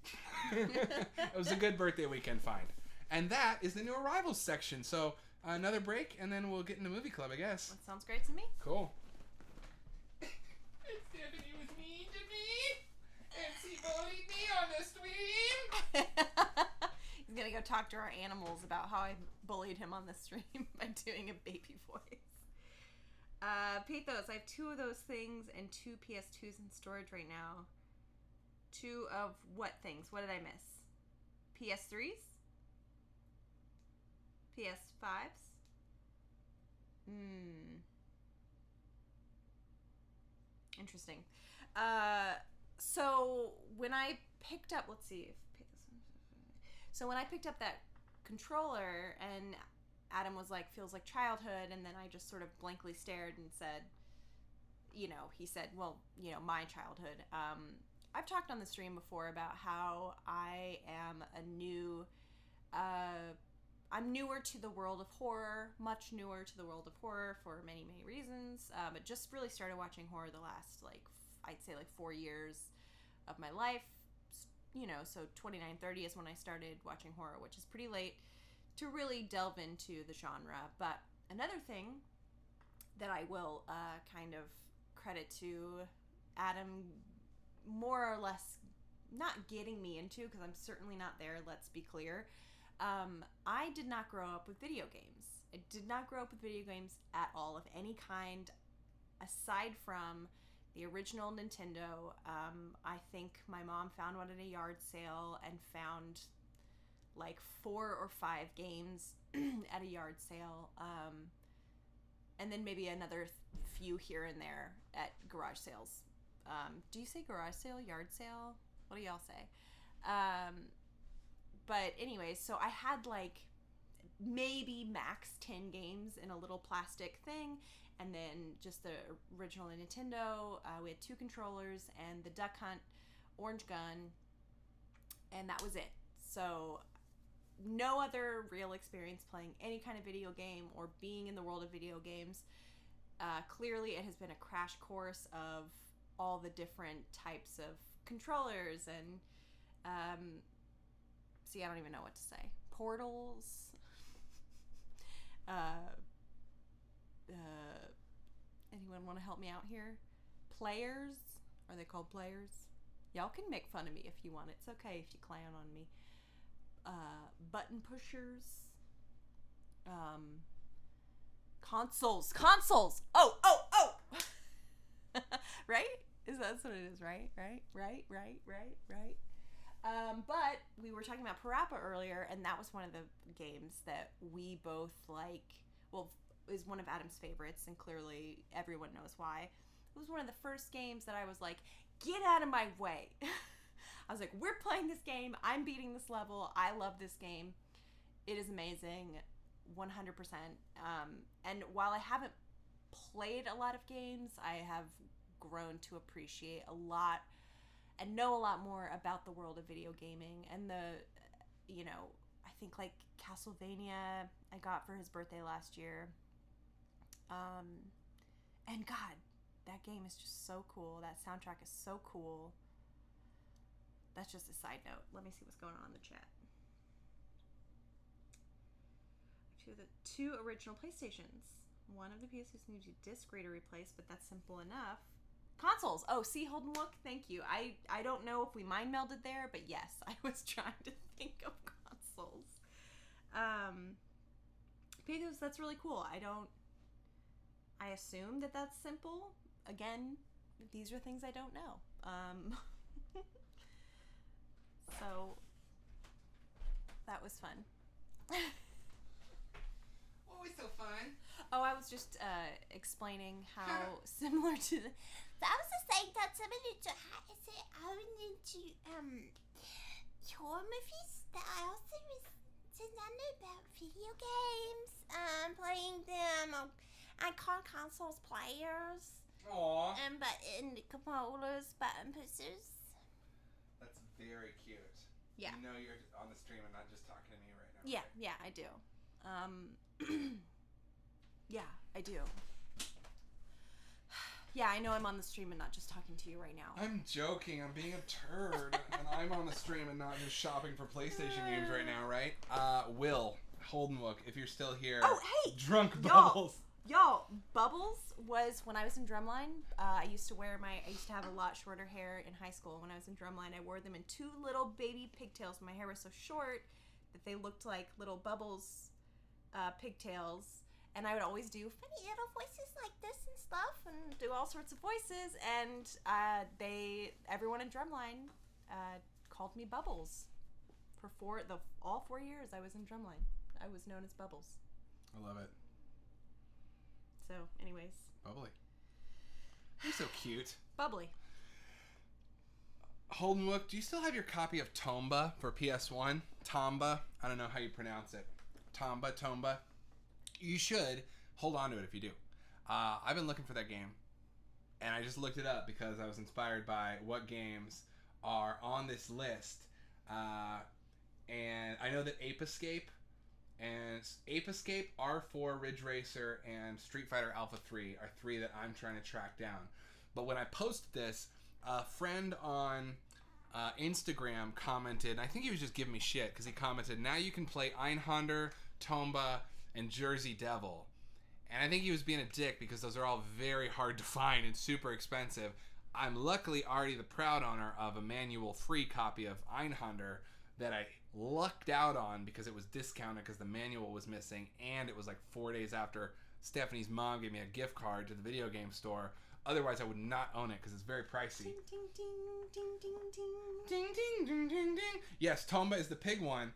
It was a good birthday weekend find. And that is the new arrivals section. So another break, and then we'll get into movie club, I guess. That sounds great to me. Cool. It's Stephanie with me, and she bullied me on the stream. He's gonna go talk to our animals about how I bullied him on the stream by doing a baby voice. Pathos, I have 2 of those things and 2 PS2s in storage right now. 2 of what things? What did I miss? PS3s? PS5s? Interesting. So when I picked up, let's see. So when I picked up that controller and Adam was like, feels like childhood, and then I just sort of blankly stared and said, you know, he said, well, you know, my childhood. I've talked on the stream before about how I am I'm newer to the world of horror, much newer to the world of horror for many, many reasons. But just really started watching horror the last, I'd say 4 years of my life. You know, so 29, 30 is when I started watching horror, which is pretty late to really delve into the genre. But another thing that I will kind of credit to Adam more or less not getting me into, because I'm certainly not there, let's be clear. I did not grow up with video games. I did not grow up with video games at all of any kind, aside from the original Nintendo. I think my mom found one at a yard sale and found 4 or 5 games at a yard sale. And then maybe another few here and there at garage sales. Do you say garage sale, yard sale? What do y'all say? But anyways, so I had maybe max 10 games in a little plastic thing, and then just the original Nintendo. We had 2 controllers and the Duck Hunt orange gun, and that was it. So no other real experience playing any kind of video game or being in the world of video games. Clearly it has been a crash course of all the different types of controllers and see, I don't even know what to say. Portals. Anyone want to help me out here? Players? Are they called players? Y'all can make fun of me if you want. It's okay if you clown on me. Button pushers. Consoles. Oh! Right? That's what it is, right? Right. But we were talking about Parappa earlier, and that was one of the games that we both is one of Adam's favorites, and clearly everyone knows why. It was one of the first games that I was like, get out of my way. I was like, we're playing this game. I'm beating this level. I love this game. It is amazing, 100%. And while I haven't played a lot of games, I have grown to appreciate a lot and know a lot more about the world of video gaming. And I think Castlevania I got for his birthday last year. And God, that game is just so cool. That soundtrack is so cool. That's just a side note. Let me see what's going on in the chat. The 2 original PlayStations. One of the PS2s needs a disc reader replaced, but that's simple enough. Consoles. Oh, see, Holdenwook, thank you. I don't know if we mind melded there, but yes, I was trying to think of consoles. Because that's really cool. I assume that that's simple. Again, these are things I don't know. So that was fun. Always so fun. Oh, I was just explaining how similar to the... I was just saying that similar to how is it own into horror movies that I also was saying about video games, playing them on consoles players. Aww. And button controllers, button pushers. That's very cute. Yeah. You know you're on the stream and not just talking to me right now. Yeah, right? yeah, I do. Yeah, I do. Yeah, I know I'm on the stream and not just talking to you right now. I'm joking. I'm being a turd. And I'm on the stream and not just shopping for PlayStation games right now, right? Will Holdenwook, if you're still here. Oh, hey! Drunk Bubbles. Y'all, Bubbles was when I was in drumline. I used to have a lot shorter hair in high school. When I was in drumline, I wore them in 2 little baby pigtails. My hair was so short that they looked like little Bubbles pigtails. And I would always do funny little voices like this and stuff, and do all sorts of voices. And everyone in drumline called me Bubbles for all 4 years I was in drumline. I was known as Bubbles. I love it. So, anyways. Bubbly. You're so cute. Bubbly. Holdenwook, do you still have your copy of Tomba for PS1? Tomba? I don't know how you pronounce it. Tomba. You should hold on to it if you do. I've been looking for that game, and I just looked it up because I was inspired by what games are on this list. And I know that Ape Escape, R4, Ridge Racer, and Street Fighter Alpha 3 are 3 that I'm trying to track down. But when I posted this, a friend on Instagram commented, and I think he was just giving me shit because he commented, now you can play Einhander, Tomba, and Jersey Devil. And I think he was being a dick because those are all very hard to find and super expensive. I'm luckily already the proud owner of a manual free copy of Einhander that I lucked out on because it was discounted because the manual was missing, and it was like 4 days after Stephanie's mom gave me a gift card to the video game store. Otherwise, I would not own it because it's very pricey. Ding, ding, ding, ding, ding, ding. Ding, ding, ding, ding, ding. Yes, Tomba is the pig one.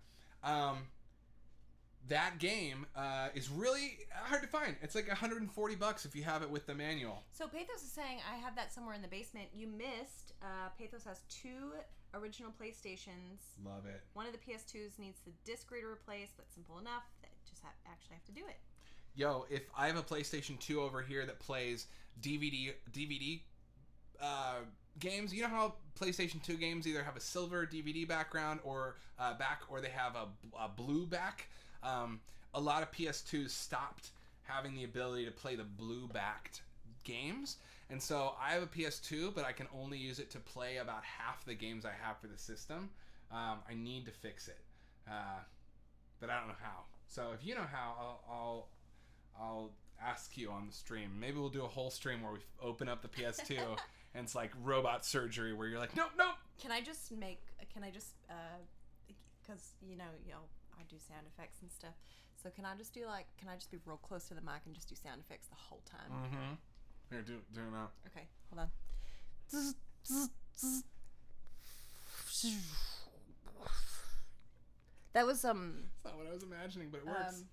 That game is really hard to find. It's like $140 if you have it with the manual. So Pathos is saying, I have that somewhere in the basement. You missed. Pathos has 2 original PlayStations. Love it. One of the PS2s needs the disc reader replaced. That's simple enough. That just actually have to do it. Yo, if I have a PlayStation 2 over here that plays DVD games, you know how PlayStation 2 games either have a silver DVD background or they have a blue back. A lot of PS2s stopped having the ability to play the blue-backed games, and so I have a PS2, but I can only use it to play about half the games I have for the system. I need to fix it, but I don't know how. So if you know how, I'll ask you on the stream. Maybe we'll do a whole stream where we open up the PS2 and it's like robot surgery where you're like, nope. Can I just because I do sound effects and stuff. So can I just be real close to the mic and just do sound effects the whole time? Mm-hmm. Here, do it now. Okay, hold on. That was It's not what I was imagining, but it works.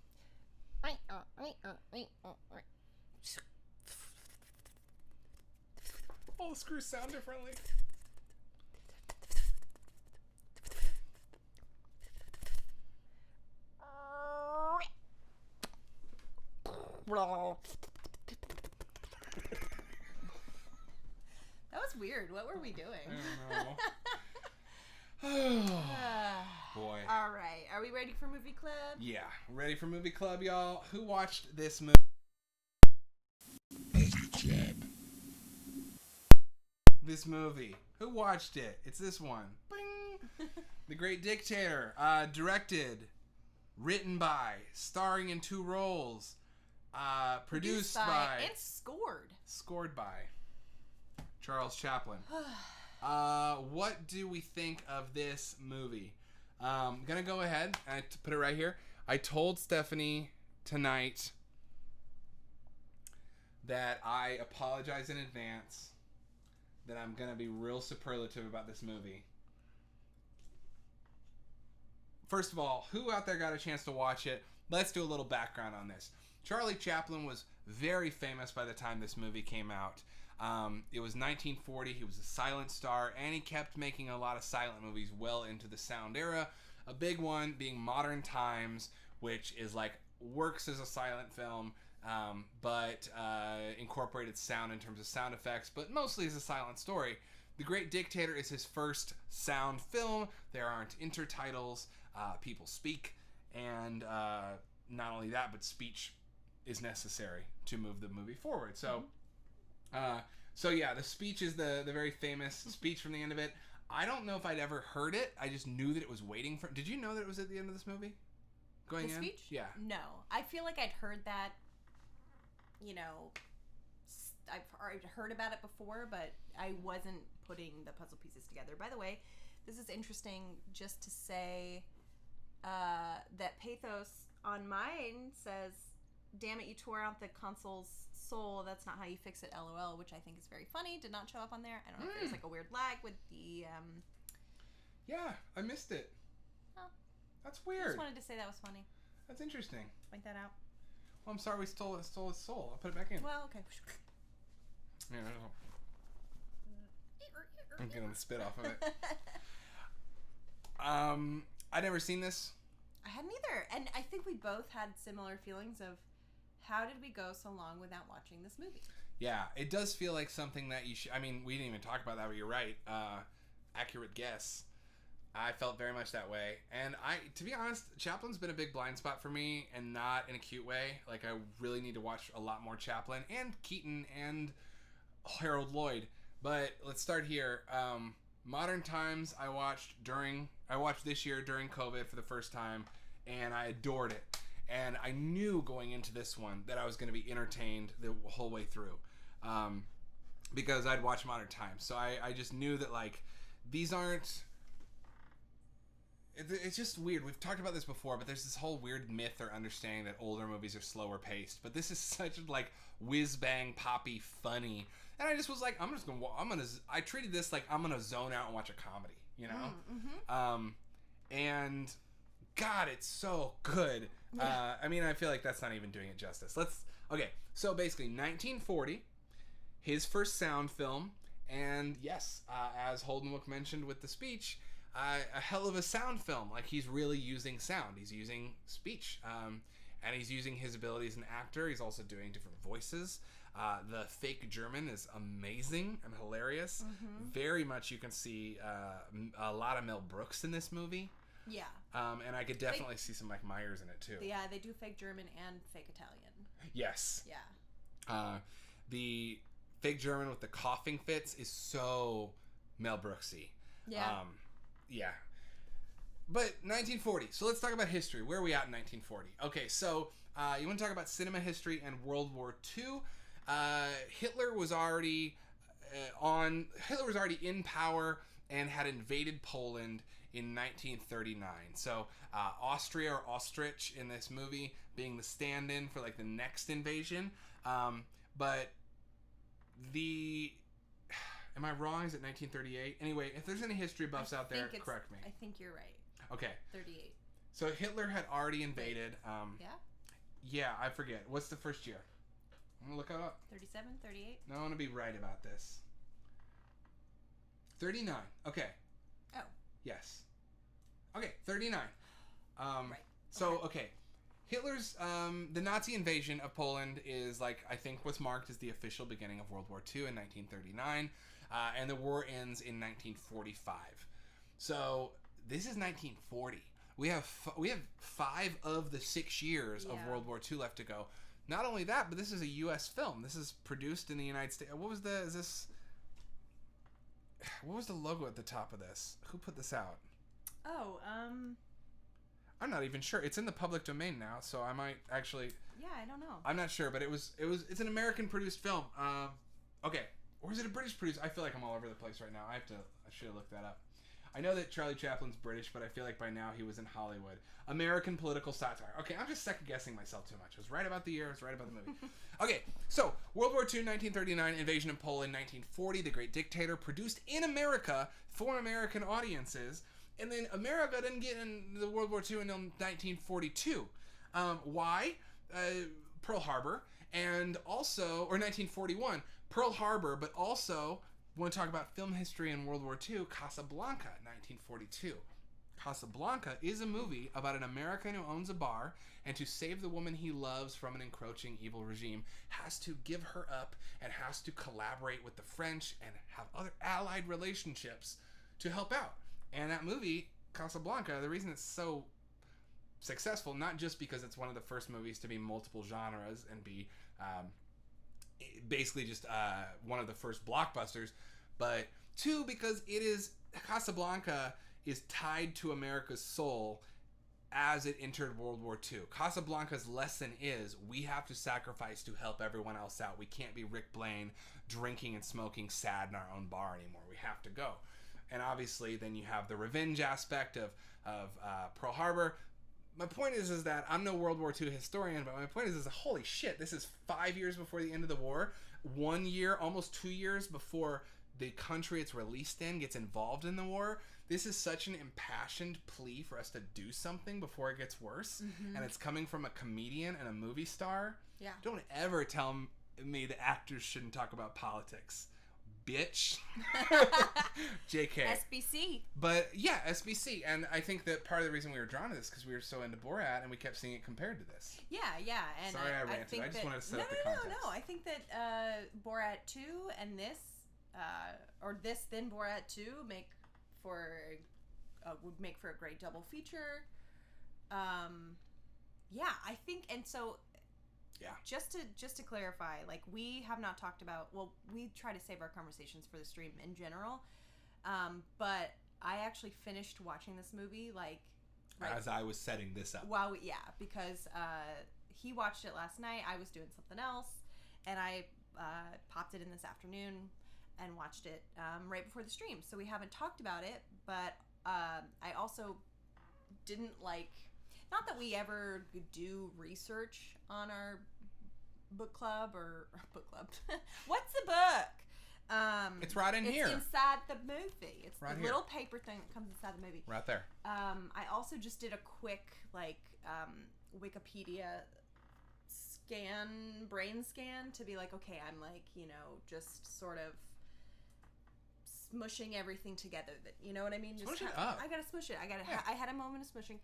All the screws sound differently. That was weird. What were we doing? I don't know. Boy. All right. Are we ready for movie club? Yeah. Ready for movie club, y'all? Who watched this movie? This movie. Who watched it? It's this one. Bing! The Great Dictator. Directed, written by, starring in 2 roles, produced by, and scored by Charles Chaplin. What do we think of this movie? I'm gonna go ahead and put it right here. I told Stephanie tonight that I apologize in advance, that I'm gonna be real superlative about this movie. first of all, who out there got a chance to watch it? Let's do a little background on this. Charlie Chaplin was very famous by the time this movie came out. It was 1940. He was a silent star, and he kept making a lot of silent movies well into the sound era. A big one being Modern Times, which is like works as a silent film, but incorporated sound in terms of sound effects, but mostly as a silent story. The Great Dictator is his first sound film. There aren't intertitles. People speak, and not only that, but speech is necessary to move the movie forward. So, yeah, the speech is the very famous speech from the end of it. I don't know if I'd ever heard it. I just knew that it was waiting for... Did you know that it was at the end of this movie? Going the in? Speech? Yeah. No. I feel like I'd heard that, you know... I've already heard about it before, but I wasn't putting the puzzle pieces together. By the way, this is interesting just to say that Pathos on mine says, "Damn it, you tore out the console's soul. That's not how you fix it, LOL," which I think is very funny. Did not show up on there. I don't know if there's like a weird lag with the... Yeah, I missed it. Oh. That's I weird. just wanted to say that was funny. That's interesting. Point that out. Well, I'm sorry we stole his soul. I'll put it back in. Well, okay. Yeah, I'm getting the spit off of it. I'd never seen this. I hadn't either. And I think we both had similar feelings of how did we go so long without watching this movie? Yeah, it does feel like something that you should... I mean, we didn't even talk about that, but you're right. Accurate guess. I felt very much that way. And to be honest, Chaplin's been a big blind spot for me, and not in a cute way. Like, I really need to watch a lot more Chaplin, and Keaton, and Harold Lloyd. But let's start here. Modern Times I watched this year during COVID for the first time, and I adored it. And I knew going into this one that I was going to be entertained the whole way through, because I'd watched Modern Times. So I just knew that, like, these aren't... It's just weird. We've talked about this before, but there's this whole weird myth or understanding that older movies are slower paced. But this is such like whiz bang poppy funny, and I just was like, I treated this like I'm gonna zone out and watch a comedy, you know. And God, it's so good. I mean, I feel like that's not even doing it justice. So basically, 1940, his first sound film, and yes, as Holdenwook mentioned with the speech. A hell of a sound film. Like, he's really using sound. He's using speech. And he's using his ability as an actor. He's also doing different voices. The fake German is amazing and hilarious. Very much you can see a lot of Mel Brooks in this movie. Yeah. And I could definitely see some Mike Myers in it, too. Yeah, they do fake German and fake Italian. Yes. Yeah. The fake German with the coughing fits is so Mel Brooksy. Yeah. Yeah. But 1940. So let's talk about history. Where are we at in 1940? Okay, so you want to talk about cinema history and World War II. Hitler was already in power and had invaded Poland in 1939. So Austria, or Ostrich in this movie, being the stand-in for like the next invasion. But am I wrong? Is it 1938? Anyway, if there's any history buffs out there, correct me. I think you're right. Okay. 38. So Hitler had already invaded. Yeah? Yeah, I forget. What's the first year? I'm going to look it up. 37, 38? No, I want to be right about this. 39. Okay. Oh. Yes. Okay, 39. Right. So, okay. Hitler's, the Nazi invasion of Poland is, like, I think what's marked as the official beginning of World War II in 1939, and the war ends in 1945. So, this is 1940. We have 5 of the 6 years of World War II left to go. Not only that, but this is a U.S. film. This is produced in the United States. What was the logo at the top of this? Who put this out? Oh, I'm not even sure. It's in the public domain now, so I might actually... Yeah, I don't know. I'm not sure, but it's an American-produced film. Okay. Or is it a British-produced? I feel like I'm all over the place right now. I should have looked that up. I know that Charlie Chaplin's British, but I feel like by now he was in Hollywood. American political satire. Okay, I'm just second-guessing myself too much. I was right about the year. I was right about the movie. Okay, so World War II, 1939, invasion of Poland, 1940, The Great Dictator, produced in America for American audiences. And then America didn't get into World War II until 1942. Why? Pearl Harbor, and also, or 1941, Pearl Harbor, but also, want to talk about film history in World War II, Casablanca, 1942. Casablanca is a movie about an American who owns a bar and to save the woman he loves from an encroaching evil regime has to give her up and has to collaborate with the French and have other allied relationships to help out. And that movie, Casablanca, the reason it's so successful, not just because it's one of the first movies to be multiple genres and be basically just one of the first blockbusters, but two, because Casablanca is tied to America's soul as it entered World War II. Casablanca's lesson is we have to sacrifice to help everyone else out. We can't be Rick Blaine drinking and smoking sad in our own bar anymore. We have to go. And obviously then you have the revenge aspect of Pearl Harbor. My point is that I'm no World War II historian, but my point is holy shit, this is 5 years before the end of the war, 1 year, almost 2 years before the country it's released in gets involved in the war. This is such an impassioned plea for us to do something before it gets worse. Mm-hmm. And it's coming from a comedian and a movie star. Yeah. Don't ever tell me that actors shouldn't talk about politics. Bitch. JK. SBC. But yeah, SBC. And I think that part of the reason we were drawn to this because we were so into Borat and we kept seeing it compared to this. Yeah. And sorry I ranted. I just wanted to set up the context. No. I think that Borat 2 and this, or this then Borat 2 would make for a great double feature. Yeah, I think, and so yeah. Just to clarify, like, we have not talked about, well, we try to save our conversations for the stream in general, but I actually finished watching this movie, like, as I was setting this up. Wow, yeah, because he watched it last night, I was doing something else, and I popped it in this afternoon and watched it right before the stream, so we haven't talked about it, but I also didn't like... Not that we ever do research on our book club or book club. What's the book? It's right in here. It's inside the movie. It's right the here. Little paper thing that comes inside the movie. Right there. I also just did a quick Wikipedia brain scan to be like, okay, I'm like, just sort of smushing everything together. That you know what I mean? Smush it up. I gotta smush it. I had a moment of smushing.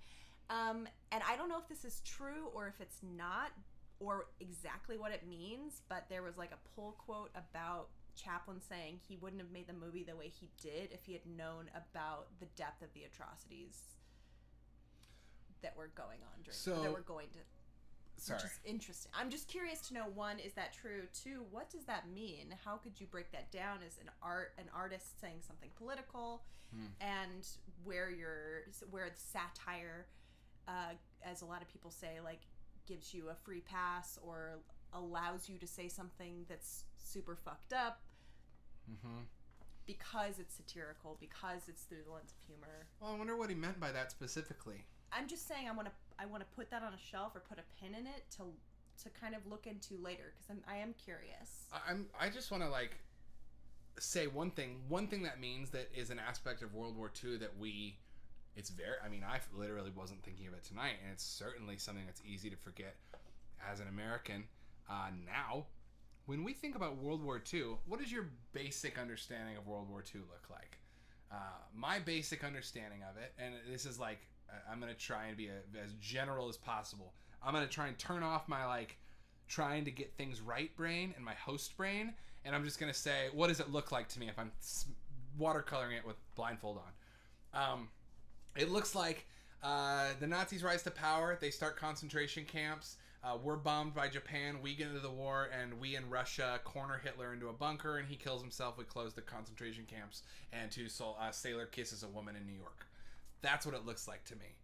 And I don't know if this is true or if it's not or exactly what it means, but there was like a pull quote about Chaplin saying he wouldn't have made the movie the way he did if he had known about the depth of the atrocities that were going on that were going to. Sorry. Which is interesting. I'm just curious to know, one, is that true? Two, what does that mean? How could you break that down as an artist saying something political, and where the satire, as a lot of people say, like, gives you a free pass or allows you to say something that's super fucked up because it's satirical, because it's through the lens of humor. Well, I wonder what he meant by that specifically. I'm just saying I want to put that on a shelf or put a pin in it to kind of look into later, because I am curious. I just want to say one thing that means that is an aspect of World War II that I literally wasn't thinking of it tonight, and it's certainly something that's easy to forget as an American now. When we think about World War II, what does your basic understanding of World War II look like? My basic understanding of it, and this is like, I'm going to try and be as general as possible. I'm going to try and turn off my trying to get things right brain and my host brain, and I'm just going to say, what does it look like to me if I'm watercoloring it with blindfold on? It looks like the Nazis rise to power. They start concentration camps. We're bombed by Japan. We get into the war, and we in Russia corner Hitler into a bunker, and he kills himself. We close the concentration camps, and a sailor kisses a woman in New York. That's what it looks like to me.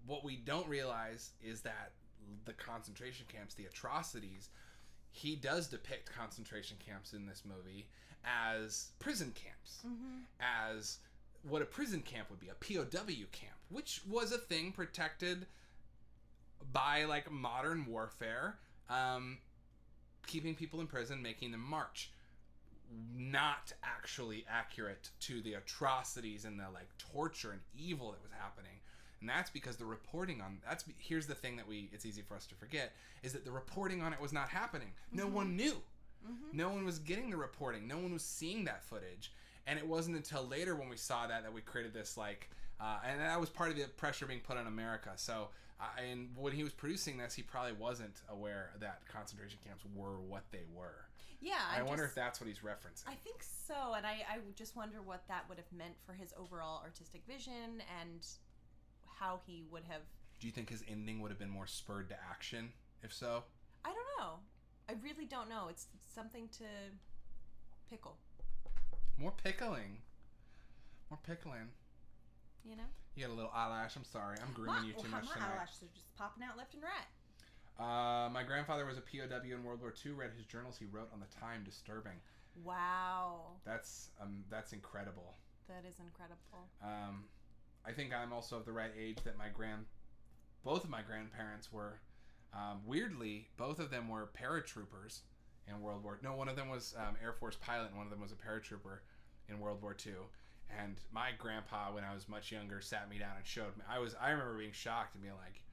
What we don't realize is that the concentration camps, the atrocities, he does depict concentration camps in this movie as prison camps, as what a prison camp would be, a POW camp, which was a thing protected by modern warfare, keeping people in prison, making them march. not actually accurate to the atrocities and the like torture and evil that was happening. And that's because the reporting on here's the thing that it's easy for us to forget, is that the reporting on it was not happening. No one knew. No one was getting the reporting. No one was seeing that footage. And it wasn't until later when we saw that we created this like and that was part of the pressure being put on America. So and when he was producing this, he probably wasn't aware that concentration camps were what they were. Yeah, I wonder if that's what he's referencing. I think so, and I just wonder what that would have meant for his overall artistic vision and how he would have... Do you think his ending would have been more spurred to action, if so? I don't know. I really don't know. It's something to pickle. More pickling. More pickling. You know? You got a little eyelash. I'm sorry. I'm grooming you too much tonight. My eyelashes are just popping out left and right. My grandfather was a POW in World War II. Read his journals he wrote on the time. Disturbing. Wow. That's incredible. That is incredible. I think I'm also of the right age that both of my grandparents were. Weirdly, both of them were paratroopers in World War. No, one of them was Air Force pilot, and one of them was a paratrooper in World War II. And my grandpa, when I was much younger, sat me down and showed me. I remember being shocked and being like,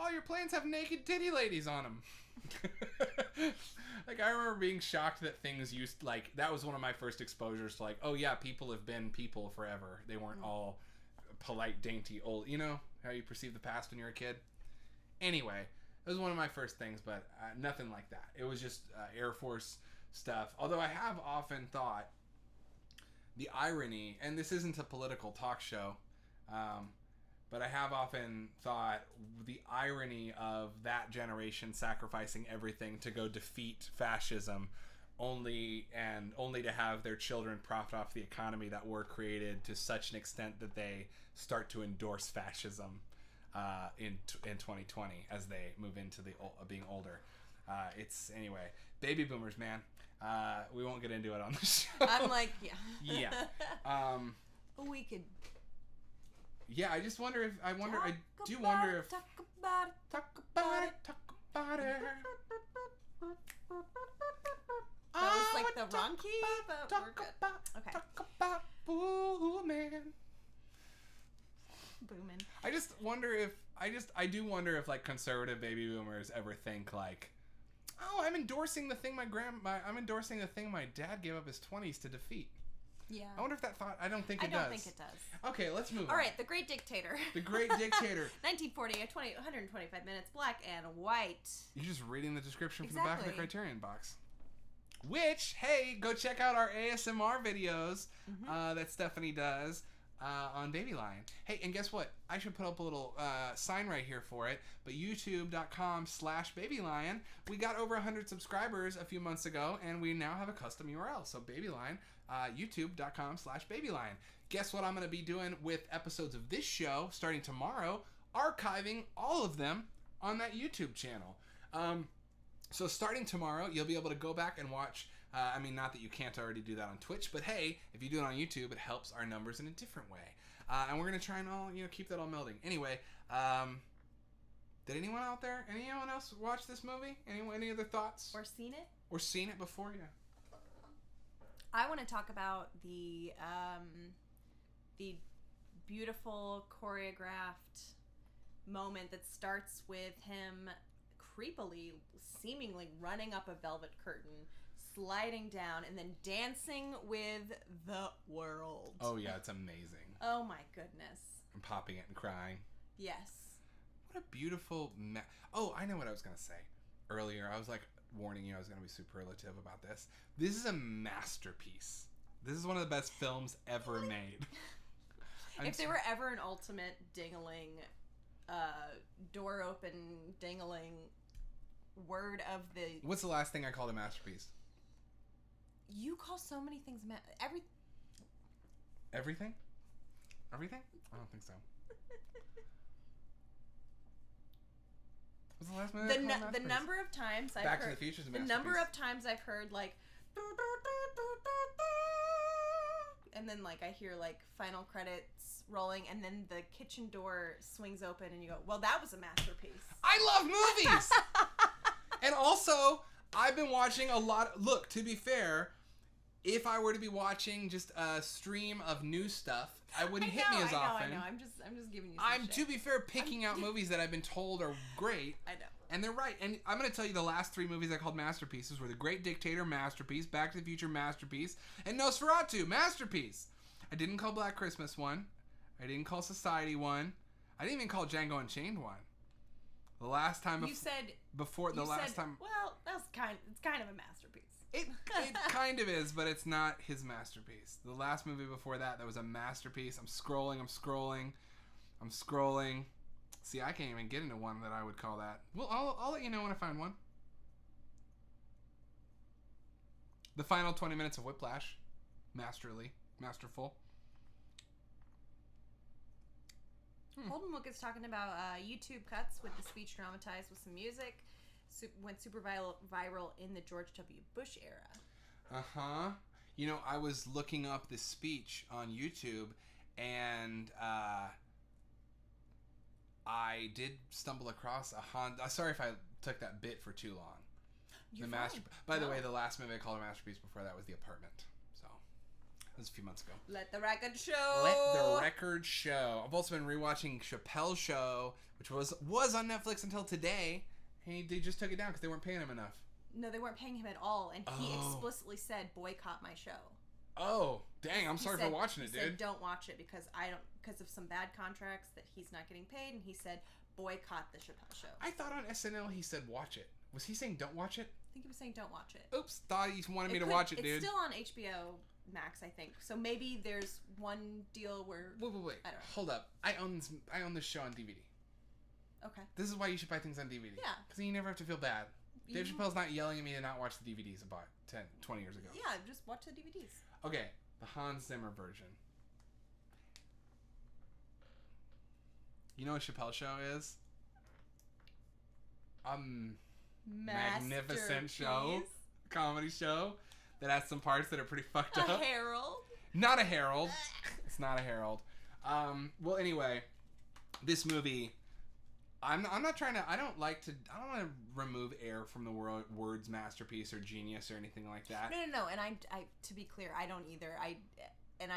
"Oh, your planes have naked titty ladies on them." Like, I remember being shocked that things used, like, that was one of my first exposures to, like, oh yeah, people have been people forever. They weren't all polite, dainty, old, you know, how you perceive the past when you're a kid. Anyway, it was one of my first things, but nothing like that. It was just Air Force stuff. Although I have often thought the irony, and this isn't a political talk show, but I have often thought the irony of that generation sacrificing everything to go defeat fascism, only to have their children profit off the economy that were created to such an extent that they start to endorse fascism in 2020 as they move into the being older. Anyway, baby boomers, man. We won't get into it on the show. I'm like, yeah. We could. Yeah, I just wonder if Talk about it. Talk about it. That was like the wrong key, but we're good. Okay. Talk about booming. Booming. I do wonder if like conservative baby boomers ever think like, oh, I'm endorsing the thing my dad gave up his 20s to defeat. Yeah. I wonder if that thought. I don't think it does. I don't think it does. Okay, let's move on. All right, The Great Dictator. The Great Dictator. 1940, 125 minutes, black and white. You're just reading the description from the back of the Criterion box. Which, hey, go check out our ASMR videos that Stephanie does on Baby Lion. Hey, and guess what? I should put up a little sign right here for it. But youtube.com/babylion. We got over 100 subscribers a few months ago, and we now have a custom URL. So Baby Lion, youtube.com/babylion. Guess what I'm going to be doing with episodes of this show starting tomorrow? Archiving all of them on that YouTube channel. So starting tomorrow, you'll be able to go back and watch. I mean, not that you can't already do that on Twitch, but hey, if you do it on YouTube, it helps our numbers in a different way. And we're gonna try and all keep that all melding. Anyway, did anyone else watch this movie? Any other thoughts? Or seen it? Or seen it before? Yeah. I want to talk about the beautiful choreographed moment that starts with him creepily, seemingly running up a velvet curtain, sliding down, and then dancing with the world. Oh yeah, it's amazing. Oh my goodness. And popping it and crying. Yes. What a beautiful... Oh, I know what I was going to say. Earlier, I was like warning you I was going to be superlative about this. This is a masterpiece. This is one of the best films ever made. If there were ever an ultimate ding-a-ling, door open ding-a-ling word of the... What's the last thing I called a masterpiece? You call so many things Everything? Everything? I don't think so. What's the last minute? The number of times I've Back heard... to the Future's a the masterpiece. number of times I've heard, like... And then, like, I hear, like, final credits rolling, and then the kitchen door swings open, and you go, well, that was a masterpiece. I love movies! And also, I've been watching a lot... Look, to be fair, if I were to be watching just a stream of new stuff, I wouldn't hit me as often. I know. I'm just giving you. To be fair, picking out movies that I've been told are great. I know. And they're right. And I'm going to tell you the last 3 movies I called masterpieces were The Great Dictator, masterpiece, Back to the Future, masterpiece, and Nosferatu, masterpiece. I didn't call Black Christmas one. I didn't call Society one. I didn't even call Django Unchained one. The last time you said before the last time. Well, it's kind of a masterpiece. It kind of is, but it's not his masterpiece. The last movie before that was a masterpiece. I'm scrolling. See, I can't even get into one that I would call that. Well, I'll let you know when I find one. The final 20 minutes of Whiplash. Masterful. Holden is talking about YouTube cuts with the speech dramatized with some music. Went super viral in the George W. Bush era. Uh-huh. You know, I was looking up this speech on YouTube, and I did stumble across a Honda. Sorry if I took that bit for too long. By the way, the last movie I called a masterpiece before that was The Apartment. So, that was a few months ago. Let the record show. I've also been rewatching Chappelle's Show, which was on Netflix until today. Hey, they just took it down because they weren't paying him enough. No, they weren't paying him at all, and he explicitly said, "Boycott my show." Oh, dang! I'm sorry for watching it, dude. He said, "Don't watch it because of some bad contracts that he's not getting paid," and he said, "Boycott the Chappelle Show." I thought on SNL he said, "Watch it." Was he saying, "Don't watch it"? I think he was saying, "Don't watch it." Oops! Thought he wanted me to watch it, dude. It's still on HBO Max, I think. So maybe there's one deal where. Wait! I don't know. Hold up! I own this show on DVD. Okay. This is why you should buy things on DVD. Yeah. Because then you never have to feel bad. Dave Chappelle's not yelling at me to not watch the DVDs I bought 20 years ago. Yeah, just watch the DVDs. Okay, the Hans Zimmer version. You know what Chappelle's Show is? Magnificent show. Comedy show that has some parts that are pretty fucked up. A herald? Not a herald. It's not a herald. Well, anyway, this movie... I'm not trying to. I don't want to remove air from the words masterpiece or genius or anything like that. No. And I to be clear, I don't either. I am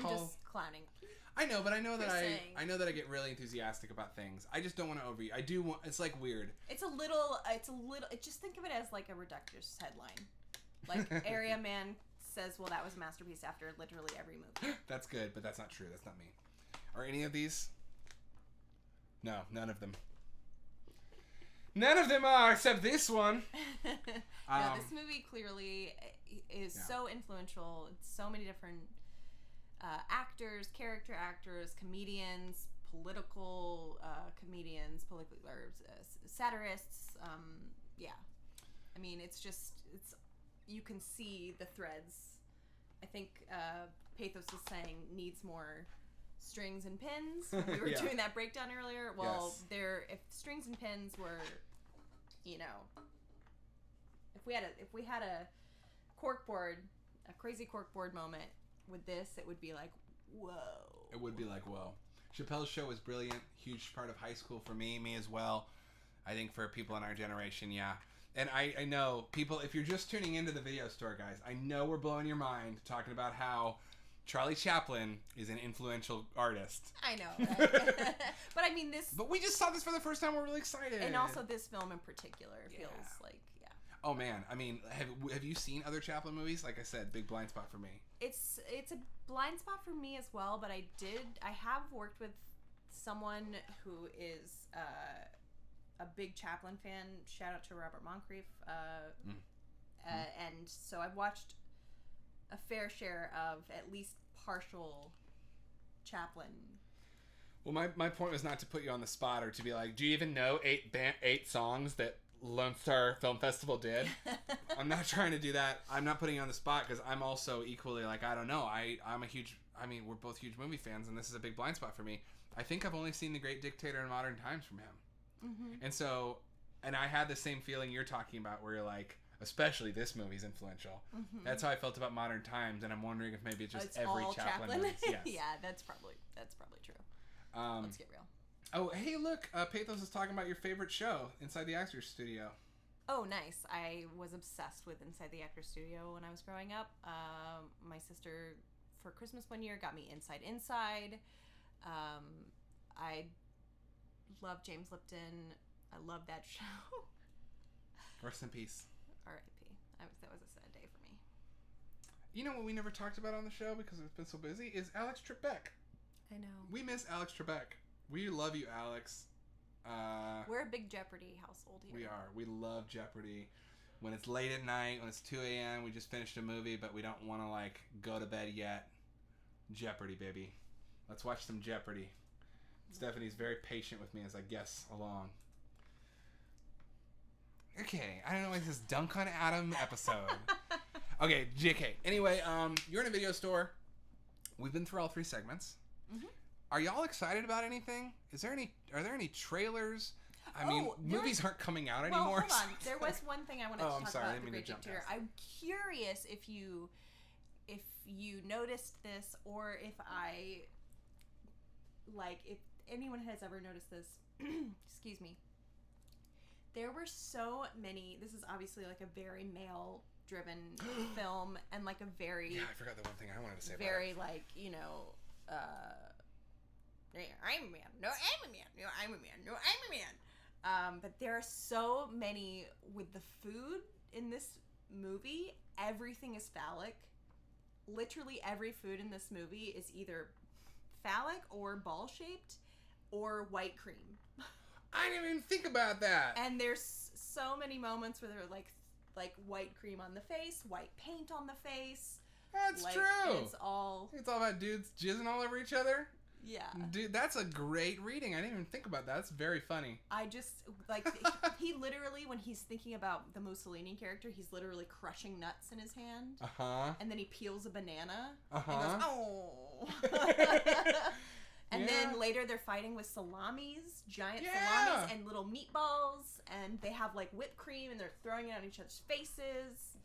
just clowning. I know, but I know that I know that I get really enthusiastic about things. I just don't want to I do want. It's like weird. It's a little. Just think of it as like a reductors headline, like Area Man says, "Well, that was a masterpiece" after literally every movie. That's good, but that's not true. That's not me. Are any of these? No, none of them. None of them are, except this one. No, this movie clearly is so influential. It's so many different actors, character actors, comedians, political comedians, satirists. Yeah. I mean, it's you can see the threads. I think Pathos was saying needs more strings and pins. We were doing that breakdown earlier. Well, yes. If strings and pins were, if we had a corkboard, a crazy corkboard moment with this, it would be like, whoa. It would be like, whoa. Chappelle's Show was brilliant. Huge part of high school for me as well. I think for people in our generation, yeah. And I know people, if you're just tuning into the video store, guys, I know we're blowing your mind talking about how Charlie Chaplin is an influential artist. I know, right? But I mean this... But we just saw this for the first time. We're really excited. And also this film in particular feels like, Oh, man. I mean, have you seen other Chaplin movies? Like I said, big blind spot for me. It's a blind spot for me as well, but I have worked with someone who is a big Chaplin fan. Shout out to Robert Moncrief. And so I've watched a fair share of at least partial Chaplin. Well, my point was not to put you on the spot or to be like, do you even know 8 songs that Lone Star Film Festival did? I'm not trying to do that. I'm not putting you on the spot because I'm also equally like, I don't know. We're both huge movie fans, and this is a big blind spot for me. I think I've only seen The Great Dictator in Modern Times from him. Mm-hmm. And I had the same feeling you're talking about where you're like, especially this movie's influential. Mm-hmm. That's how I felt about Modern Times, and I'm wondering if maybe it's just every Chaplin movie. Yes. Yeah, that's probably true. Let's get real. Oh, hey, look, Pathos is talking about your favorite show inside the Actors Studio. Oh, nice. I was obsessed with Inside the Actors Studio when I was growing up. My sister, for Christmas one year, got me Inside. I love James Lipton. I love that show. Rest in peace. R.I.P. That was a sad day for me. You know what we never talked about on the show because it's been so busy is Alex Trebek. I know. We miss Alex Trebek. We love you, Alex. We're a big Jeopardy household here. We are. We love Jeopardy. When it's late at night, when it's 2 a.m., we just finished a movie, but we don't want to, like, go to bed yet. Jeopardy, baby. Let's watch some Jeopardy. Stephanie's very patient with me as I guess along. Okay, I don't know why this Dunk on Adam episode. Okay, JK. Anyway, you're in a video store. We've been through all 3 segments. Mm-hmm. Are y'all excited about anything? Are there any trailers? I mean, movies aren't coming out anymore. Hold on. There was one thing I wanted to talk sorry, about. I didn't mean to jump Dictator. I'm curious if you noticed this, or if anyone has ever noticed this. Excuse me. There were so many. This is obviously like a very male-driven film, and like a very I forgot the one thing I wanted to say. Very about it. I'm a man. No, I'm a man. No, I'm a man. No, I'm a man. But there are so many with the food in this movie. Everything is phallic. Literally every food in this movie is either phallic or ball-shaped or white cream. I didn't even think about that. And there's so many moments where they're like white cream on the face, white paint on the face. That's true. It's all about dudes jizzing all over each other. Yeah. Dude, that's a great reading. I didn't even think about that. That's very funny. I just, he literally, when he's thinking about the Mussolini character, he's literally crushing nuts in his hand. Uh-huh. And then he peels a banana. Uh-huh. And goes, oh. And then later they're fighting with salamis, giant salamis, and little meatballs. And they have, like, whipped cream, and they're throwing it on each other's faces.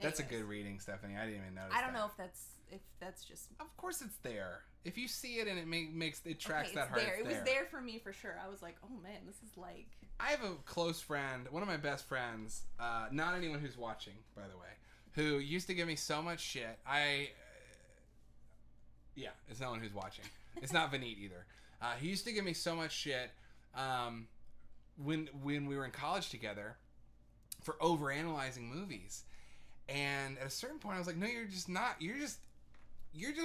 That's a good reading, Stephanie. I didn't even notice I don't know if that's just... Of course it's there. If you see it and it tracks that hard, it was there for me for sure. I was like, oh man, this is like... I have a close friend, one of my best friends, not anyone who's watching, by the way, who used to give me so much shit. Yeah, it's no one who's watching. It's not Vineet either. He used to give me so much shit when we were in college together for overanalyzing movies. And at a certain point, I was like, "No, you're just not. You're just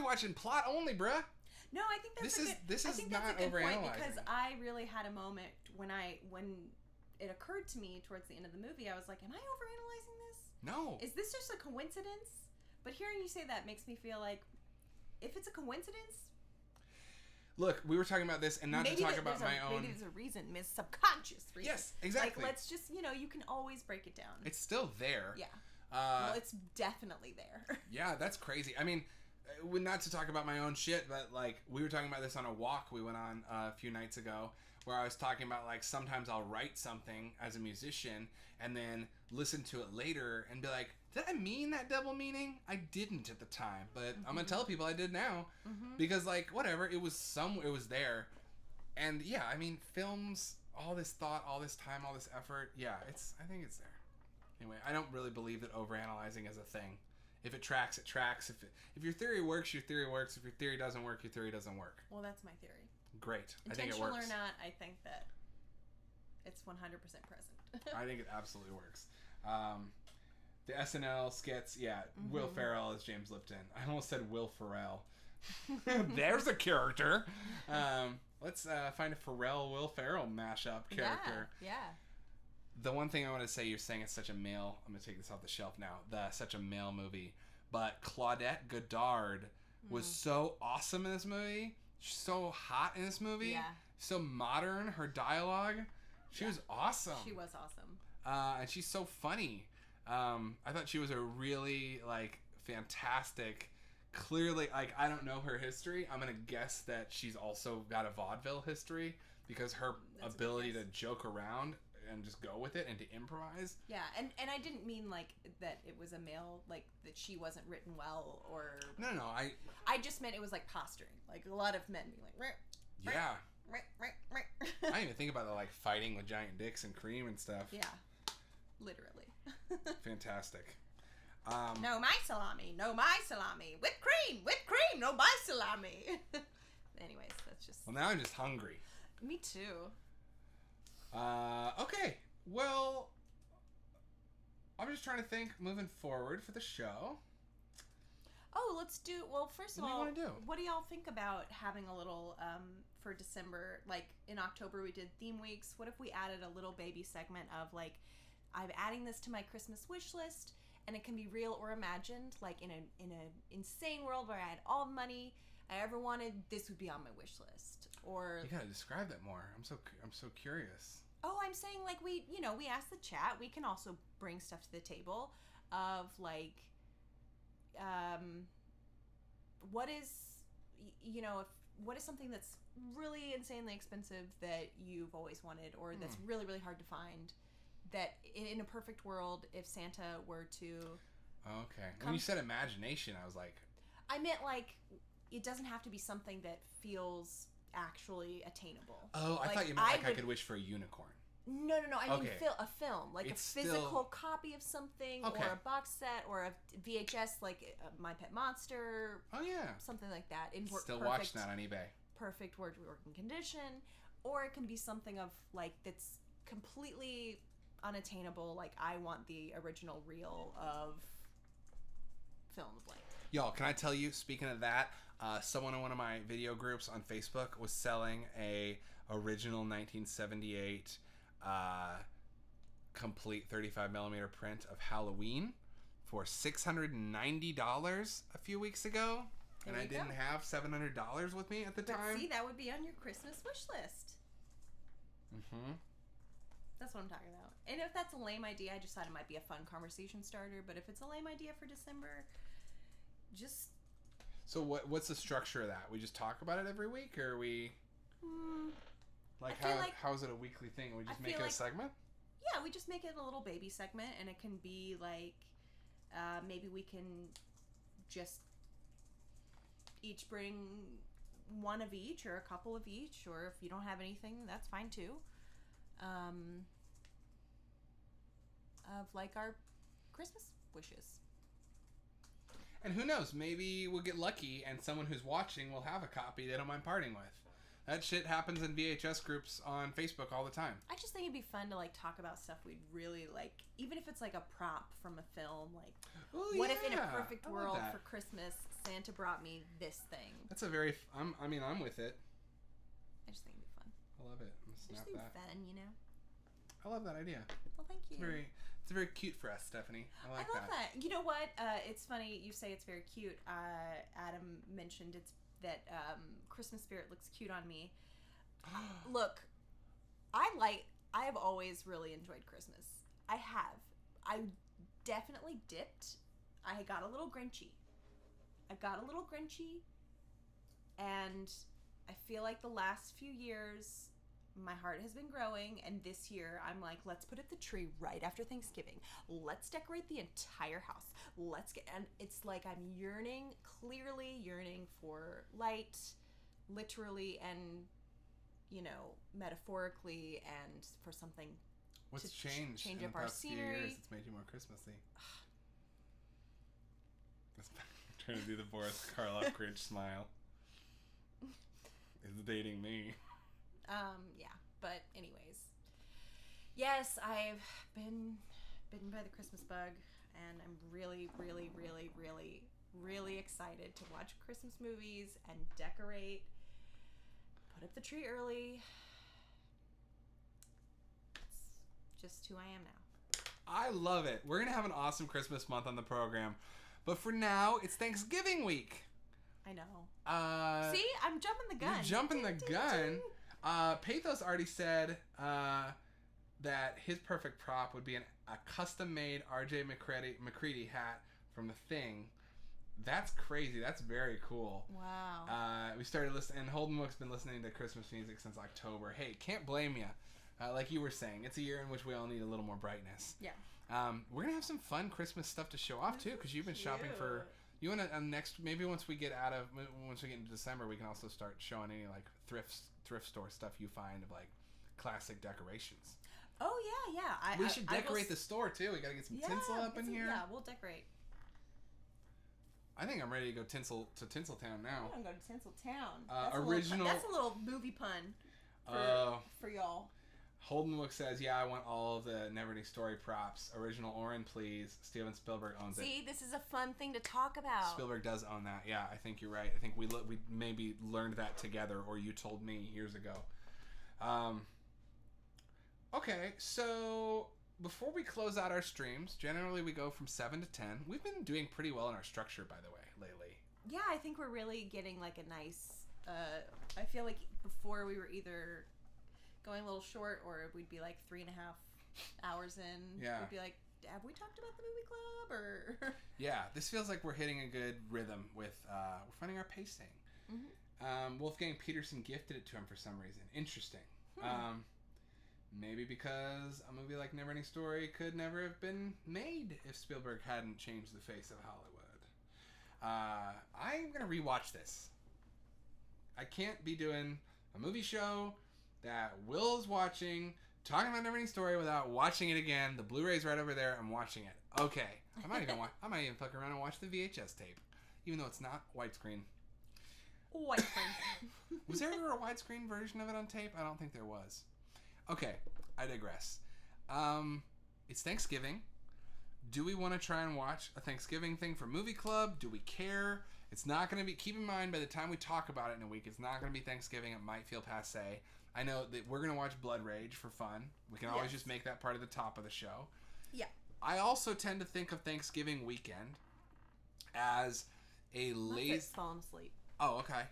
watching plot only, bruh." No, I think that's this is not a good overanalyzing. Point, because I really had a moment when it occurred to me towards the end of the movie. I was like, "Am I overanalyzing this? No. Is this just a coincidence?" But hearing you say that makes me feel like, if it's a coincidence. Look, we were talking about this, and not to talk about my own. Maybe there's a reason, subconscious reason. Yes, exactly. Like, let's just, you can always break it down. It's still there. Yeah. Well, it's definitely there. Yeah, that's crazy. I mean, not to talk about my own shit, but like we were talking about this on a walk we went on a few nights ago, where I was talking about like sometimes I'll write something as a musician and then listen to it later and be like, did I mean that double meaning? I didn't at the time, but I'm gonna tell people I did now because like whatever, it was there, and yeah, I mean films, all this thought, all this time, all this effort, yeah, I think it's there. Anyway, I don't really believe that overanalyzing is a thing. If it tracks, it tracks. If your theory works, your theory works. If your theory doesn't work, your theory doesn't work. Well, that's my theory. Great. I think it works. Intentional or not, I think that it's 100% present. I think it absolutely works. The SNL skits, Will Ferrell is James Lipton. I almost said Will Ferrell. There's a character. Let's find a Will Ferrell mashup character. Yeah. The one thing I want to say, you're saying it's such a male. I'm gonna take this off the shelf now. Such a male movie, but Claudette Goddard was so awesome in this movie. She's so hot in this movie. Yeah. So modern. Her dialogue. She was awesome. She was awesome. And she's so funny. I thought she was a really fantastic. Clearly, I don't know her history. I'm gonna guess that she's also got a vaudeville history because her ability to joke around and just go with it and to improvise. Yeah, and I didn't mean that it was a male, that she wasn't written well or... No, I just meant it was posturing. A lot of men being Yeah. I didn't even think about the like fighting with giant dicks and cream and stuff. Yeah, literally. Fantastic. No, my salami. No, my salami. Whipped cream. No, my salami. Anyways, that's just... Well, now I'm just hungry. Me too. Okay. Well, I'm just trying to think moving forward for the show. Oh, let's do... Well, first of all, what do you want to do? What do y'all think about having a little, for December, like in October we did theme weeks. What if we added a little baby segment of like, I'm adding this to my Christmas wish list, and it can be real or imagined, like in an insane world where I had all the money I ever wanted, this would be on my wish list. Or you gotta describe that more. I'm so curious. Oh, I'm saying like we ask the chat. We can also bring stuff to the table of like, what is what is something that's really insanely expensive that you've always wanted, or that's really really hard to find. That in a perfect world, if Santa were to... Okay. When you said imagination, I was like... I meant like, it doesn't have to be something that feels actually attainable. Oh, I thought you meant I could wish for a unicorn. No. I mean a film. Like it's a physical copy of something, or a box set, or a VHS, like My Pet Monster. Oh, yeah. Something like that. Still watch that on eBay. Perfect working condition. Or it can be something of like, that's completely... unattainable. Like, I want the original reel of films. Like, y'all, can I tell you, speaking of that, someone in one of my video groups on Facebook was selling a original 1978 complete 35mm print of Halloween for $690 a few weeks ago, and I didn't have $700 with me at the time. See, that would be on your Christmas wish list. That's what I'm talking about. And if that's a lame idea, I just thought it might be a fun conversation starter. But if it's a lame idea for December, just... So what's the structure of that? We just talk about it every week, or are we... how is it a weekly thing? We just make it a segment? Yeah, we just make it a little baby segment, and it can be like... maybe we can just each bring one of each, or a couple of each, or if you don't have anything, that's fine too. Of like our Christmas wishes. And who knows, maybe we'll get lucky and someone who's watching will have a copy they don't mind parting with. That shit happens in VHS groups on Facebook all the time. I just think it'd be fun to like talk about stuff we'd really like, even if it's like a prop from a film. Like, what if in a perfect world for Christmas, Santa brought me this thing? That's a very... I'm with it. I just think it'd be fun. I love it. I'm gonna snap that. Fun, you know. I love that idea. Well, thank you. It's very cute for us, Stephanie. I love that. You know what? It's funny you say it's very cute. Adam mentioned that Christmas spirit looks cute on me. Look, I have always really enjoyed Christmas. I definitely dipped. I got a little grinchy. And I feel like the last few years, my heart has been growing, and this year I'm like, let's put up the tree right after Thanksgiving. Let's decorate the entire house. And it's like I'm clearly yearning for light, literally and, metaphorically, and for something What's changed change in up the our past few scenery. years that's made you more Christmassy? I'm trying to do the Boris Karloff Grinch smile. It's dating me. Yeah, but anyways, yes, I've been bitten by the Christmas bug, and I'm really, really, really, really, really excited to watch Christmas movies and decorate, put up the tree early. It's just who I am now. I love it. We're going to have an awesome Christmas month on the program, but for now, it's Thanksgiving week. I know. See, I'm jumping the gun. You're jumping the gun. Pathos already said that his perfect prop would be a custom-made R.J. McCready hat from The Thing. That's crazy. That's very cool. Wow. We started listening, and Holden Mook's been listening to Christmas music since October. Hey, can't blame you. Like you were saying, it's a year in which we all need a little more brightness. Yeah. We're going to have some fun Christmas stuff to show off, too, because you've been shopping for You want to maybe once we get into December, we can also start showing any like thrift store stuff you find of like classic decorations. Oh yeah. We should decorate the store too. We got to get some tinsel up in here. Yeah, we'll decorate. I think I'm ready to go Tinseltown now. I'm going to Tinseltown. That's a little movie pun for y'all. Holden Book says, "Yeah, I want all of the Neverending Story props. Original Orin, please. Steven Spielberg owns it." See, this is a fun thing to talk about. Spielberg does own that. Yeah, I think you're right. I think we maybe learned that together, or you told me years ago. Okay, so before we close out our streams, generally we go from 7 to 10. We've been doing pretty well in our structure, by the way, lately. Yeah, I think we're really getting like a nice. I feel like before we were either going a little short, or we'd be like 3.5 hours in. Yeah. We'd be like, have we talked about the movie club? Or yeah, this feels like we're hitting a good rhythm with, we're finding our pacing. Mm-hmm. Wolfgang Peterson gifted it to him for some reason. Interesting. Maybe because a movie like Neverending Story could never have been made if Spielberg hadn't changed the face of Hollywood. I'm going to rewatch this. I can't be doing a movie show that Will's watching, talking about Neverending Story without watching it again. The Blu-ray's right over there. I'm watching it. Okay. I might even fuck around and watch the VHS tape, even though it's not widescreen. Widescreen. Was there ever a widescreen version of it on tape? I don't think there was. Okay, I digress. It's Thanksgiving. Do we want to try and watch a Thanksgiving thing for Movie Club? Do we care? It's not going to be... Keep in mind, by the time we talk about it in a week, it's not going to be Thanksgiving. It might feel passé. I know that we're going to watch Blood Rage for fun. We can always just make that part of the top of the show. Yeah. I also tend to think of Thanksgiving weekend as a late... falling asleep. Oh, okay.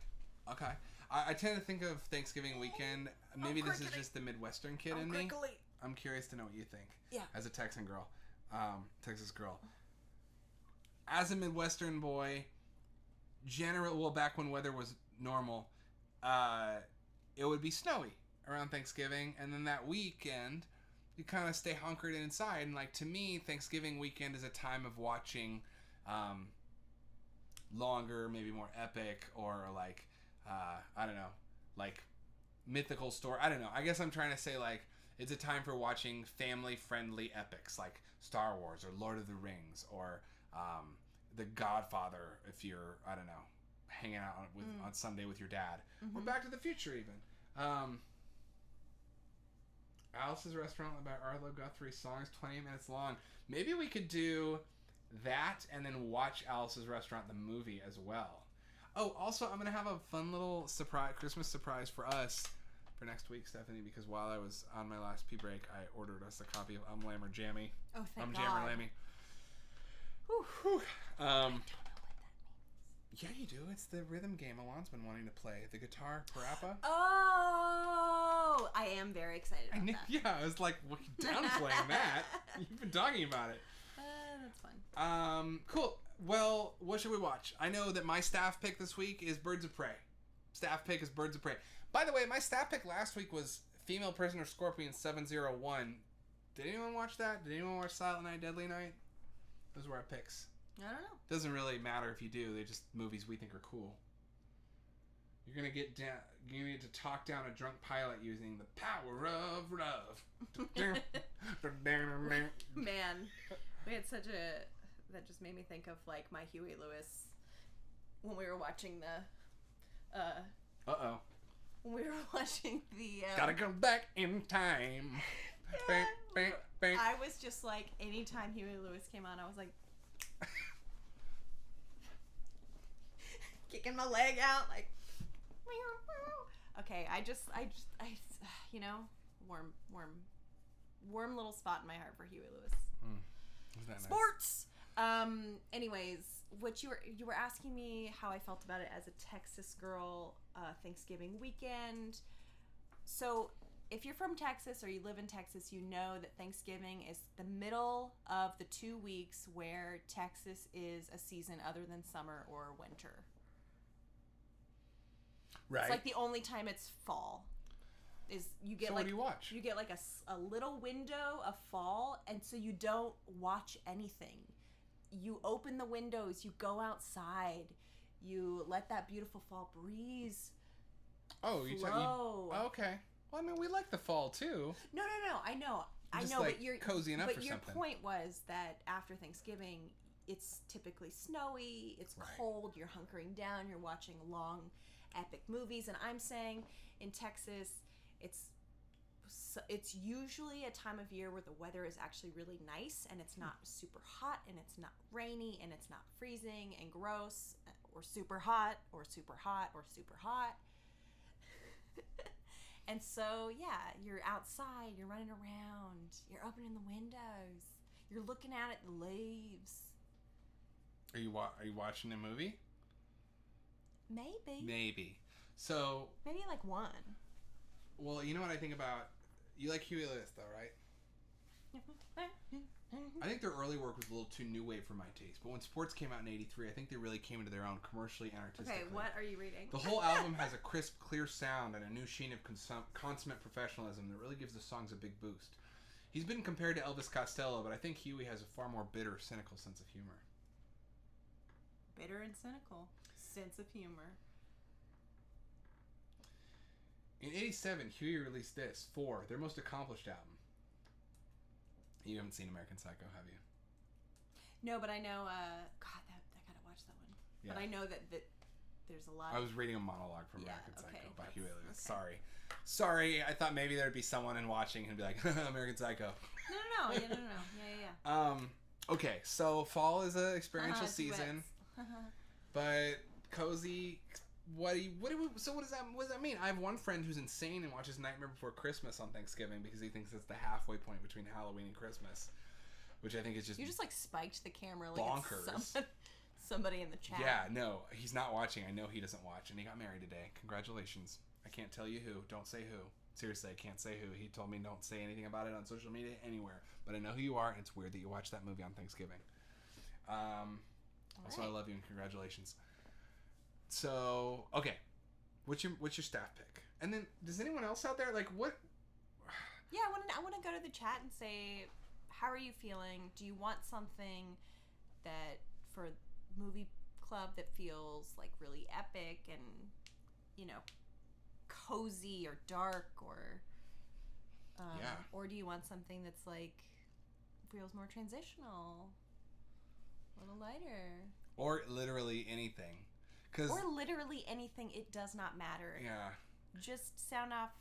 Okay. I tend to think of Thanksgiving weekend... Maybe this is just the Midwestern kid in me. I'm curious to know what you think. Yeah. As a Texan girl. Texas girl. As a Midwestern boy, back when weather was normal, it would be snowy around Thanksgiving, and then that weekend, you kind of stay hunkered inside, and like to me, Thanksgiving weekend is a time of watching longer, maybe more epic, or like, I don't know, like mythical story. I don't know. I guess I'm trying to say like, it's a time for watching family-friendly epics like Star Wars or Lord of the Rings or The Godfather if you're, I don't know, hanging out on Sunday with your dad. Or Back to the Future even. Alice's Restaurant by Arlo Guthrie, songs 20 minutes long. Maybe we could do that and then watch Alice's Restaurant, the movie, as well. Oh, also, I'm going to have a fun little Christmas surprise for us for next week, Stephanie, because while I was on my last pee break, I ordered us a copy of Lammer Jammy. Oh, thank God. Jammer Lammy. Whew. I don't know what that means. Yeah, you do. It's the rhythm game Alon's been wanting to play. The guitar parappa. Oh, I am very excited about that. Yeah, I was like, downplaying that. You've been talking about it. That's fun. Cool. Well, what should we watch? I know that my staff pick this week is Birds of Prey. Staff pick is Birds of Prey. By the way, my staff pick last week was Female Prisoner Scorpion 701. Did anyone watch that? Did anyone watch Silent Night, Deadly Night? Those were our picks. I don't know. Doesn't really matter if you do. They're just movies we think are cool. You're gonna get down. You need to talk down a drunk pilot using the power of love. Man, we had such a... That just made me think of like my Huey Lewis when we were watching the. When we were watching the. Gotta come back in time. Yeah, bang, bang, bang. I was just like, anytime Huey Lewis came on, I was like. Kicking my leg out, like. Okay, I you know, warm little spot in my heart for Huey Lewis. Isn't that Sports. Anyways, what you were asking me how I felt about it as a Texas girl, Thanksgiving weekend. So if you're from Texas or you live in Texas, you know that Thanksgiving is the middle of the 2 weeks where Texas is a season other than summer or winter. Right. It's like the only time it's fall. Is you get so like what do you watch? You get like a little window of fall, and so you don't watch anything. you open the windows, you go outside, you let that beautiful fall breeze flow. Okay. Well, I mean, we like the fall too. No, I know. Just But you're cozying up for your something. point was that after Thanksgiving, it's typically snowy, it's cold, you're hunkering down, you're watching long, epic movies, and I'm saying in Texas, it's usually a time of year where the weather is actually really nice, and it's not super hot, and it's not rainy, and it's not freezing and gross, or super hot, or super hot, or super hot. And so, yeah, you're outside, you're running around, you're opening the windows, you're looking out at the leaves. Are you watching a movie? Maybe. So maybe like one. Well, you know what I think about? You like Huey Lewis, though, right? I think their early work was a little too new wave for my taste, but when Sports came out in '83, I think they really came into their own commercially and artistically. Okay, what are you reading? The whole album has a crisp, clear sound and a new sheen of consummate professionalism that really gives the songs a big boost. He's been compared to Elvis Costello, but I think Huey has a far more bitter, cynical sense of humor. Bitter and cynical sense of humor. In '87, Huey released this, 4, their most accomplished album. You haven't seen American Psycho, have you? No, but I know, I gotta watch that one. Yeah. But I know that there's a lot I was reading a monologue from American Psycho by Huey Lewis. Okay. Sorry, I thought maybe there'd be someone in watching who'd be like, American Psycho. No. Yeah. Okay, so fall is an experiential season. But cozy, what does that mean? I have one friend who's insane and watches Nightmare Before Christmas on Thanksgiving because he thinks it's the halfway point between Halloween and Christmas, which I think is just you just like spiked the camera like bonkers. Somebody in the chat. Yeah, no, he's not watching. I know he doesn't watch, and he got married today. Congratulations. I can't tell you who. Don't say who. Seriously, I can't say who. He told me don't say anything about it on social media anywhere. But I know who you are, and it's weird that you watched that movie on Thanksgiving. Also, I love you and congratulations. So, okay, what's your staff pick? And then, does anyone else out there what? Yeah, I want to go to the chat and say, how are you feeling? Do you want something that for movie club that feels like really epic and cozy or dark or do you want something that's like feels more transitional, a little lighter, or literally anything? Or literally anything. It does not matter. Yeah. Just sound off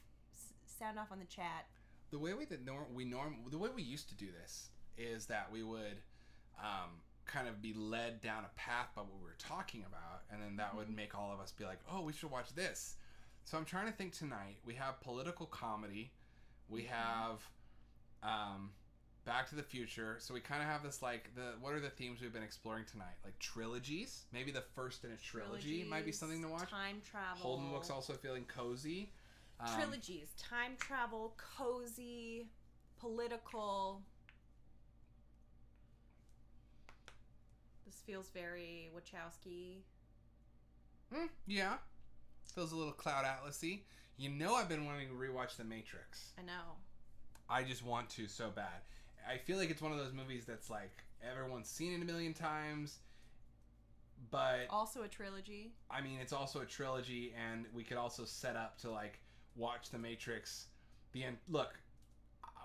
on the chat. The way the way we used to do this is that we would kind of be led down a path by what we were talking about, and then that would make all of us be like, "Oh, we should watch this." So I'm trying to think tonight. We have political comedy. We have Back to the Future. So we kind of have this what are the themes we've been exploring tonight? Like trilogies. Maybe the first in a trilogy might be something to watch. Time travel. Holden looks also feeling cozy. Trilogies. Time travel, cozy, political. This feels very Wachowski. Yeah. Feels a little Cloud Atlas-y. You know I've been wanting to rewatch The Matrix. I know. I just want to so bad. I feel like it's one of those movies that's like everyone's seen it a million times, but also a trilogy. I mean, it's also a trilogy, and we could also set up to watch The Matrix. The end. Look,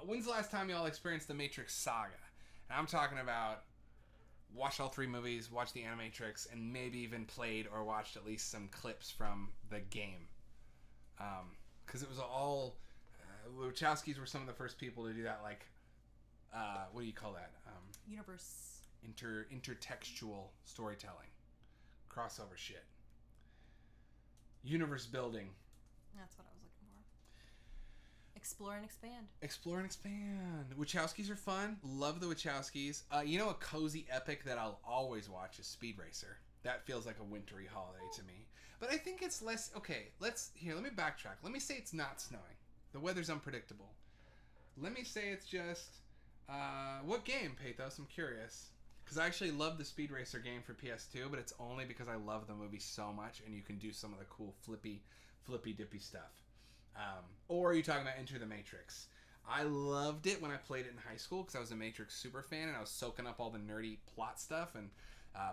when's the last time y'all experienced the Matrix saga? And I'm talking about watch all 3 movies, watch the Animatrix, and maybe even played or watched at least some clips from the game, because it was all. The Wachowskis were some of the first people to do that, what do you call that? Universe. Intertextual storytelling. Crossover shit. Universe building. That's what I was looking for. Explore and expand. Explore and expand. Wachowskis are fun. Love the Wachowskis. A cozy epic that I'll always watch is Speed Racer. That feels like a wintry holiday to me. But I think it's less... Okay, let me backtrack. Let me say it's not snowing. The weather's unpredictable. Let me say it's just... what game, Pathos? I'm curious. Because I actually love the Speed Racer game for PS2, but it's only because I love the movie so much, and you can do some of the cool flippy dippy stuff. Or are you talking about Enter the Matrix? I loved it when I played it in high school because I was a Matrix super fan and I was soaking up all the nerdy plot stuff and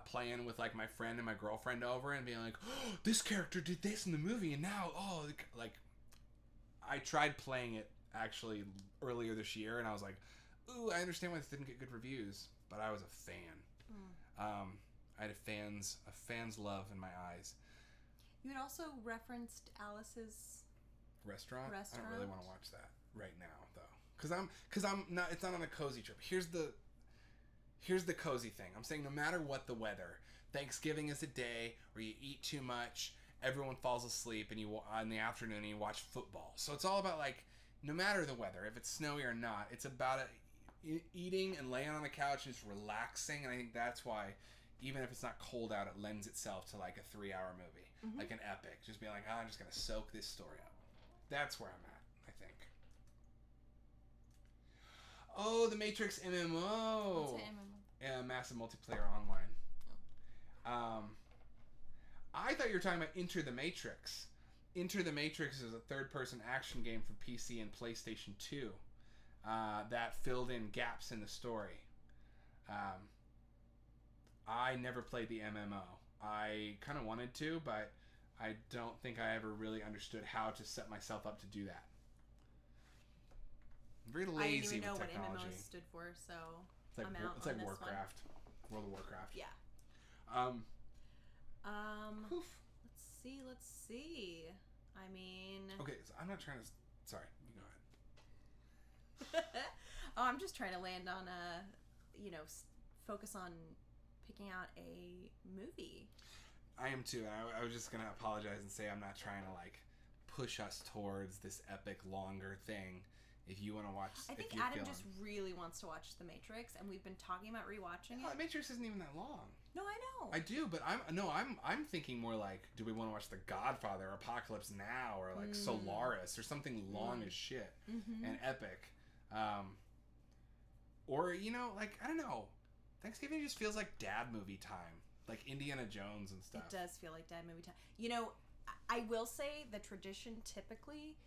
playing with like my friend and my girlfriend over and being like, oh, this character did this in the movie and now, oh, like I tried playing it actually earlier this year and I was like, ooh, I understand why this didn't get good reviews, but I was a fan. I had a fan's love in my eyes. You had also referenced Alice's restaurant. I don't really want to watch that right now though, because I'm not. It's not on a cozy trip. Here's the cozy thing. I'm saying no matter what the weather, Thanksgiving is a day where you eat too much, everyone falls asleep, and you in the afternoon and you watch football. So it's all about like no matter the weather, if it's snowy or not, it's about eating and laying on the couch and just relaxing. And I think that's why, even if it's not cold out, it lends itself to like a 3-hour movie, like an epic. Just being like, oh, I'm just gonna soak this story up. That's where I'm at, I think. Oh, the Matrix MMO. What's an MMO? Yeah, massive multiplayer online. Oh. I thought you were talking about Enter the Matrix. Enter the Matrix is a third-person action game for PC and PlayStation 2 that filled in gaps in the story. I never played the MMO. I kind of wanted to, but I don't think I ever really understood how to set myself up to do that. I'm very lazy I didn't even know with technology. what MMO stood for, so It's like, I'm out it's on like this Warcraft. World of Warcraft. Yeah. Oof. Let's see. I mean... Okay, so I'm not trying to... Sorry, you go ahead. I'm just trying to land on focus on picking out a movie. I am too. I was just going to apologize and say I'm not trying to, like, push us towards this epic, longer thing. If you want to watch... I think Adam just really wants to watch The Matrix, and we've been talking about rewatching it. The Matrix isn't even that long. No, I know. I do, but I'm thinking more like, do we want to watch The Godfather, or Apocalypse Now, or like Solaris, or something long as shit and epic, or like I don't know, Thanksgiving just feels like dad movie time, like Indiana Jones and stuff. It does feel like dad movie time. I will say the tradition typically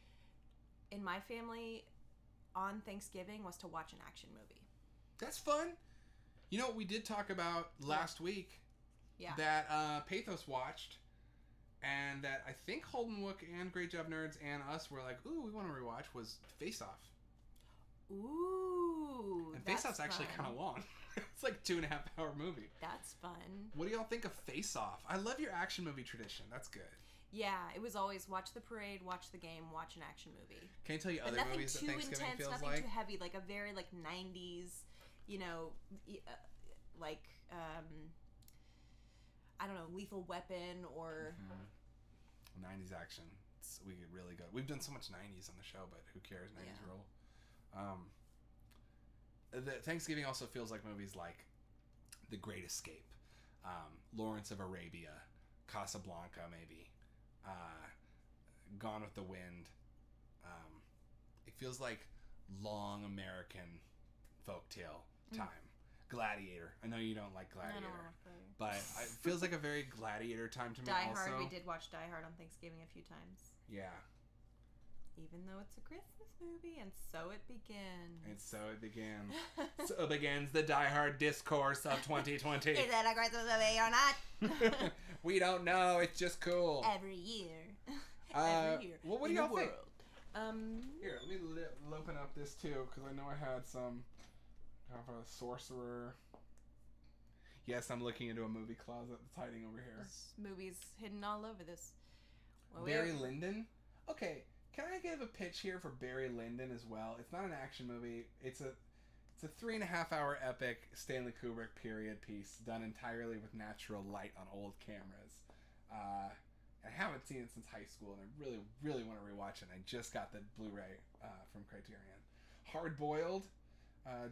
in my family on Thanksgiving was to watch an action movie. That's fun. You know what we did talk about last week? Yeah. That Pathos watched, and that I think Holden Wook and Great Job Nerds and us were like, ooh, we want to rewatch, was Face Off. Ooh. And Face Off's actually kind of long. It's like 2.5-hour movie. That's fun. What do y'all think of Face Off? I love your action movie tradition. That's good. Yeah, it was always watch the parade, watch the game, watch an action movie. Can I tell you other movies that Thanksgiving feels like? Nothing too heavy, like a very 90s, I don't know, Lethal Weapon or 90s action. We get really good. We've done so much 90s on the show, but who cares? 90s rule. The Thanksgiving also feels like movies like The Great Escape, Lawrence of Arabia, Casablanca, maybe, Gone with the Wind. It feels like long American folktale time. Gladiator. I know you don't like Gladiator, but it feels like a very Gladiator time to me. Die also. Hard. We did watch Die Hard on Thanksgiving a few times. Yeah. Even though it's a Christmas movie, and so it begins. And so it begins. So begins the Die Hard discourse of 2020. Is it a Christmas movie or not? We don't know. It's just cool. Every year. Every year. Well, what do y'all think? Here, let me open up this too, because I know I had some. Have a sorcerer. Yes, I'm looking into a movie closet that's hiding over here. There's movies hidden all over this. Well, Barry Lyndon? Okay, can I give a pitch here for Barry Lyndon as well? It's not an action movie. It's a 3.5-hour epic Stanley Kubrick period piece done entirely with natural light on old cameras. I haven't seen it since high school, and I really, really want to rewatch it. I just got the Blu-ray from Criterion. Hard Boiled.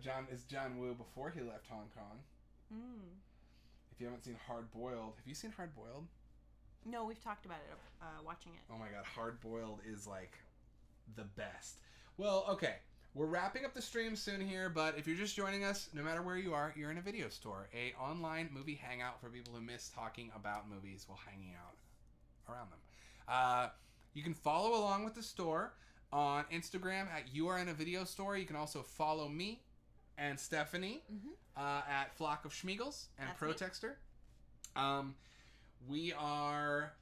John Woo before he left Hong Kong. If you haven't seen Hard Boiled, have you seen Hard Boiled? No, we've talked about it, watching it. Oh my god, Hard Boiled is like the best. Well, okay, we're wrapping up the stream soon here, but if you're just joining us, no matter where you are, you're in a video store, a online movie hangout for people who miss talking about movies while hanging out around them. You can follow along with the store. on Instagram at You Are In A Video Store. You can also follow me and Stephanie at Flock of Schmeagles and That's Protextor. We are...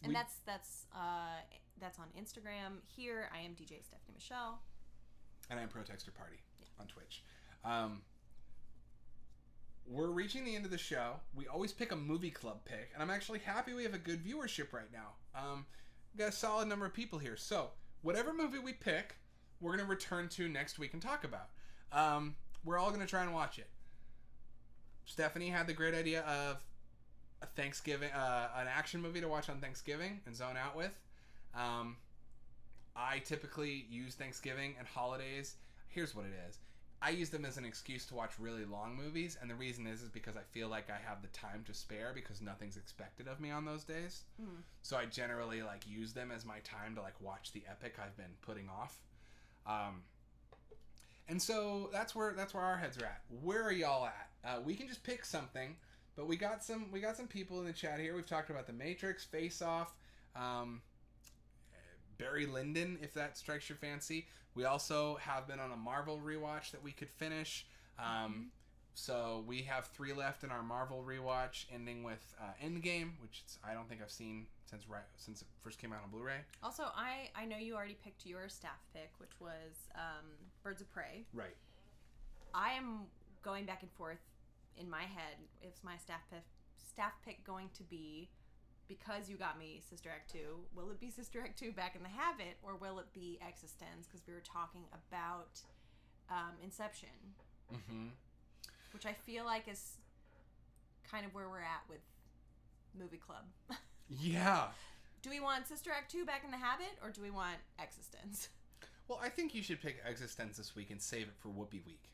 And that's on Instagram. Here, I am DJ Stephanie Michelle. And I'm Protextor Party on Twitch. We're reaching the end of the show. We always pick a movie club pick, and I'm actually happy we have a good viewership right now. We've got a solid number of people here. So, whatever movie we pick, we're going to return to next week and talk about. We're all going to try and watch it. Stephanie had the great idea of a Thanksgiving, an action movie to watch on Thanksgiving and zone out with. I typically use Thanksgiving and holidays. Here's what it is. I use them as an excuse to watch really long movies, and the reason is because I feel like I have the time to spare because nothing's expected of me on those days. So I generally use them as my time to watch the epic I've been putting off. And so that's where our heads are at. Where are y'all at? We can just pick something, but we got some people in the chat here. We've talked about The Matrix, Face Off, Barry Lyndon, if that strikes your fancy. We also have been on a Marvel rewatch that we could finish. So we have 3 left in our Marvel rewatch, ending with Endgame, which I don't think I've seen since it first came out on Blu-ray. Also, I know you already picked your staff pick, which was Birds of Prey. Right. I am going back and forth in my head. Is my staff pick going to be, because you got me Sister Act 2, will it be Sister Act 2 Back in the Habit, or will it be Existence? Because we were talking about Inception. Which I feel like is kind of where we're at with Movie Club. Yeah. Do we want Sister Act 2 Back in the Habit, or do we want Existence? Well, I think you should pick Existence this week and save it for Whoopi Week.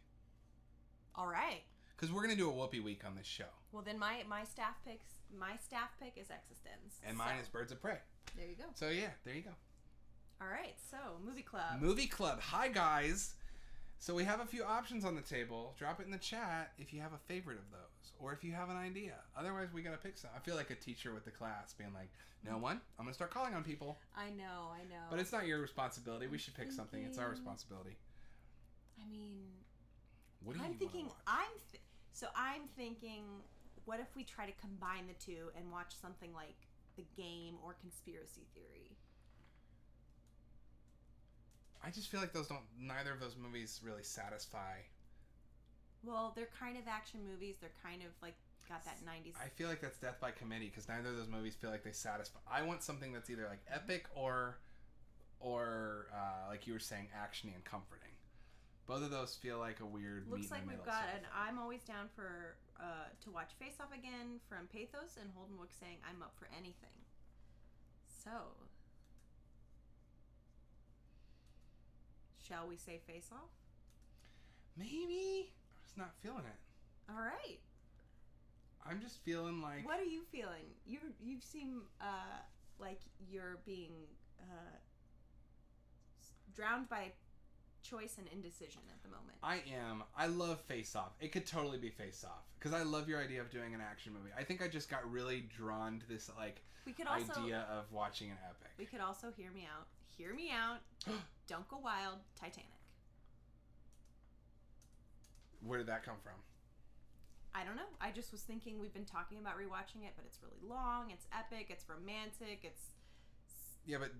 All right. Because we're going to do a Whoopi Week on this show. Well, then my staff pick is Existence. And mine is Birds of Prey. There you go. So yeah, there you go. All right, so Movie Club. Movie Club. Hi, guys. So we have a few options on the table. Drop it in the chat if you have a favorite of those, or if you have an idea. Otherwise, we got to pick some. I feel like a teacher with the class being like, no one, I'm going to start calling on people. I know. But it's not your responsibility. We should pick something. It's our responsibility. I mean, what do you I'm thinking, watch? I'm thinking, what if we try to combine the two and watch something like The Game or Conspiracy Theory? I just feel like neither of those movies really satisfy. Well, they're kind of action movies. They're kind of got that 90s. I feel like that's Death by Committee, because neither of those movies feel like they satisfy. I want something that's either epic or like you were saying, actiony and comforting. Both of those feel like a weird. Looks like we've got so an. I'm always down for to watch Face Off again from Pathos, and Holden Wook saying I'm up for anything. So, shall we say Face Off? Maybe. I'm just not feeling it. All right. I'm just feeling like. What are you feeling? You seem like you're being drowned by choice and indecision at the moment. I am. I love Face Off. It could totally be Face Off, because I love your idea of doing an action movie. I think I just got really drawn to this idea of watching an epic. We could also hear me out. Don't go wild. Titanic. Where did that come from? I don't know. I just was thinking, we've been talking about rewatching it, but it's really long. It's epic. It's romantic. Yeah, but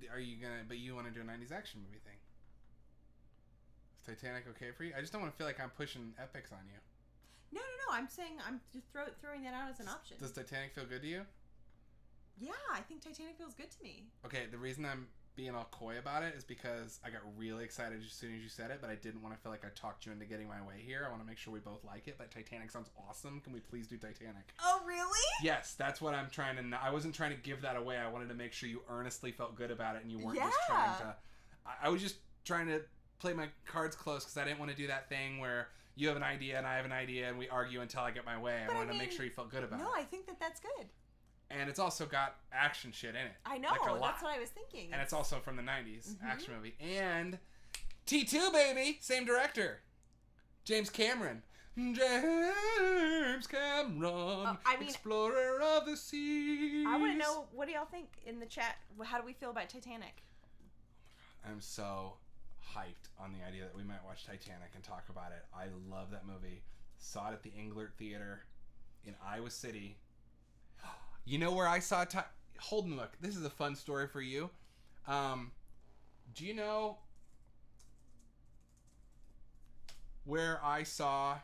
But you want to do a 90s action movie thing? Is Titanic okay for you? I just don't want to feel like I'm pushing epics on you. No. I'm saying I'm just throwing that out as an option. Does Titanic feel good to you? Yeah, I think Titanic feels good to me. Okay, the reason I'm being all coy about it is because I got really excited as soon as you said it, but I didn't want to feel like I talked you into getting my way here. I want to make sure we both like it, but Titanic sounds awesome. Can we please do Titanic? Oh, really? Yes, that's what I'm trying to... I wasn't trying to give that away. I wanted to make sure you earnestly felt good about it, and you weren't just trying to... I was just trying to play my cards close, because I didn't want to do that thing where you have an idea and I have an idea and we argue until I get my way. I wanted to make sure you felt good about it. No, I think that's good. And it's also got action shit in it. I know, that's what I was thinking. And it's also from the 90s, action movie. And T2, baby! Same director. James Cameron. Explorer of the seas. I want to know, what do y'all think in the chat? How do we feel about Titanic? I'm so hyped on the idea that we might watch Titanic and talk about it. I love that movie. Saw it at the Englert Theater in Iowa City. You know where I saw Holden, look, this is a fun story for you. Do you know where I saw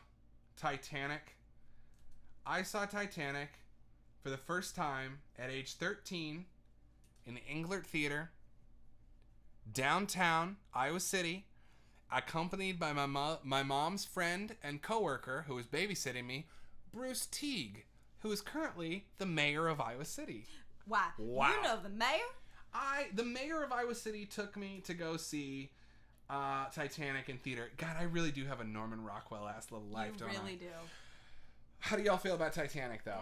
Titanic? I saw Titanic for the first time at age 13 in the Englert Theater, downtown Iowa City, accompanied by my mom's friend and coworker who was babysitting me, Bruce Teague, who is currently the mayor of Iowa City. Wow. You know the mayor? The mayor of Iowa City took me to go see Titanic in theater. God, I really do have a Norman Rockwell-ass little life, don't I? You really do. How do y'all feel about Titanic, though?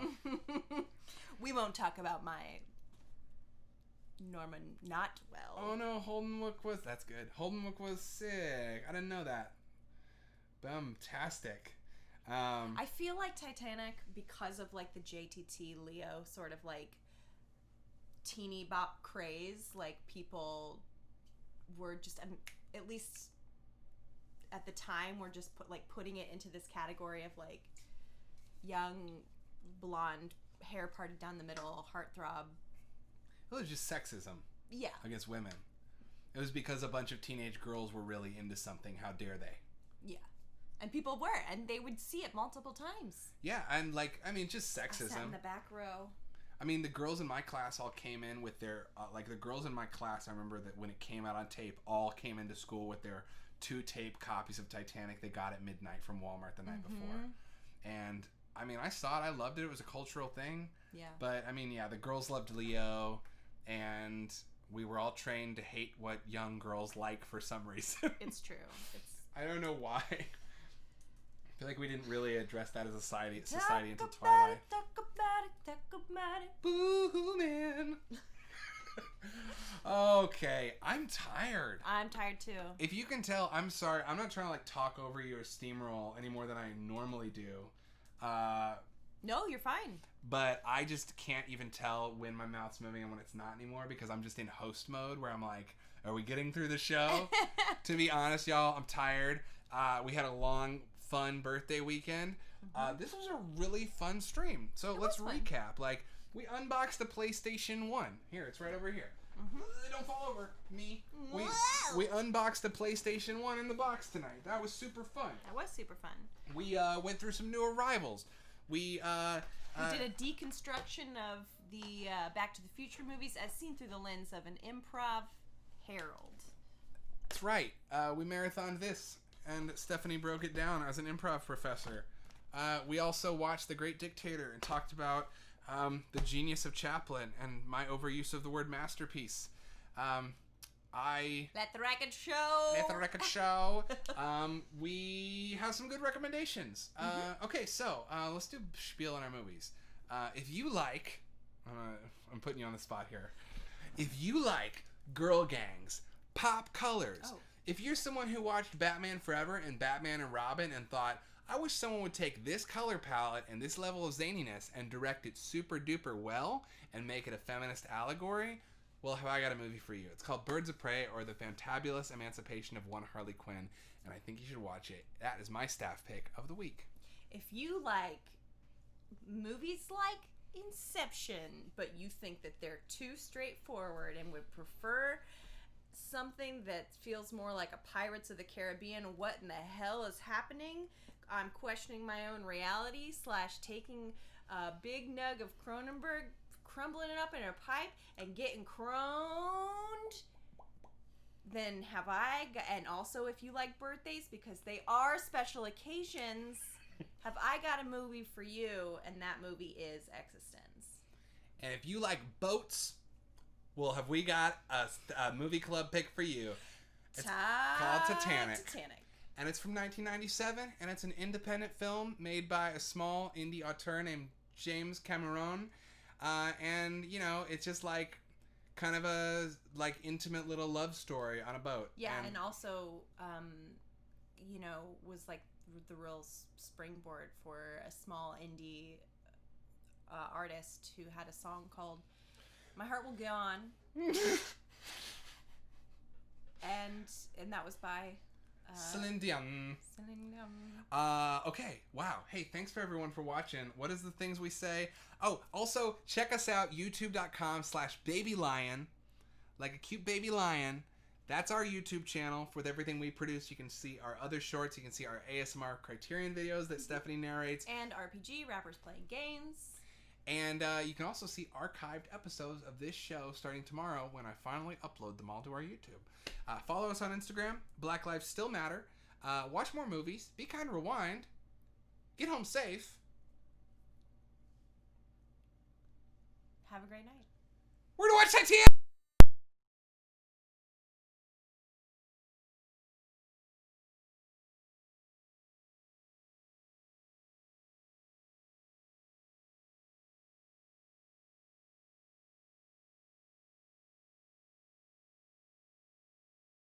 We won't talk about my Norman not well. Oh no, Holden Wook was... That's good. Holden Wook was sick. I didn't know that. Boom-tastic. I feel like Titanic, because of like the JTT Leo sort of like teeny bop craze, like people were just, at least at the time, were just putting it into this category of like young blonde hair parted down the middle heartthrob. Well, it was just sexism. Yeah. Against women. It was because a bunch of teenage girls were really into something. How dare they? Yeah. And people were, and they would see it multiple times. Yeah, and just sexism. I sat in the back row. I mean, the girls in my class all came in with their, the girls in my class, I remember that when it came out on tape, all came into school with their 2 tape copies of Titanic they got at midnight from Walmart the night before. And, I mean, I saw it, I loved it, it was a cultural thing. Yeah. But, I mean, yeah, the girls loved Leo, and we were all trained to hate what young girls like for some reason. It's true. I don't know why. I feel like we didn't really address that as a society until Twilight. Talk about it. Boo-hoo, man. Okay, I'm tired. I'm tired too. If you can tell, I'm sorry. I'm not trying to talk over you or steamroll any more than I normally do. No, you're fine. But I just can't even tell when my mouth's moving and when it's not anymore because I'm just in host mode where I'm like, are we getting through the show? To be honest, y'all, I'm tired. We had a long, fun birthday weekend. This was a really fun stream. So let's recap. Like, we unboxed the PlayStation 1. Here, it's right over here. Don't fall over me. We unboxed the PlayStation 1 in the box tonight. That was super fun. That was super fun. We went through some new arrivals. We did a deconstruction of the Back to the Future movies as seen through the lens of an improv herald. That's right. We marathoned this, and Stephanie broke it down as an improv professor. We also watched The Great Dictator and talked about the genius of Chaplin and my overuse of the word masterpiece. Let the record show. Let the record show. We have some good recommendations. Okay, so let's do spiel on our movies. If you like, I'm putting you on the spot here. If you like girl gangs, pop colors, if you're someone who watched Batman Forever and Batman and Robin and thought, I wish someone would take this color palette and this level of zaniness and direct it super duper well and make it a feminist allegory, well, have I got a movie for you. It's called Birds of Prey, or The Fantabulous Emancipation of One Harley Quinn, and I think you should watch it. That is my staff pick of the week. If you like movies like Inception, but you think that they're too straightforward and would prefer something that feels more like a Pirates of the Caribbean, what in the hell is happening? I'm questioning my own reality / taking a big nug of Cronenberg, crumbling it up in a pipe and getting croned, then have I and also if you like birthdays, because they are special occasions, have I got a movie for you, and that movie is Existence. And if you like boats, well, have we got a movie club pick for you. It's called Titanic. And it's from 1997, and it's an independent film made by a small indie auteur named James Cameron. And, you know, it's just like kind of a like intimate little love story on a boat. Yeah, and also, you know, was like the real springboard for a small indie artist who had a song called My Heart Will Go On. And that was by Celine Dion. Celine Dion. Okay. Wow. Hey, thanks for everyone for watching. What is the things we say? Oh, also check us out, youtube.com/babylion. Like a cute baby lion. That's our YouTube channel with everything we produce. You can see our other shorts. You can see our ASMR Criterion videos that Stephanie narrates. And RPG, rappers playing games. And you can also see archived episodes of this show starting tomorrow when I finally upload them all to our YouTube. Follow us on Instagram, Black Lives Still Matter. Watch more movies. Be kind, rewind. Get home safe. Have a great night. We're to watch Titanic!